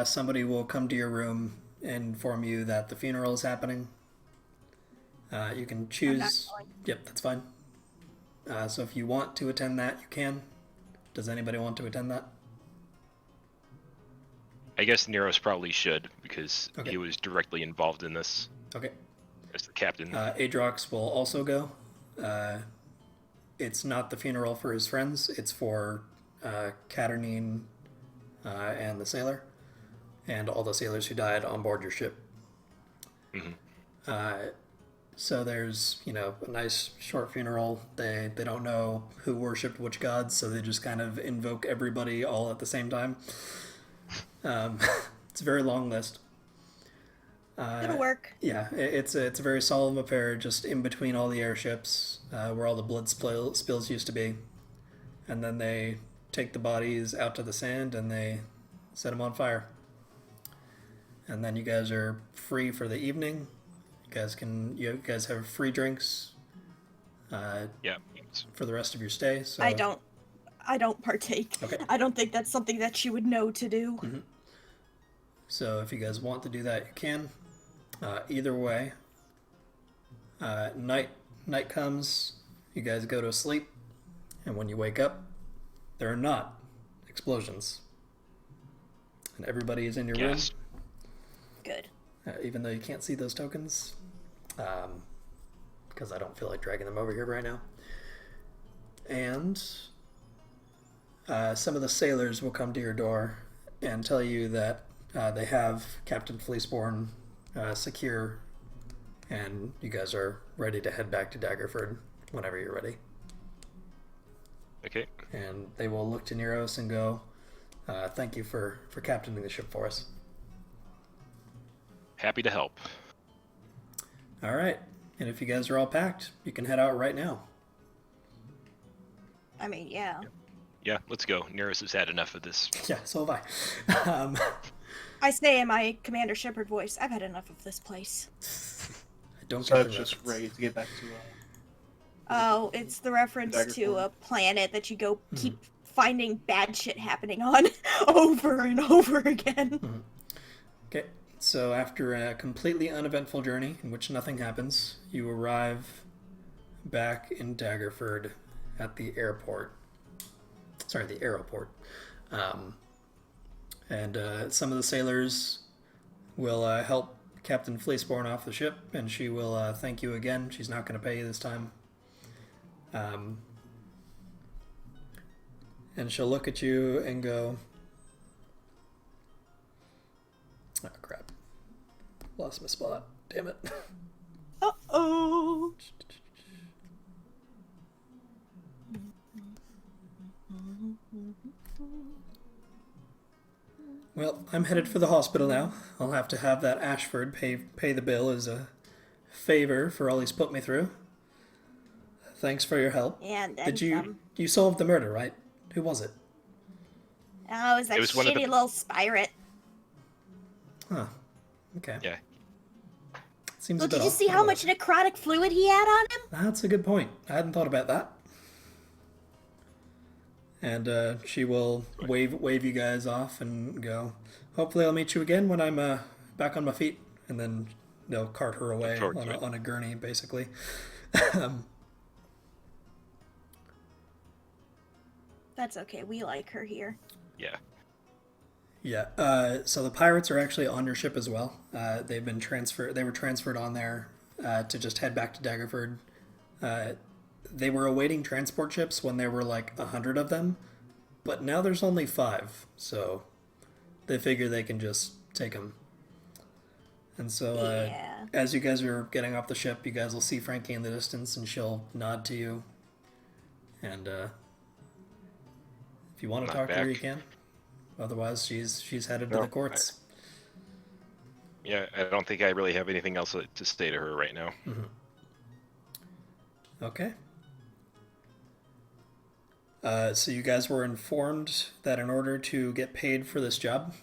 somebody will come to your room and inform you that the funeral is happening. You can choose. going. Yep, that's fine. So if you want to attend that, you can. Does anybody want to attend that? I guess Neros probably should, because Okay. he was directly involved in this Okay. as the captain. Adrox will also go. It's not the funeral for his friends. It's for Caternine and the sailor, and all the sailors who died on board your ship. So there's, a nice short funeral. They don't know who worshipped which gods, so they just kind of invoke everybody all at the same time. It's a very long list. It'll work. Yeah, it's a very solemn affair just in between all the airships where all the blood spills used to be. And then they take the bodies out to the sand and they set them on fire. And then you guys are free for the evening. You guys have free drinks. Yeah. For the rest of your stay. So I don't partake. Okay. I don't think that's something that she would know to do. Mm-hmm. So if you guys want to do that, you can. Either way, night comes. You guys go to sleep, and when you wake up, there are not explosions, and everybody is in your room. Good. Even though you can't see those tokens, because I don't feel like dragging them over here right now. And some of the sailors will come to your door and tell you that they have Captain Fleeceborn secure, and you guys are ready to head back to Daggerford whenever you're ready. Okay. And they will look to Neros and go, thank you for captaining the ship for us. Happy to help. All right. And if you guys are all packed, you can head out right now. I mean, yeah. Yeah, let's go. Neros has had enough of this. Yeah, so have I. I say in my Commander Shepard voice, I've had enough of this place. I don't So get I'm the just reference. ready to get back to. Oh, it's the reference to Daggerford. a planet that you go keep finding bad shit happening on over and over again. Okay, so after a completely uneventful journey in which nothing happens, you arrive back in Daggerford at the airport. Sorry, the aeroport. And some of the sailors will help Captain Fleeceborn off the ship, and she will thank you again. She's not going to pay you this time. And she'll look at you and go, oh, crap. Lost my spot. Damn it. Uh-oh. Well, I'm headed for the hospital now. I'll have to have that Ashford pay the bill as a favor for all he's put me through. Thanks for your help. And then Did you some. you solved the murder, right? Who was it? Oh, it was that It was one of shitty the- little spirit. Huh. Okay. Yeah. Seems Well, a bit did you off. see how much necrotic fluid he had on him? That's a good point. I hadn't thought about that. And she will wave you guys off and go, hopefully I'll meet you again when I'm back on my feet. And then they'll cart her away forward to it. on a gurney, basically. That's okay. We like her here. Yeah. Yeah. So the pirates are actually on your ship as well. They've been transferred. They were transferred on there to just head back to Daggerford. They were awaiting transport ships when there were like 100 of them, but now there's only 5. So they figure they can just take them. And so Yeah. as you guys are getting off the ship, you guys will see Frankie in the distance, and she'll nod to you. And if you want to Not talk to her, back. you can. Otherwise, she's headed to No, the courts. Yeah, I don't think I really have anything else to say to her right now. Okay. So you guys were informed that in order to get paid for this job,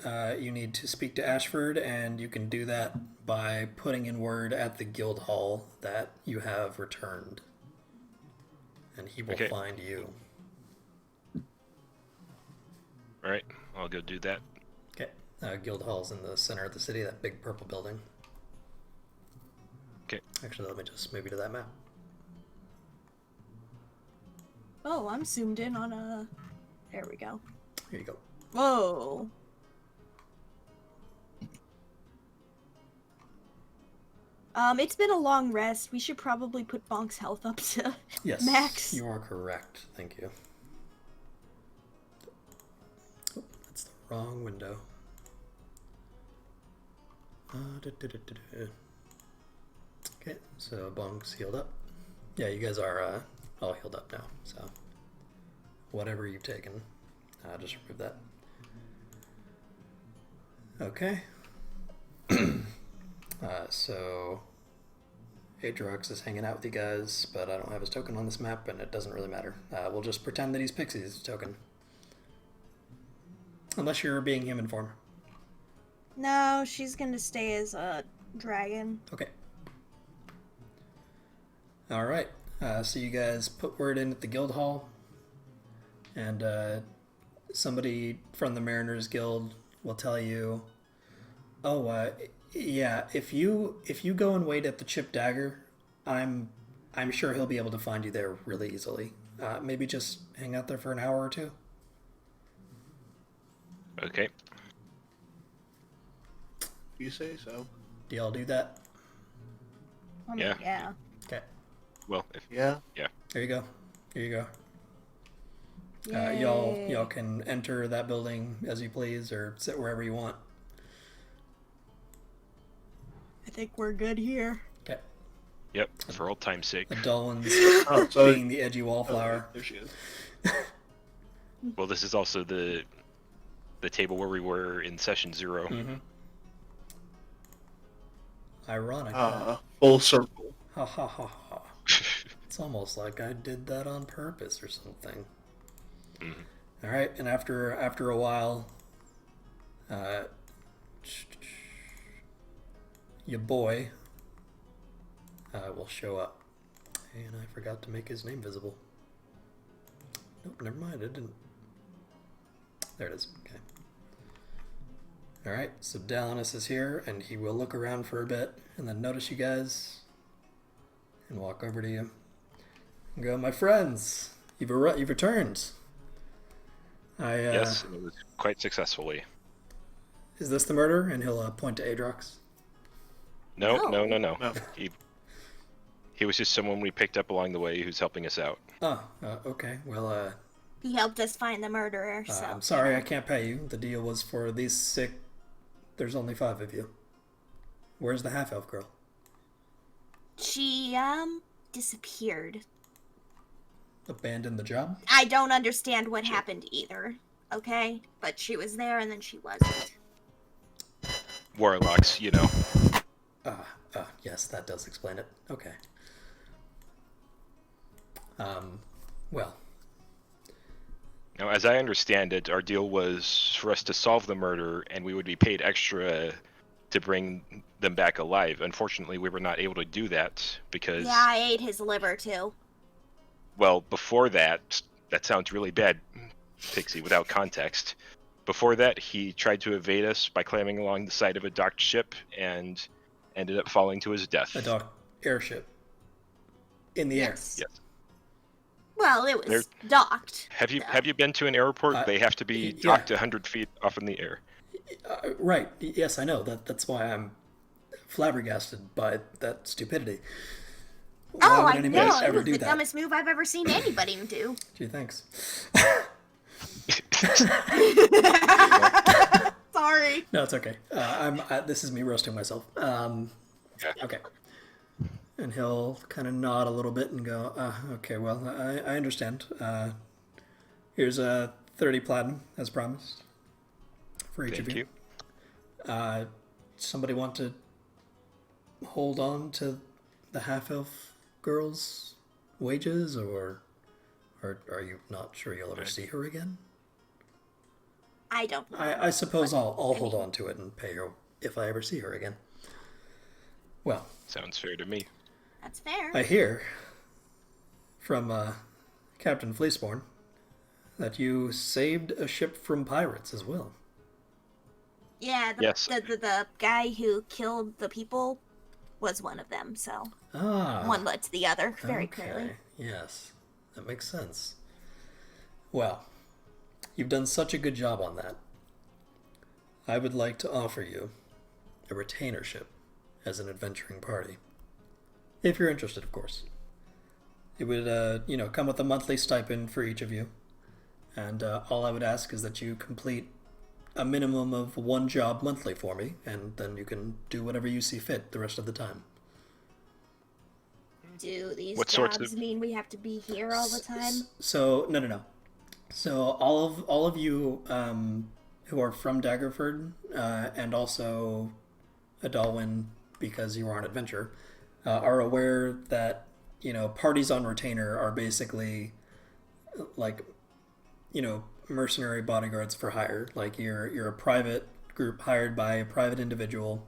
you need to speak to Ashford, and you can do that by putting in word at the guild hall that you have returned. And he will Okay. find you. All right, I'll go do that. Okay. Guild hall's in the center of the city, that big purple building. Okay. Actually, let me just move you to that map. Oh, I'm zoomed in on a... There we go. Here you go. Whoa. It's been a long rest. We should probably put Bonk's health up to Yes. max. You are correct. Thank you. Oh, wrong window. Okay, so Bonk's healed up. Yeah, you guys are all healed up now, so whatever you've taken, just remove that. Okay. So Atrox is hanging out with you guys, but I don't have his token on this map, and it doesn't really matter. We'll just pretend that he's Pixie's token. Unless you're being human form. No, she's gonna stay as a dragon. Okay. Alright, so you guys put word in at the guild hall, and somebody from the Mariners Guild will tell you, oh, yeah, if you go and wait at the Chip Dagger, I'm sure he'll be able to find you there really easily. Maybe just hang out there for an hour or two. Okay. You say so. Do y'all do that? I mean, Yeah. yeah. Okay. Well, if Yeah. There you go. Here you go. Yay. Y'all can enter that building as you please, or sit wherever you want. I think we're good here. Okay. yep, for old time's sake. The dull ones Oh, so being the edgy wallflower. there she is. Well, this is also the table where we were in session 0. Mm-hmm. Ironic. Full circle. Ha ha ha ha. It's almost like I did that on purpose or something. Mhm. All right, and after a while, your boy will show up, and I forgot to make his name visible. Nope, never mind. I didn't. There it is. Okay. All right, so Dalinus is here, and he will look around for a bit, and then notice you guys, and walk over to you, and go, "My friends, you've returned." Yes, and it was quite successfully. Is this the murder? And he'll point to Adrox. No. No. He was just someone we picked up along the way who's helping us out. Oh, okay. Well, He helped us find the murderer, so. I'm sorry I can't pay you. The deal was for these sick. There's only 5 of you. Where's the half-elf girl? She, disappeared. Abandoned the job? I don't understand what happened either, okay? But she was there and then she wasn't. Warlocks, you know. Yes, that does explain it. Okay. Well. Now, as I understand it, our deal was for us to solve the murder, and we would be paid extra to bring them back alive. Unfortunately, we were not able to do that because... Yeah, I ate his liver too. Well, before that sounds really bad, Pixie, without context. Before that, he tried to evade us by climbing along the side of a docked ship and ended up falling to his death. A docked airship. In the Yes. Yes. Well, it was docked. Have you been to an airport? They have to be yeah. docked 100 feet off in the air. Right. Yes, I know. That's why I'm flabbergasted by that stupidity. Why Oh, would I anybody know. It ever was do the that? dumbest move I've ever seen anybody do. Gee, thanks. Sorry. No, it's okay. This is me roasting myself. Okay. And he'll kind of nod a little bit and go, okay, well, I understand. Here's 30 platinum, as promised, for each of Thank you. you. Somebody want to hold on to the half-elf girl's wages, or are you not sure you'll ever see her again? I don't know. I suppose I'll hold on to it and pay her if I ever see her again. Well, Sounds fair to me. That's fair. I hear from Captain Fleeceborn that you saved a ship from pirates as well. Yeah, Yes. the guy who killed the people was one of them, so one led to the other, very clearly. Yes, that makes sense. Well, you've done such a good job on that. I would like to offer you a retainership as an adventuring party. If you're interested, of course. It would, come with a monthly stipend for each of you. And all I would ask is that you complete a minimum of one job monthly for me, and then you can do whatever you see fit the rest of the time. Do these What sorts jobs of- mean we have to be here all the time? So no. So all of you who are from Daggerford and also Adalwyn, because you are on adventure, are aware that parties on retainer are basically like mercenary bodyguards for hire. Like you're a private group hired by a private individual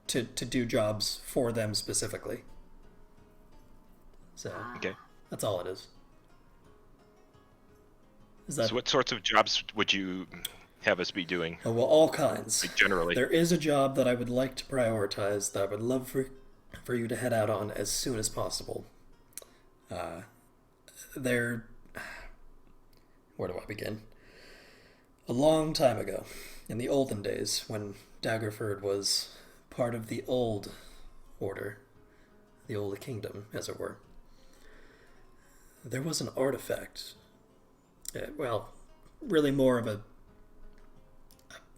to do jobs for them specifically. So Okay. that's all it is. Is that So what sorts of jobs would you have us be doing, oh, well, all kinds. like, generally? There is a job that I would like to prioritize that I would love for you to head out on as soon as possible. There. Where do I begin? A long time ago, in the olden days, when Daggerford was part of the old order, the old kingdom, as it were, there was an artifact. Well, really more of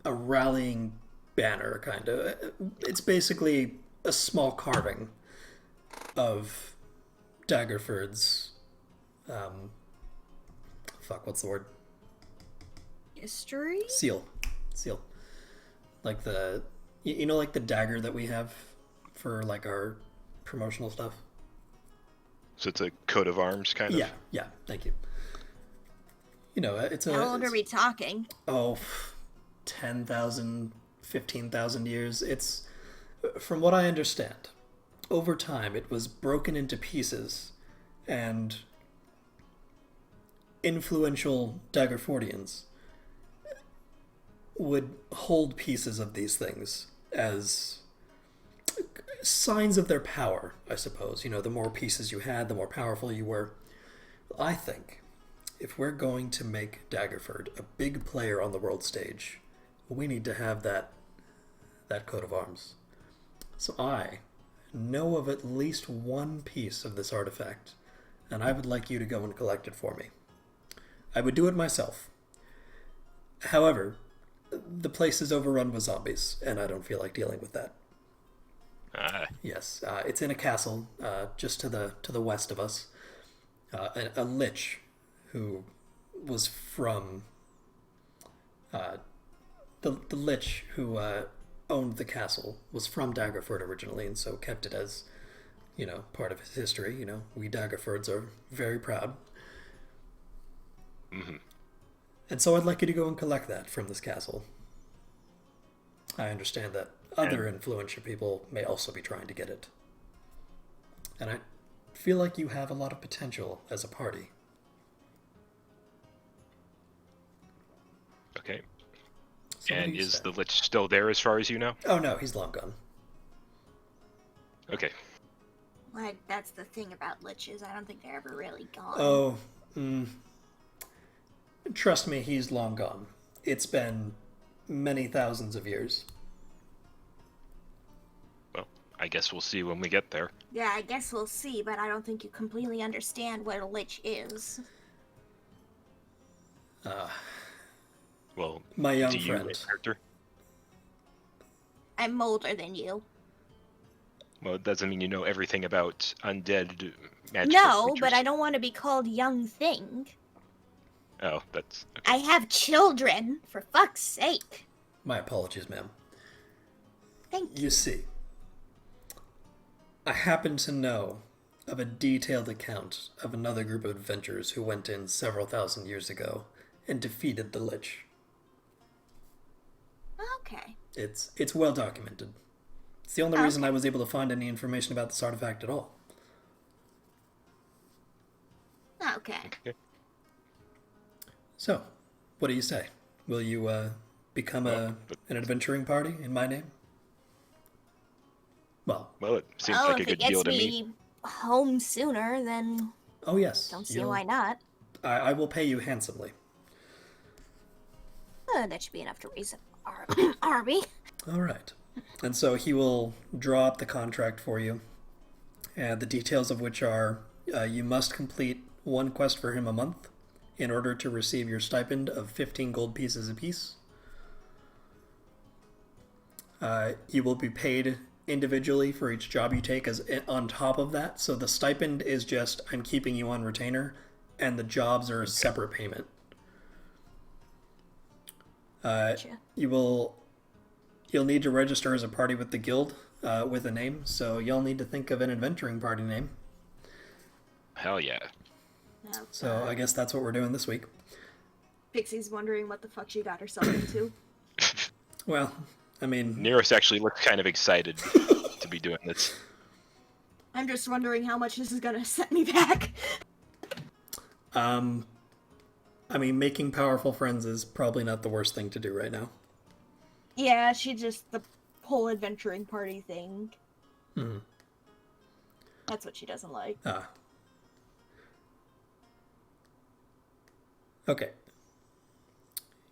a rallying banner, kind of. It's basically a small carving of Daggerford's. What's the word? History? Seal. Like the, like the dagger that we have for like our promotional stuff. So it's a coat of arms, kind of? Yeah. Thank you. It's a. How long are we talking? Oh, 10,000, 15,000 years. It's, from what I understand, over time it was broken into pieces, and influential Daggerfordians would hold pieces of these things as signs of their power, I suppose. The more pieces you had, the more powerful you were. I think if we're going to make Daggerford a big player on the world stage, we need to have that coat of arms. So I know of at least one piece of this artifact, and I would like you to go and collect it for me. I would do it myself. However, the place is overrun with zombies, and I don't feel like dealing with that. Yes, it's in a castle just to the west of us. A lich who was from the lich who owned the castle was from Daggerford originally, and so kept it as part of his history. We Daggerfords are very proud. Mm-hmm. And so I'd like you to go and collect that from this castle. I understand that other influential people may also be trying to get it. And I feel like you have a lot of potential as a party. Okay. So what do And you is say? the Lich still there as far as you know? Oh no, he's long gone. Okay. Like, that's the thing about liches. I don't think they're ever really gone. Oh, trust me, he's long gone. It's been many thousands of years. Well, I guess we'll see when we get there. Yeah, I guess we'll see, but I don't think you completely understand what a lich is. Well, My young do you, friend. character? I'm older than you. Well, it doesn't mean you know everything about undead magical No, creatures. but I don't want to be called young thing. Oh, that's... Okay. I have children, for fuck's sake. My apologies, ma'am. Thank you. You see, I happen to know of a detailed account of another group of adventurers who went in several thousand years ago and defeated the Lich. Okay. It's well documented. It's the only reason I was able to find any information about this artifact at all. Okay. So, what do you say? Will you become an adventuring party in my name? Well, Well, it seems Well, like a if good it deal gets to me. me home sooner, then oh yes. don't see why not. I will pay you handsomely. That should be enough to raise Arby. All right. And so he will draw up the contract for you, the details of which are you must complete one quest for him a month in order to receive your stipend of 15 gold pieces apiece. You will be paid individually for each job you take as on top of that. So the stipend is just I'm keeping you on retainer, and the jobs are a separate payment. Gotcha. You'll need to register as a party with the guild with a name. So you'll need to think of an adventuring party name. Hell yeah. Oh, So I guess that's what we're doing this week. Pixie's wondering what the fuck she got herself into. Well, I mean, Neros actually looks kind of excited to be doing this. I'm just wondering how much this is gonna set me back. I mean, making powerful friends is probably not the worst thing to do right now. Yeah, she just the whole adventuring party thing. Hmm. That's what she doesn't like. Ah. Okay.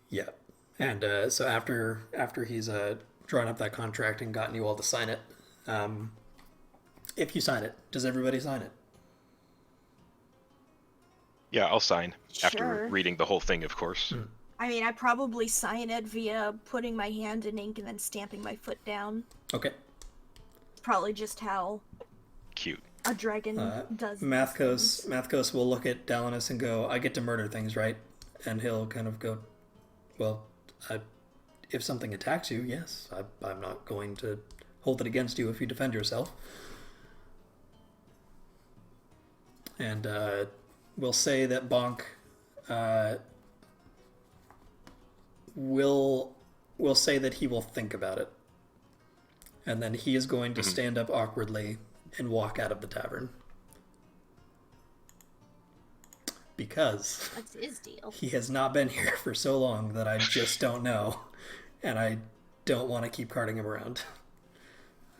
Yeah. And so after he's drawn up that contract and gotten you all to sign it, if you sign it, does everybody sign it? Yeah, I'll sign after Sure. reading the whole thing, of course. I mean, I probably sign it via putting my hand in ink and then stamping my foot down. Okay. It's probably just how Cute. a dragon does these Mathcos things. Mathcos will look at Dalinus and go, "I get to murder things, right?" And he'll kind of go, "Well, if something attacks you, yes, I'm not going to hold it against you if you defend yourself." And we'll say that Bonk will say that he will think about it, and then he is going to stand up awkwardly and walk out of the tavern because What's his deal? he has not been here for so long that I just don't know, and I don't want to keep carting him around.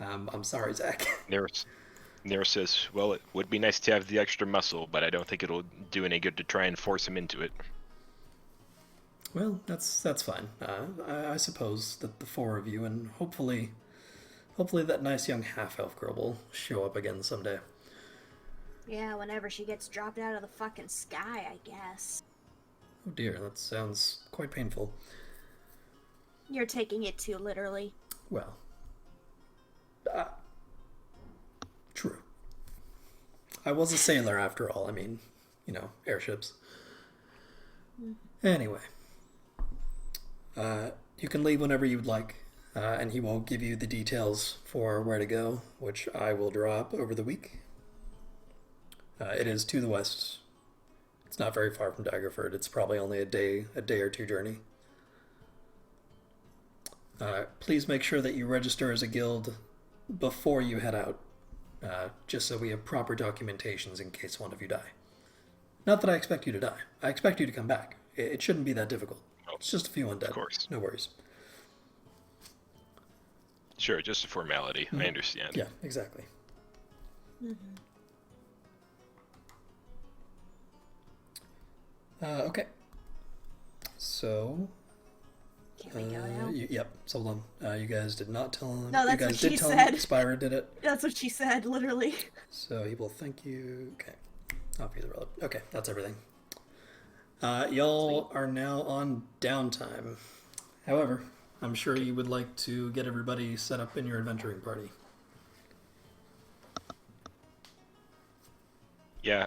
I'm sorry, Zach. Neros says, well, it would be nice to have the extra muscle, but I don't think it'll do any good to try and force him into it. Well, that's fine. I suppose that the four of you, and hopefully that nice young half-elf girl will show up again someday. Yeah, whenever she gets dropped out of the fucking sky, I guess. Oh dear, that sounds quite painful. You're taking it too literally. Well, true. I was a sailor after all. I mean, airships. Anyway, you can leave whenever you'd like, and he will give you the details for where to go, which I will draw up over the week. It is to the west. It's not very far from Daggerford. It's probably only a day or two journey. Please make sure that you register as a guild before you head out, just so we have proper documentations in case one of you die. Not that I expect you to die. I expect you to come back. It shouldn't be that difficult. It's just a few undead. Of course. No worries. Sure, just a formality. I understand. Yeah, exactly. Okay. So, Can we go now? yep. So hold on. You guys did not tell him. No, you that's guys what did she tell said. him Spyro did it. That's what she said, literally. So he will thank you. Okay. I'll be the relic. Okay, that's everything. Y'all are now on downtime. However, I'm sure you would like to get everybody set up in your adventuring party. Yeah,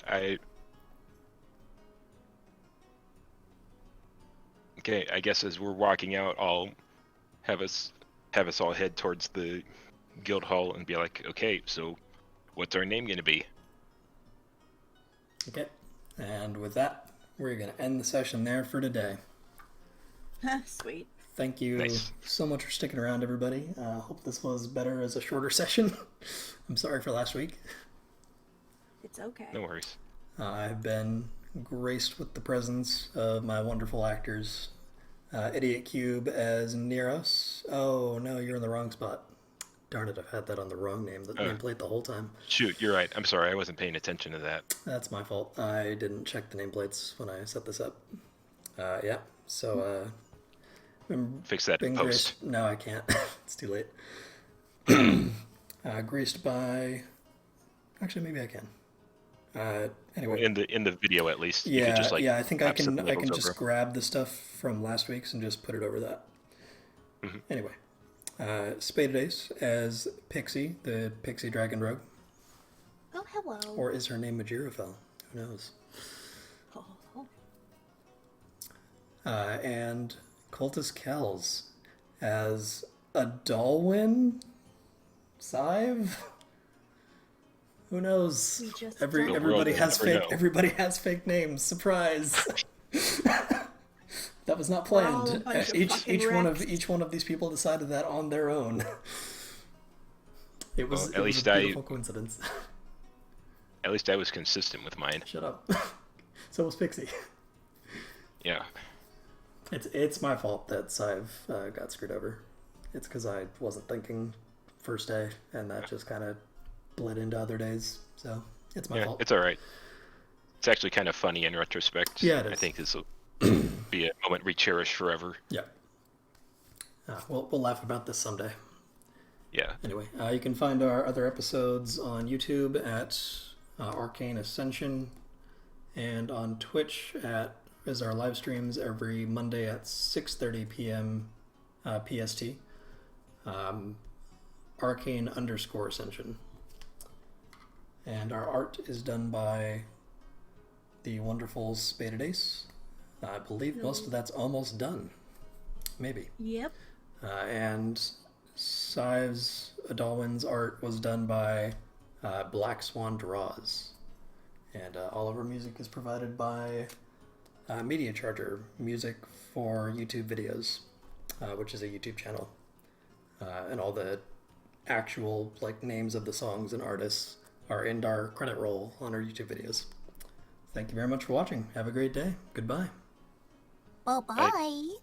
Okay, I guess as we're walking out, I'll have us all head towards the guild hall and be like, okay, so what's our name gonna be? Okay. And with that, we're going to end the session there for today. Sweet. Thank you Nice. so much for sticking around, everybody. Hope this was better as a shorter session. I'm sorry for last week. It's okay. No worries. I've been graced with the presence of my wonderful actors. Idiot Cube as Neros. Oh, no, you're in the wrong spot. Darn it, I've had that on the wrong nameplate the whole time. Shoot, you're right. I'm sorry, I wasn't paying attention to that. That's my fault. I didn't check the nameplates when I set this up. Yeah, so, Fix that in post. No, I can't. It's too late. Graced by... Actually, maybe I can. Anyway. In the video, at least. You Yeah, could just, yeah. I think I have can subtitles just over. grab the stuff from last week's and just put it over that. Anyway, Spaded Ace as Pixie, the Pixie Dragon Rogue. Oh, hello. Or is her name Majirafel? Who knows? Oh. And Cultus Kells as Adalwyn? Syve? Who knows? We just Everybody don't has never fake. know. Everybody has fake names. Surprise! That was not We're all a planned. bunch of Each fucking one wrecks. of these people decided that on their own. It was, Well, it was a beautiful coincidence. At least I was consistent with mine. Shut up. So was Pixie. Yeah. It's my fault that Syve got screwed over. It's because I wasn't thinking first day, and that just kind of bled into other days. So it's my fault. It's all right. It's actually kind of funny in retrospect. Yeah, it is. I think this will be a moment we cherish forever. Yeah. We'll laugh about this someday. Yeah. Anyway, you can find our other episodes on YouTube at Arcane Ascension, and on Twitch is our live streams every Monday at 6:30 p.m. PST. Arcane_Ascension. And our art is done by the wonderful Spaded Ace. I believe most of that's almost done. Maybe. Yep. And Syve's Adalwyn's art was done by Black Swan Draws. And all of our music is provided by Media Charger, music for YouTube videos, which is a YouTube channel. And all the actual names of the songs and artists are in our credit roll on our YouTube videos. Thank you very much for watching. Have a great day. Goodbye. Bye-bye.